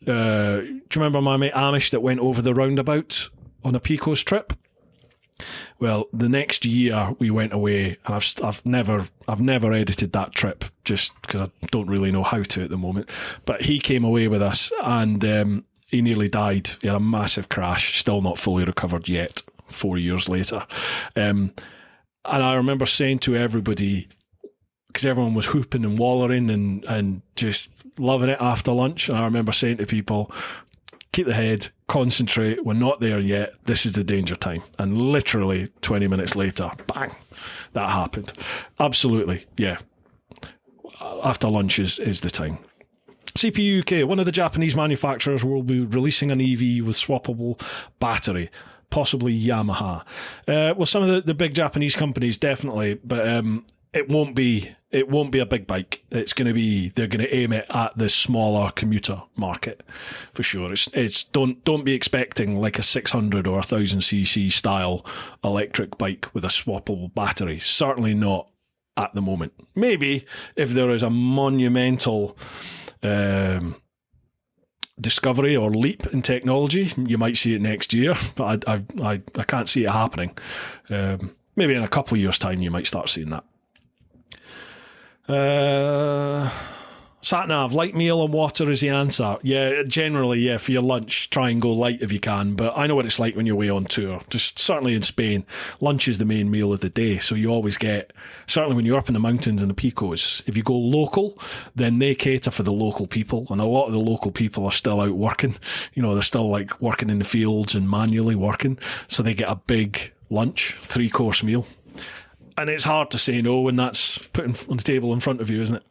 A: do you remember my mate Amish that went over the roundabout on a Picos trip? Well, the next year we went away, and I've never edited that trip just because I don't really know how to at the moment. But he came away with us, and he nearly died. He had a massive crash, still not fully recovered yet. 4 years later. And I remember saying to everybody, because everyone was hooping and wallering and just loving it after lunch, and I remember saying to people, keep the head, concentrate, we're not there yet, this is the danger time. And literally 20 minutes later, bang, that happened. Absolutely, yeah. After lunch is the time. CPU UK, one of the Japanese manufacturers will be releasing an EV with swappable battery. Possibly Yamaha. Well, some of the big Japanese companies definitely, but it won't be a big bike. They're going to aim it at the smaller commuter market for sure. It's don't be expecting like a 600 or 1000cc style electric bike with a swappable battery. Certainly not at the moment. Maybe if there is a monumental discovery or leap in technology, you might see it next year, but I can't see it happening. Maybe in a couple of years' time you might start seeing that. Sat-nav, light meal and water is the answer. Yeah, generally, yeah, for your lunch, try and go light if you can, but I know what it's like when you're away on tour. Just certainly in Spain, lunch is the main meal of the day, so you always get, certainly when you're up in the mountains and the Picos, if you go local, then they cater for the local people, and a lot of the local people are still out working. You know, they're still like working in the fields and manually working, so they get a big lunch, 3-course meal. And it's hard to say no when that's put on the table in front of you, isn't it?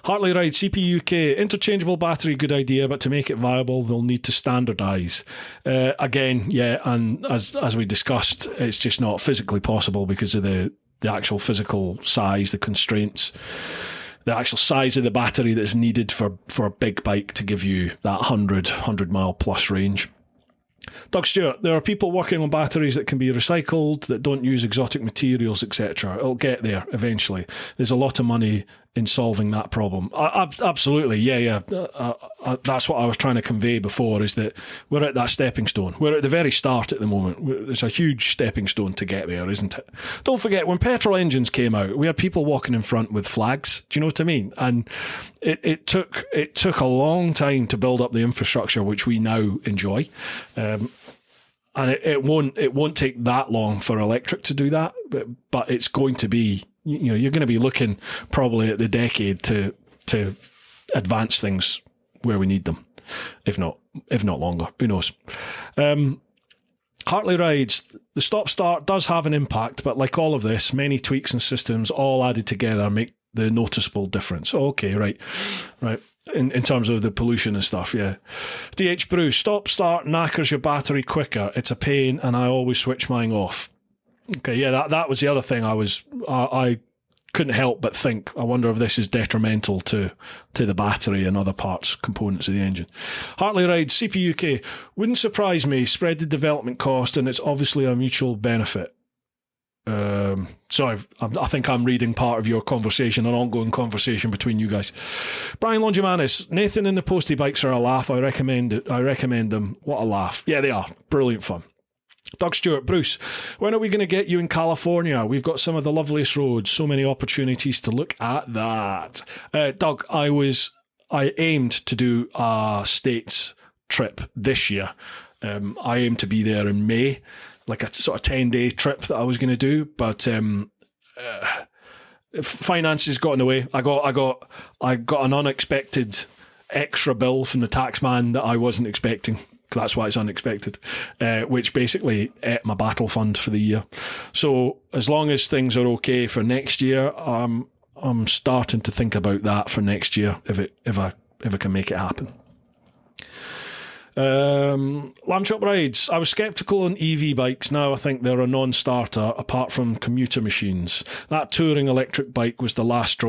A: Hartley Ride, CPUK, interchangeable battery, good idea, but to make it viable, they'll need to standardise. Again, yeah, and as we discussed, it's just not physically possible because of the actual physical size, the constraints, the actual size of the battery that's needed for a big bike to give you that 100 mile plus range. Doug Stewart, there are people working on batteries that can be recycled, that don't use exotic materials, etc. It'll get there eventually. There's a lot of money in solving that problem. Absolutely, yeah. That's what I was trying to convey before, is that we're at that stepping stone. We're at the very start at the moment. There's a huge stepping stone to get there, isn't it? Don't forget, when petrol engines came out, we had people walking in front with flags. Do you know what I mean? And it took a long time to build up the infrastructure which we now enjoy. And it won't take that long for electric to do that, but it's going to be, you're going to be looking probably at the decade to advance things where we need them, if not longer. Who knows? Hartley Rides, the stop-start does have an impact, but like all of this, many tweaks and systems all added together make the noticeable difference. Okay, right. In terms of the pollution and stuff, yeah. DH Bruce, stop-start knackers your battery quicker. It's a pain, and I always switch mine off. Okay, yeah, that was the other thing I couldn't help but think, I wonder if this is detrimental to the battery and other components of the engine. Hartley Ride, CPUK, wouldn't surprise me, spread the development cost, and it's obviously a mutual benefit. Sorry, I think I'm reading part of your conversation, an ongoing conversation between you guys. Brian Longimanis, Nathan and the Postie bikes are a laugh. I recommend them. What a laugh. Yeah, they are. Brilliant fun. Doug Stewart, Bruce, when are we going to get you in California? We've got some of the loveliest roads, so many opportunities to look at that. Doug, I aimed to do a States trip this year. I aim to be there in May, like a sort of 10-day trip that I was going to do, but finances got in the way. I got an unexpected extra bill from the tax man that I wasn't expecting. That's why it's unexpected, which basically ate my battle fund for the year. So as long as things are okay for next year, I'm starting to think about that for next year if I can make it happen. Lamb Chop Rides. I was sceptical on EV bikes. Now I think they're a non-starter apart from commuter machines. That touring electric bike was the last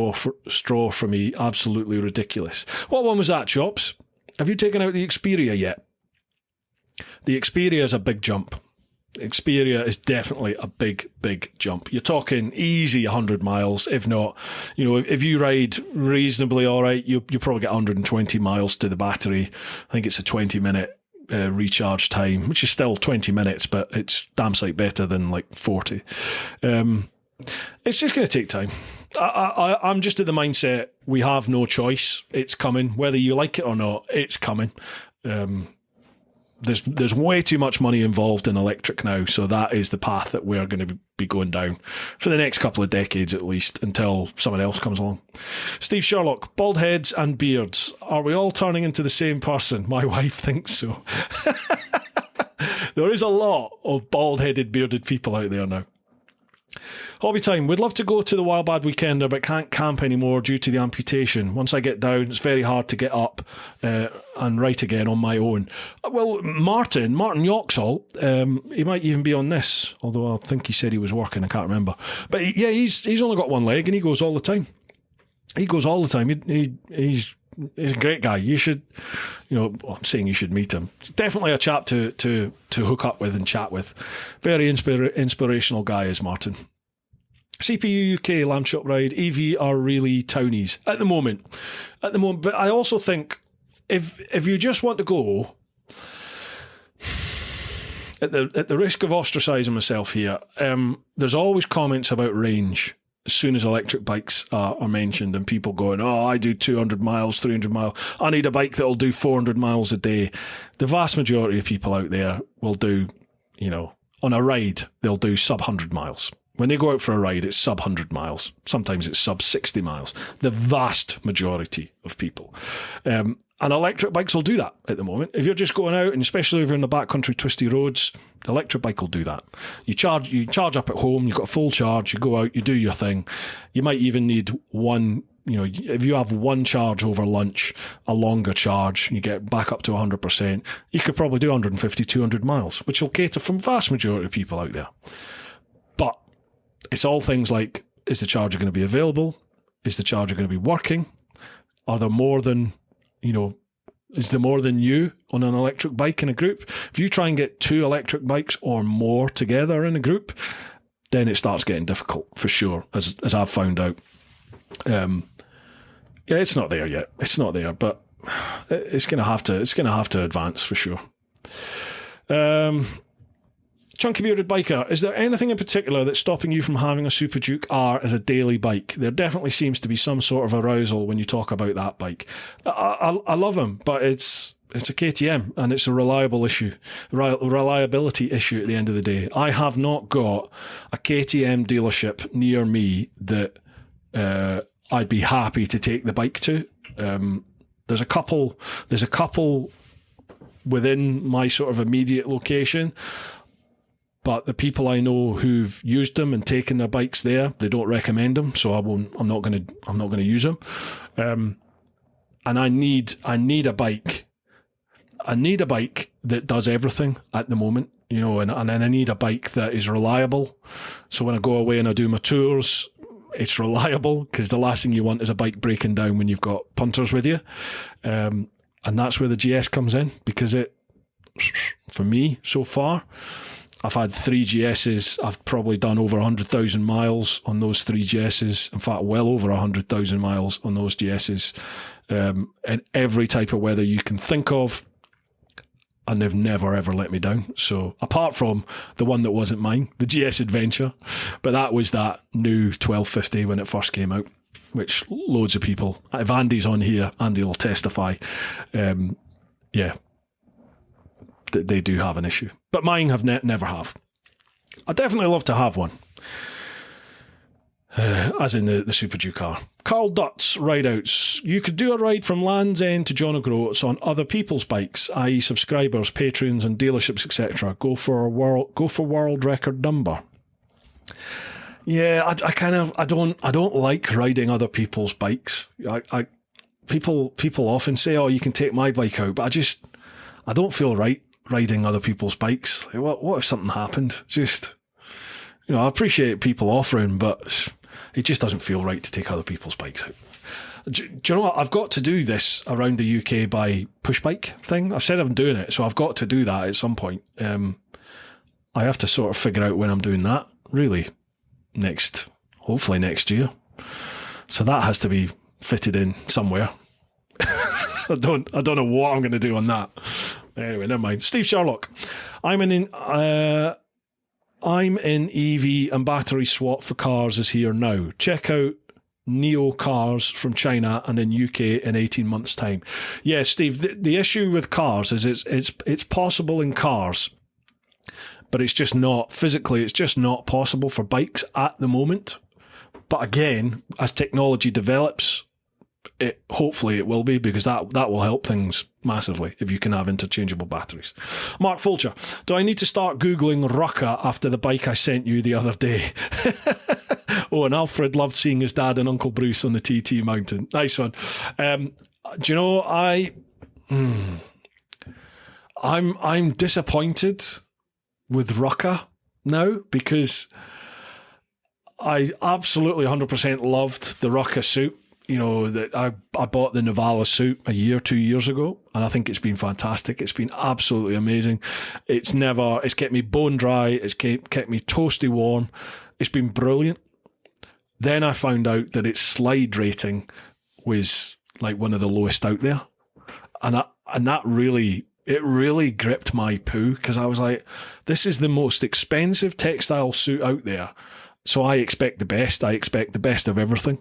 A: straw for me. Absolutely ridiculous. What one was that, Chops? Have you taken out the Xperia yet? The Xperia is a big jump. Xperia is definitely a big, big jump. You're talking easy 100 miles, if not, if you ride reasonably all right, you probably get 120 miles to the battery. I think it's a 20-minute recharge time, which is still 20 minutes, but it's damn sight better than like 40. It's just going to take time. I'm just at the mindset, we have no choice. It's coming. Whether you like it or not, it's coming. There's way too much money involved in electric now, so that is the path that we're going to be going down for the next couple of decades at least, until someone else comes along. Steve Sherlock, bald heads and beards. Are we all turning into the same person? My wife thinks so. There is a lot of bald-headed, bearded people out there now. Hobby time. Would love to go to the Wild Bad Weekender, but can't camp anymore due to the amputation. Once I get down, it's very hard to get up and right again on my own. Well, Martin Yoxall, he might even be on this, although I think he said he was working. I can't remember. But yeah, he's only got one leg and he goes all the time. He's a great guy. You should, I'm saying you should meet him. Definitely a chap to hook up with and chat with. Very inspirational guy is Martin. CPU UK, Lamb Chop Ride, EV are really townies at the moment. But I also think if you just want to go, at the risk of ostracising myself here, there's always comments about range as soon as electric bikes are mentioned, and people going, I do 200 miles, 300 miles. I need a bike that'll do 400 miles a day. The vast majority of people out there will do, on a ride, they'll do sub 100 miles. When they go out for a ride, it's sub 100 miles. Sometimes it's sub 60 miles. The vast majority of people. And electric bikes will do that at the moment. If you're just going out, and especially if you're in the backcountry twisty roads, the electric bike will do that. You charge up at home, you've got a full charge, you go out, you do your thing. You might even need one, if you have one charge over lunch, a longer charge, you get back up to 100%, you could probably do 150, 200 miles, which will cater for the vast majority of people out there. But it's all things like, is the charger going to be available? Is the charger going to be working? Are there more than... is there more than you on an electric bike in a group? If you try and get 2 electric bikes or more together in a group, then it starts getting difficult for sure, as I've found out. It's not there yet. It's not there, but it's going to have to advance for sure. Chunky Bearded Biker, is there anything in particular that's stopping you from having a Super Duke R as a daily bike? There definitely seems to be some sort of arousal when you talk about that bike. I love him, but it's a KTM and it's a reliability issue at the end of the day. I have not got a KTM dealership near me that I'd be happy to take the bike to. There's a couple within my sort of immediate location. But the people I know who've used them and taken their bikes there, they don't recommend them, so I'm not going to use them. And I need a bike. I need a bike that does everything at the moment, and I need a bike that is reliable. So when I go away and I do my tours, it's reliable, because the last thing you want is a bike breaking down when you've got punters with you. And that's where the GS comes in, because for me so far, I've had 3 GSs. I've probably done over 100,000 miles on those 3 GSs. In fact, well over 100,000 miles on those GSs. In every type of weather you can think of. And they've never, ever let me down. So apart from the one that wasn't mine, the GS Adventure. But that was that new 1250 when it first came out, which loads of people, if Andy's on here, Andy will testify. They do have an issue. But mine have never have. I'd definitely love to have one. As in the Super Duke car. Carl Dutz, ride-outs. You could do a ride from Land's End to John O'Groats on other people's bikes, i.e. subscribers, patrons and dealerships, etc. Go for world record number. Yeah, I don't like riding other people's bikes. People often say, "Oh, you can take my bike out," but I don't feel right riding other people's bikes. Like, what if something happened? Just, I appreciate people offering, but it just doesn't feel right to take other people's bikes out. Do you know what? I've got to do this around the UK by push bike thing. I've said I'm doing it, so I've got to do that at some point. I have to sort of figure out when I'm doing that, really. Hopefully next year. So that has to be fitted in somewhere. I don't know what I'm going to do on that. Anyway, never mind. Steve Sherlock, I'm in EV and battery swap for cars is here now. Check out Neo Cars from China and in UK in 18 months' time. Yeah, Steve, the issue with cars is it's possible in cars, but it's just not physically. It's just not possible for bikes at the moment. But again, as technology develops, hopefully it will be, because that will help things massively if you can have interchangeable batteries. Mark Fulcher, do I need to start Googling Rucka after the bike I sent you the other day? Oh, and Alfred loved seeing his dad and Uncle Bruce on the TT mountain. Nice one. Do you know, I'm disappointed with Rucka now, because I absolutely 100% loved the Rucka suit. That I bought the Navala suit 2 years ago, and I think it's been fantastic. It's been absolutely amazing. It's kept me bone dry. It's kept me toasty warm. It's been brilliant. Then I found out that its slide rating was like one of the lowest out there, and that really gripped my poo, because I was like, this is the most expensive textile suit out there, so I expect the best. I expect the best of everything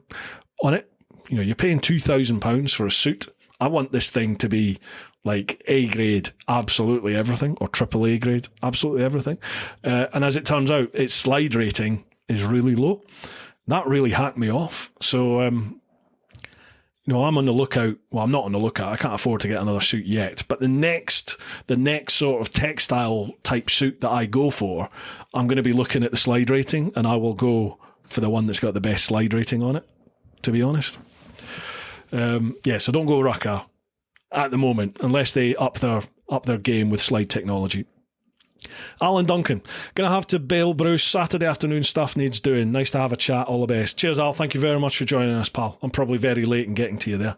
A: on it. You're paying £2,000 for a suit. I want this thing to be like A grade, absolutely everything, or triple A grade, absolutely everything. And as it turns out, its slide rating is really low. That really hacked me off. So, I'm on the lookout. Well, I'm not on the lookout. I can't afford to get another suit yet. But the next sort of textile type suit that I go for, I'm going to be looking at the slide rating, and I will go for the one that's got the best slide rating on it, to be honest. So don't go Rucker at the moment, unless they up their game with slide technology. Alan Duncan, gonna have to bail, Bruce. Saturday afternoon stuff needs doing. Nice to have a chat. All the best. Cheers, Al. Thank you very much for joining us, pal. I'm probably very late in getting to you there.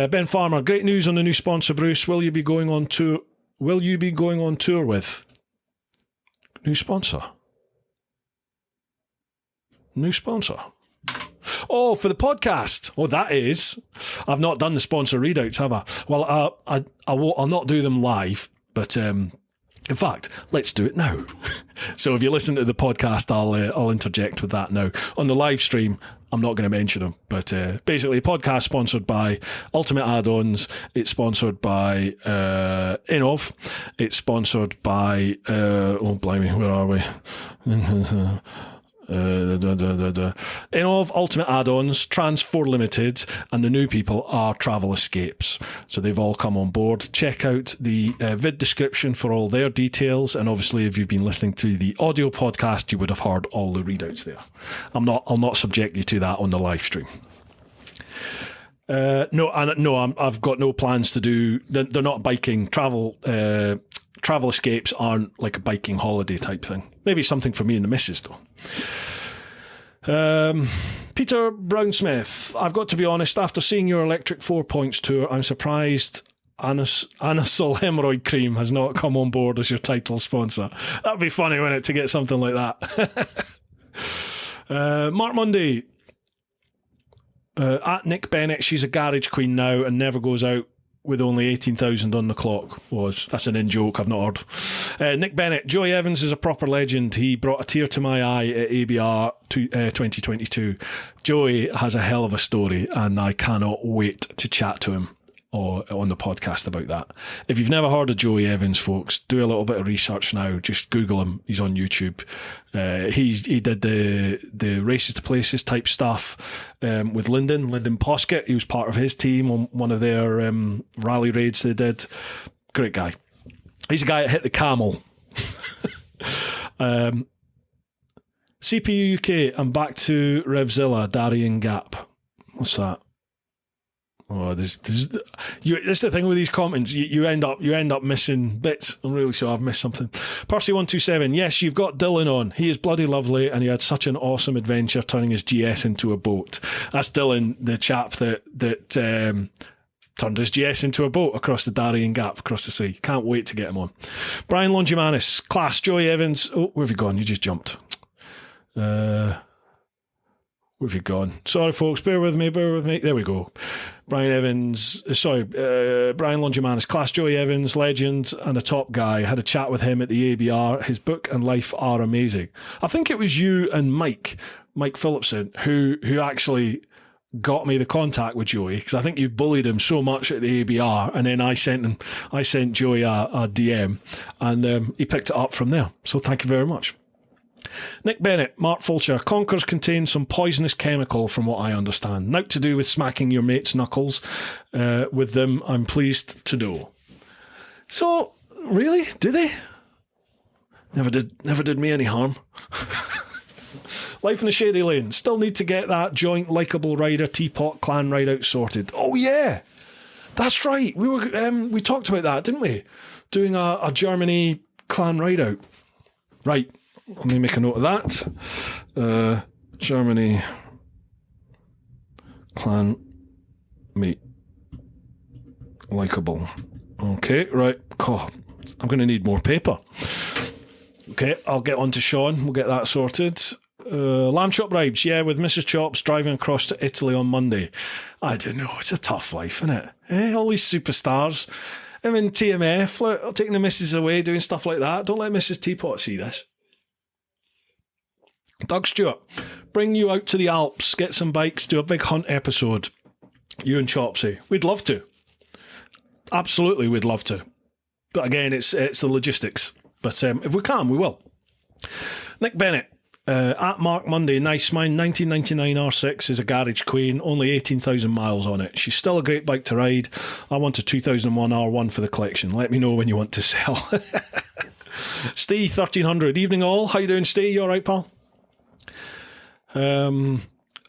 A: Ben Farmer, great news on the new sponsor, Bruce. Will you be going on tour with? New sponsor? Oh, for the podcast. Oh, that is. I've not done the sponsor readouts, have I? Well, I'll not do them live, but in fact, let's do it now. So if you listen to the podcast, I'll interject with that now. On the live stream, I'm not going to mention them, but basically, a podcast sponsored by Ultimate Add-ons. It's sponsored by Inov. It's sponsored by oh blimey, where are we? Inov, Ultimate Add-ons, Trans4 Limited, and the new people are Travel Escapes. So they've all come on board. Check out the vid description for all their details, and obviously if you've been listening to the audio podcast, you would have heard all the readouts there. I'll not subject you to that on the live stream. I've got no plans to do. They're not biking. Travel Escapes aren't like a biking holiday type thing. Maybe something for me and the missus though. Peter Brownsmith, I've got to be honest, after seeing your Electric 4 Points tour, I'm surprised Anusol Hemorrhoid Cream has not come on board as your title sponsor. That'd be funny, wouldn't it, to get something like that. Mark Mundy, at Nick Bennett, she's a garage queen now and never goes out with only 18,000 on the clock. That's an in-joke, I've not heard. Nick Bennett, Joey Evans is a proper legend. He brought a tear to my eye at ABR 2022. Joey has a hell of a story, and I cannot wait to chat to him on the podcast about that. If you've never heard of Joey Evans, folks, do a little bit of research now. Just Google him. He's on YouTube. He did the Races to Places type stuff with Lyndon Poskett. He was part of his team on one of their rally raids they did. Great guy. He's the guy that hit the camel. CPU UK, I'm back to Revzilla, Darien Gap. What's that? Oh, this is the thing with these comments. You end up missing bits. I'm really sure I've missed something. Percy127, yes, you've got Dylan on. He is bloody lovely, and he had such an awesome adventure turning his GS into a boat. That's Dylan, the chap that turned his GS into a boat across the Darien Gap, across the sea. Can't wait to get him on. Brian Longimanis, class, Joey Evans. Oh, where have you gone? You just jumped. Where have you gone? Sorry, folks. Bear with me. There we go. Brian Longimanis, class Joey Evans, legend and a top guy. I had a chat with him at the ABR. His book and life are amazing. I think it was you and Mike Phillipson, who actually got me the contact with Joey, because I think you bullied him so much at the ABR, and then I sent Joey a DM, and he picked it up from there. So thank you very much. Nick Bennett, Mark Fulcher, Conkers contain some poisonous chemical from what I understand. Nothing to do with smacking your mate's knuckles with them, I'm pleased to know. So, really? Do they? Never did me any harm. Life in a Shady Lane. Still need to get that joint likeable rider Teapot clan ride out sorted. Oh yeah, that's right. We talked about that, didn't we? Doing a Germany clan ride out. Right. Let me make a note of that. Germany clan meet likeable. Okay, right. God, I'm going to need more paper. Okay, I'll get on to Sean. We'll get that sorted. Lamb chop ribs, yeah, with Mrs. Chops driving across to Italy on Monday. I don't know, it's a tough life, isn't it? All these superstars. I'm in TMF, like, taking the missus away, doing stuff like that. Don't let Mrs. Teapot see this. Doug Stewart, bring you out to the Alps, get some bikes, do a big hunt episode. You and Chopsy. We'd love to. Absolutely, we'd love to. But again, it's the logistics. But if we can, we will. Nick Bennett, At Mark Monday, nice. Mine 1999 R6 is a garage queen, only 18,000 miles on it. She's still a great bike to ride. I want a 2001 R1 for the collection. Let me know when you want to sell. Steve 1300, evening all. How you doing, Steve? You all right, pal?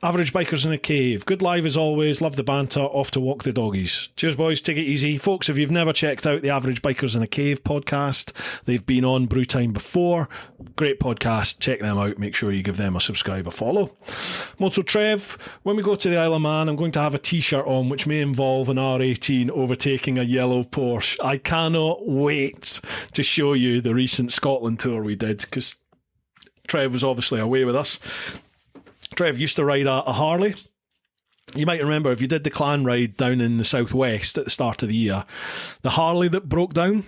A: Average Bikers in a Cave. Good live as always. Love the banter. Off to walk the doggies. Cheers, boys. Take it easy. Folks, if you've never checked out the Average Bikers in a Cave podcast, they've been on Brewtime before. Great podcast. Check them out. Make sure you give them a subscribe, a follow. Moto Trev, when we go to the Isle of Man, I'm going to have a t-shirt on which may involve an R18 overtaking a yellow Porsche. I cannot wait to show you the recent Scotland tour we did, because Trev was obviously away with us. Trev used to ride a Harley. You might remember, if you did the clan ride down in the southwest at the start of the year, the Harley that broke down,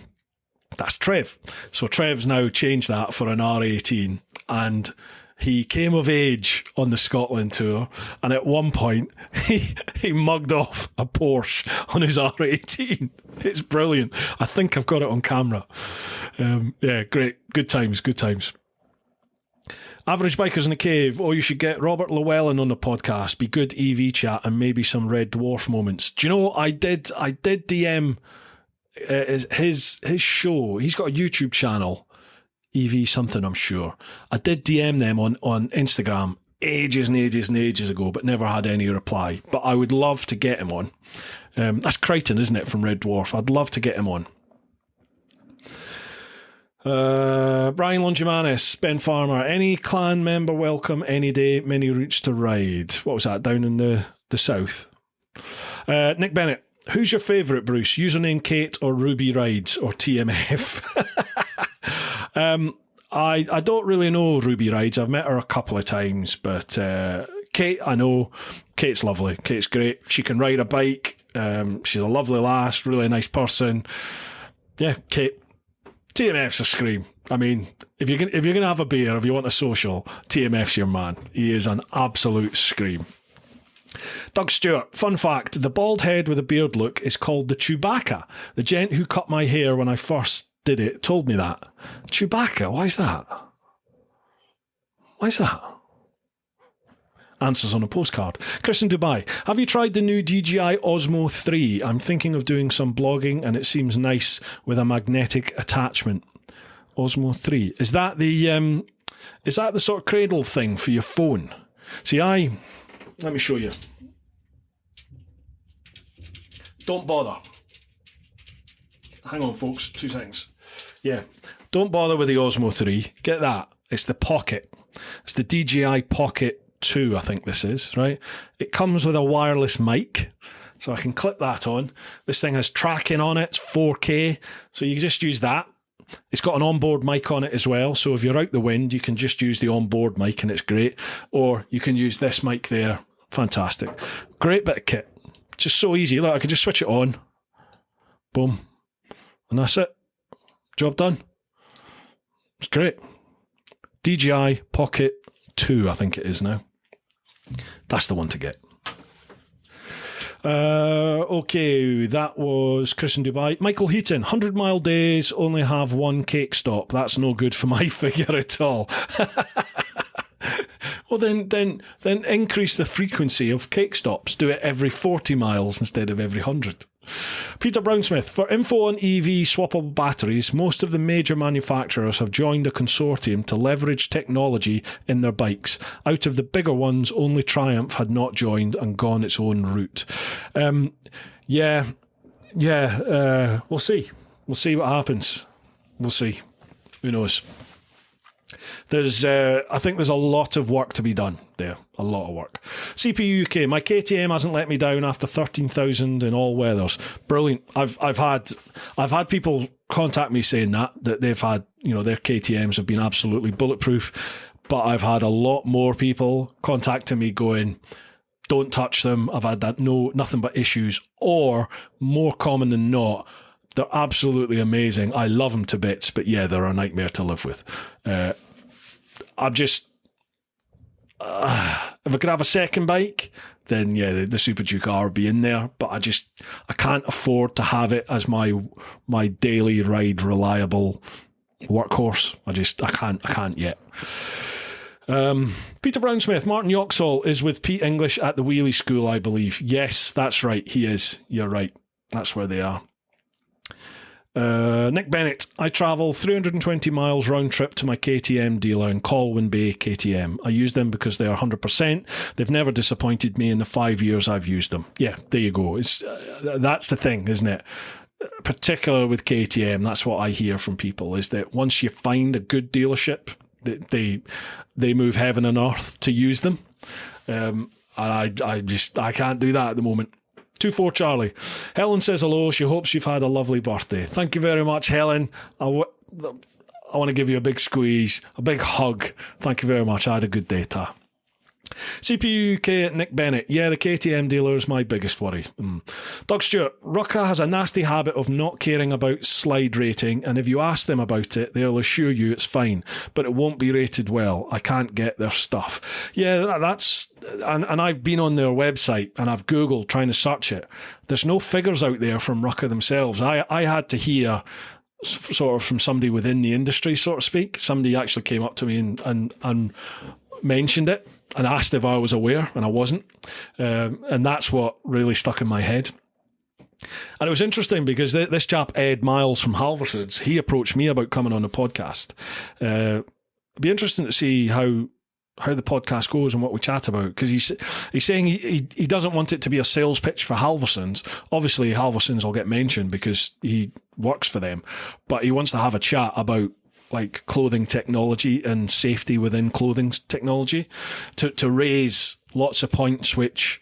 A: that's Trev. So Trev's now changed that for an R18, and he came of age on the Scotland tour, and at one point he mugged off a Porsche on his R18. It's brilliant. I think I've got it on camera. Yeah, great. Good times, good times. Average Bikers in a Cave. Oh, you should get Robert Llewellyn on the podcast. Be good EV chat and maybe some Red Dwarf moments. Do you know, I did DM his show. He's got a YouTube channel, EV something, I'm sure. I did DM them on Instagram ages and ages and ages ago, but never had any reply. But I would love to get him on. That's Crichton, isn't it, from Red Dwarf? I'd love to get him on. Brian Longimanis, Ben Farmer, any clan member welcome any day, many routes to ride. What was that, down in the south? Nick Bennett, who's your favourite, Bruce? Username Kate or Ruby Rides or TMF? I don't really know Ruby Rides. I've met her a couple of times, but Kate, I know. Kate's lovely. Kate's great. She can ride a bike. She's a lovely lass, really nice person. Yeah, Kate. TMF's a scream. I mean, if you're gonna have a beer, if you want a social, TMF's your man. He is an absolute scream. Doug Stewart, fun fact, the bald head with a beard look is called the Chewbacca. The gent who cut my hair when I first did it told me that. Chewbacca, why is that? Why is that? Answers on a postcard. Chris in Dubai, have you tried the new DJI Osmo 3? I'm thinking of doing some blogging and it seems nice with a magnetic attachment. Osmo 3. Is that the sort of cradle thing for your phone? See, let me show you. Don't bother. Hang on, folks, 2 seconds. Yeah, don't bother with the Osmo 3. Get that. It's the Pocket. It's the DJI Pocket 2, I think this is, right? It comes with a wireless mic, so I can clip that on. This thing has tracking on it. It's 4K, so you can just use that. It's got an onboard mic on it as well, so if you're out the wind, you can just use the onboard mic and it's great. Or you can use this mic there. Fantastic. Great bit of kit. Just so easy. Look, I can just switch it on. Boom. And that's it. Job done. It's great. DJI Pocket 2, I think it is now. That's the one to get. Okay, that was Chris in Dubai. Michael Heaton, 100 mile days, only have one cake stop. That's no good for my figure at all. Well, then increase the frequency of cake stops. Do it every 40 miles instead of every 100. Peter Brownsmith, for info on EV swappable batteries, most of the major manufacturers have joined a consortium to leverage technology in their bikes. Out of the bigger ones, only Triumph had not joined and gone its own route. We'll see. We'll see what happens. We'll see. Who knows? I think there's a lot of work to be done there. A lot of work. CPU UK, my KTM hasn't let me down after 13,000 in all weathers. Brilliant. I've had people contact me saying that they've had, their KTMs have been absolutely bulletproof. But I've had a lot more people contacting me going, don't touch them. I've had that nothing but issues. Or more common than not, they're absolutely amazing. I love them to bits, but yeah, they're a nightmare to live with. I'm just, if I could have a second bike, then yeah, the Super Duke R would be in there. But I can't afford to have it as my daily ride reliable workhorse. I can't yet. Peter Brownsmith, Martin Yoxall is with Pete English at the Wheelie School, I believe. Yes, that's right. He is. You're right. That's where they are. Nick Bennett, I travel 320 miles round trip to my KTM dealer in Colwyn Bay, KTM. I use them because they are 100%. They've never disappointed me in the 5 years I've used them. Yeah, there you go. That's the thing, isn't it? Particularly with KTM, that's what I hear from people, is that once you find a good dealership, they move heaven and earth to use them. And I can't do that at the moment. 2-4 Charlie. Helen says hello. She hopes you've had a lovely birthday. Thank you very much, Helen. I want to give you a big squeeze, a big hug. Thank you very much. I had a good day, Ta. CPU UK, Nick Bennett. Yeah, the KTM dealer is my biggest worry. Doug Stewart. Rucka has a nasty habit of not caring about slide rating, and if you ask them about it, they'll assure you it's fine, but it won't be rated well. I can't get their stuff. Yeah, that's... And I've been on their website and I've Googled trying to search it. There's no figures out there from Rucka themselves. I had to hear sort of from somebody within the industry, so to speak. Somebody actually came up to me and mentioned it and asked if I was aware, and I wasn't. And that's what really stuck in my head. And it was interesting because this chap, Ed Miles from Halversons, he approached me about coming on the podcast. It'd be interesting to see how the podcast goes and what we chat about, because he's saying he doesn't want it to be a sales pitch for Halversons. Obviously, Halversons will get mentioned because he works for them, but he wants to have a chat about like clothing technology and safety within clothing technology to raise lots of points which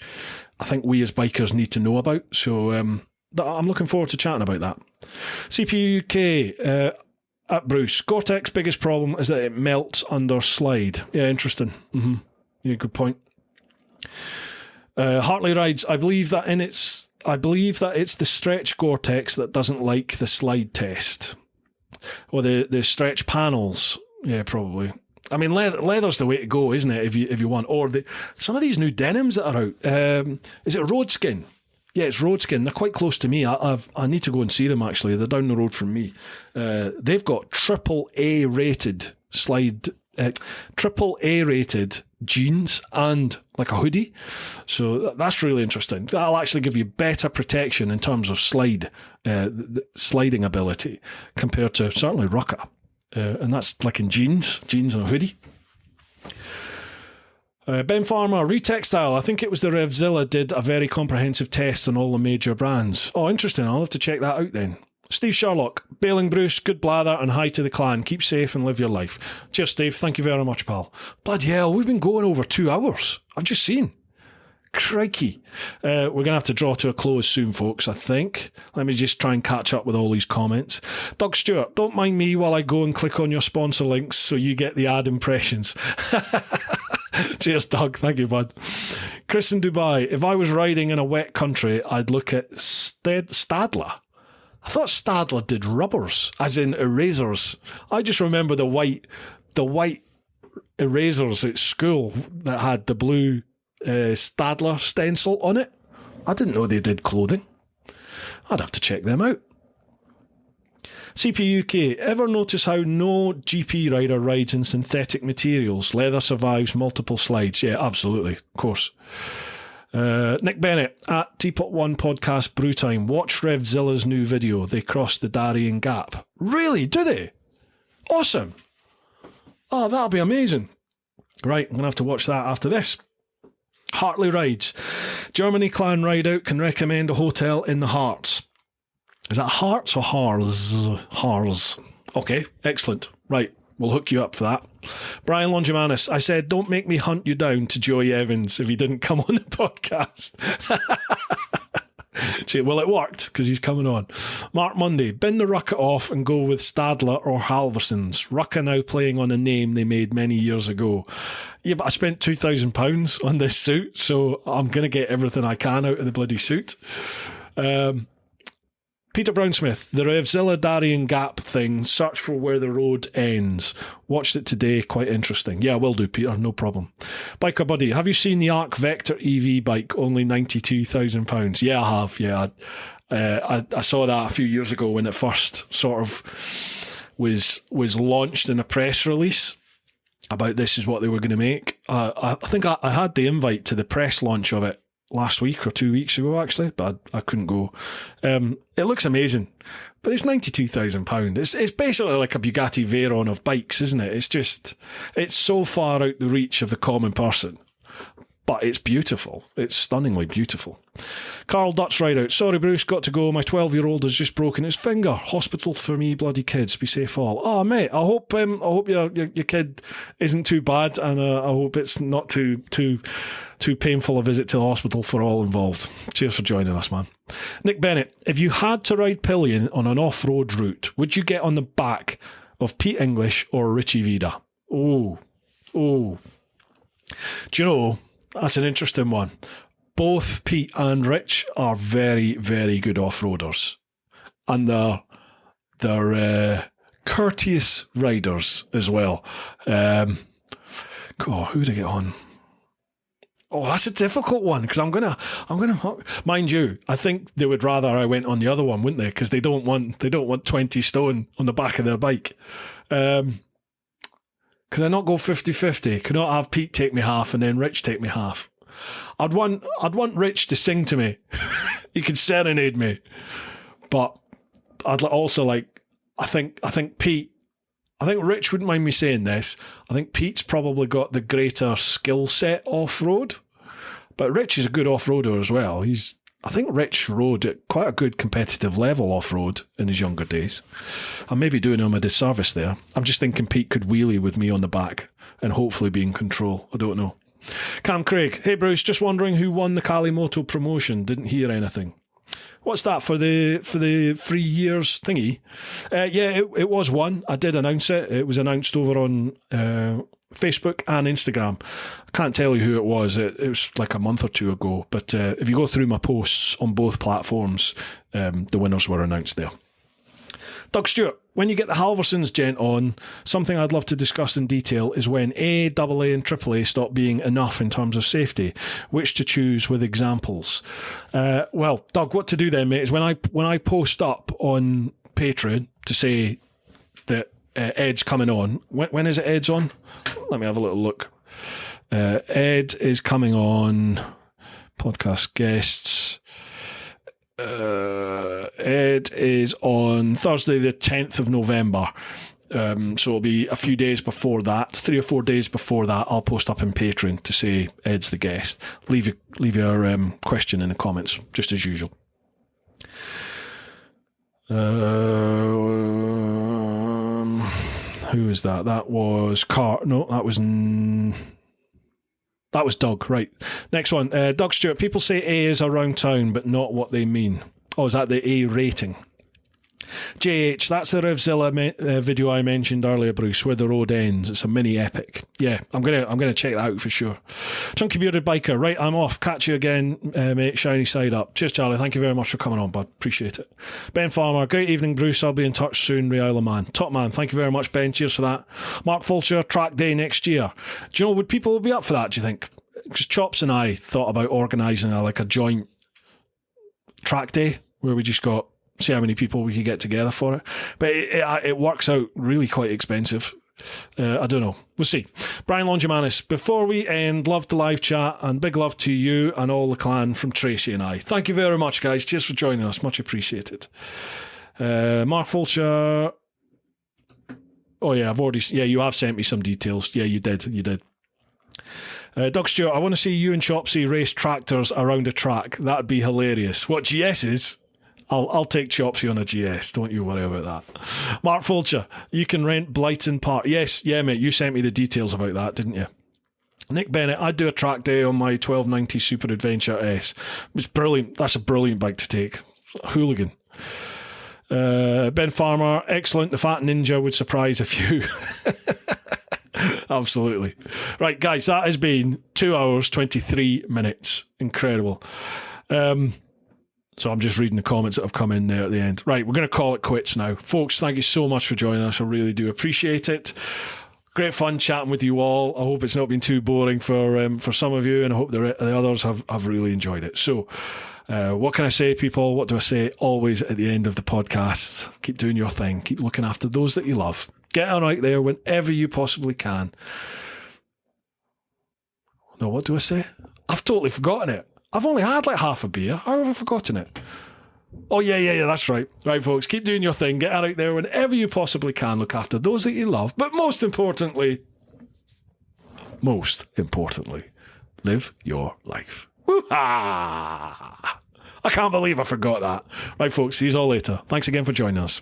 A: I think we as bikers need to know about. So I'm looking forward to chatting about that. CPU UK, at Bruce, Gore-Tex biggest problem is that it melts under slide. Yeah, interesting. Yeah, good point. Hartley Rides, I believe that it's the stretch Gore-Tex that doesn't like the slide test. Or the stretch panels. Yeah, probably. I mean, leather's the way to go, isn't it, if you want. Or some of these new denims that are out. Is it Roadskin? Yeah, it's Roadskin. They're quite close to me. I need to go and see them, actually. They're down the road from me. They've got AAA rated AAA rated jeans and like a hoodie. So that's really interesting. That'll actually give you better protection in terms of sliding ability compared to certainly Rucka. And that's like in jeans and a hoodie. Ben Farmer, Retextile. I think it was the Revzilla did a very comprehensive test on all the major brands. Oh, interesting. I'll have to check that out then. Steve Sherlock, Bailing Bruce, good blather and hi to the clan. Keep safe and live your life. Cheers, Steve. Thank you very much, pal. Bloody hell, we've been going over 2 hours. I've just seen. Crikey. We're going to have to draw to a close soon, folks, I think. Let me just try and catch up with all these comments. Doug Stewart, don't mind me while I go and click on your sponsor links so you get the ad impressions. Cheers, Doug. Thank you, bud. Chris in Dubai, if I was riding in a wet country, I'd look at Stadler. I thought Stadler did rubbers, as in erasers. I just remember the white erasers at school that had the blue Stadler stencil on it. I didn't know they did clothing. I'd have to check them out. CPUK, ever notice how no GP rider rides in synthetic materials? Leather survives multiple slides. Yeah, absolutely. Of course. Nick Bennett at TeapotOne podcast Brewtime. Watch Revzilla's new video. They crossed the Darien Gap. Really? Do they? Awesome. Oh, that'll be amazing. Right, I'm going to have to watch that after this. Hartley Rides. Germany Clan Ride Out can recommend a hotel in the Hearts. Is that Hearts or Hars? Hars. Okay, excellent. Right, we'll hook you up for that. Brian Longimanis, I said, don't make me hunt you down to Joey Evans if he didn't come on the podcast. Well, it worked because he's coming on. Mark Munday, bin the Rucka off and go with Stadler or Halversons. Rucka now playing on a name they made many years ago. Yeah, but I spent £2,000 on this suit, so I'm going to get everything I can out of the bloody suit. Peter Brownsmith, the Revzilla Darien Gap thing, search for where the road ends. Watched it today, quite interesting. Yeah, I will do, Peter, no problem. Biker Buddy, have you seen the Arc Vector EV bike, only £92,000? Yeah, I have, yeah. I saw that a few years ago when it first sort of was launched in a press release. about this is what they were going to make. I think I had the invite to the press launch of it last week or 2 weeks ago, actually, but I couldn't go. It looks amazing, but it's £92,000. It's basically like a Bugatti Veyron of bikes, isn't it? It's so far out the reach of the common person. But it's beautiful. It's stunningly beautiful. Carl Dutch Rideout. Sorry, Bruce, got to go. My 12-year-old has just broken his finger. Hospital for me, bloody kids. Be safe all. Oh, mate, I hope your kid isn't too bad, and I hope it's not too painful a visit to the hospital for all involved. Cheers for joining us, man. Nick Bennett. If you had to ride pillion on an off-road route, would you get on the back of Pete English or Richie Vida? Oh. Do you know... That's an interesting one. Both Pete and Rich are very, very good off-roaders. And they're courteous riders as well. God, who to get on? Oh, that's a difficult one, because I'm gonna, mind you, I think they would rather I went on the other one, wouldn't they? Because they don't want 20 stone on the back of their bike. Could I not go 50-50? Could not have Pete take me half and then Rich take me half? I'd want Rich to sing to me. He could serenade me. But I'd also like, I think Rich wouldn't mind me saying this. I think Pete's probably got the greater skill set off-road. But Rich is a good off-roader as well. I think Rich rode at quite a good competitive level off-road in his younger days. I may be doing him a disservice there. I'm just thinking Pete could wheelie with me on the back and hopefully be in control. I don't know. Cam Craig. Hey Bruce, just wondering who won the Kalimoto promotion. Didn't hear anything. What's that for the 3 years thingy? Yeah, it was one. I did announce it. It was announced over on Facebook and Instagram. I can't tell you who it was. It was like a month or two ago. But if you go through my posts on both platforms, the winners were announced there. Doug Stewart, when you get the Halversons gent on, something I'd love to discuss in detail is when A, AA and AAA stop being enough in terms of safety, which to choose with examples. Well, Doug, what to do then, mate, is when I post up on Patreon to say that Ed's coming on, when is it Ed's on? Let me have a little look. Ed is coming on, podcast guests. Ed is on Thursday the 10th of November. So it'll be a few days before that, 3 or 4 days before that, I'll post up in Patreon to say Ed's the guest. Leave your question in the comments, just as usual. Who is that? That was that was Doug, right. Next one. Doug Stewart. People say A is around town, but not what they mean. Oh, is that the A rating? JH, that's the Revzilla video I mentioned earlier, Bruce, where the road ends. It's a mini epic. Yeah, I'm gonna check that out for sure. Chunky Bearded Biker, right, I'm off. Catch you again, mate. Shiny side up. Cheers, Charlie. Thank you very much for coming on, bud. Appreciate it. Ben Farmer, great evening, Bruce. I'll be in touch soon. Ray Isle Man. Top man. Thank you very much, Ben. Cheers for that. Mark Fulcher, track day next year. Do you know, would people be up for that, do you think? Because Chops and I thought about organising a joint track day where we just got, see how many people we could get together for it. But it works out really quite expensive. I don't know. We'll see. Brian Longimanis, before we end, love the live chat and big love to you and all the clan from Tracy and I. Thank you very much, guys. Cheers for joining us. Much appreciated. Mark Fulcher. Oh, yeah, you have sent me some details. Yeah, you did. Doug Stewart, I want to see you and Chopsy race tractors around a track. That'd be hilarious. What, GS's? I'll take Chopsy on a GS. Don't you worry about that. Mark Fulcher, you can rent Blighton Park. Yes, yeah, mate. You sent me the details about that, didn't you? Nick Bennett, I'd do a track day on my 1290 Super Adventure S. It's brilliant. That's a brilliant bike to take. Hooligan. Ben Farmer, excellent. The Fat Ninja would surprise a few. Absolutely. Right, guys, that has been 2 hours, 23 minutes. Incredible. So I'm just reading the comments that have come in there at the end. Right, we're going to call it quits now. Folks, thank you so much for joining us. I really do appreciate it. Great fun chatting with you all. I hope it's not been too boring for some of you, and I hope the others have really enjoyed it. So what can I say, people? What do I say always at the end of the podcast? Keep doing your thing. Keep looking after those that you love. Get out there whenever you possibly can. No, what do I say? I've totally forgotten it. I've only had like half a beer. How have I forgotten it? Oh, yeah, that's right. Right, folks, keep doing your thing. Get out there whenever you possibly can. Look after those that you love. But most importantly, live your life. Woo-ha! I can't believe I forgot that. Right, folks, see you all later. Thanks again for joining us.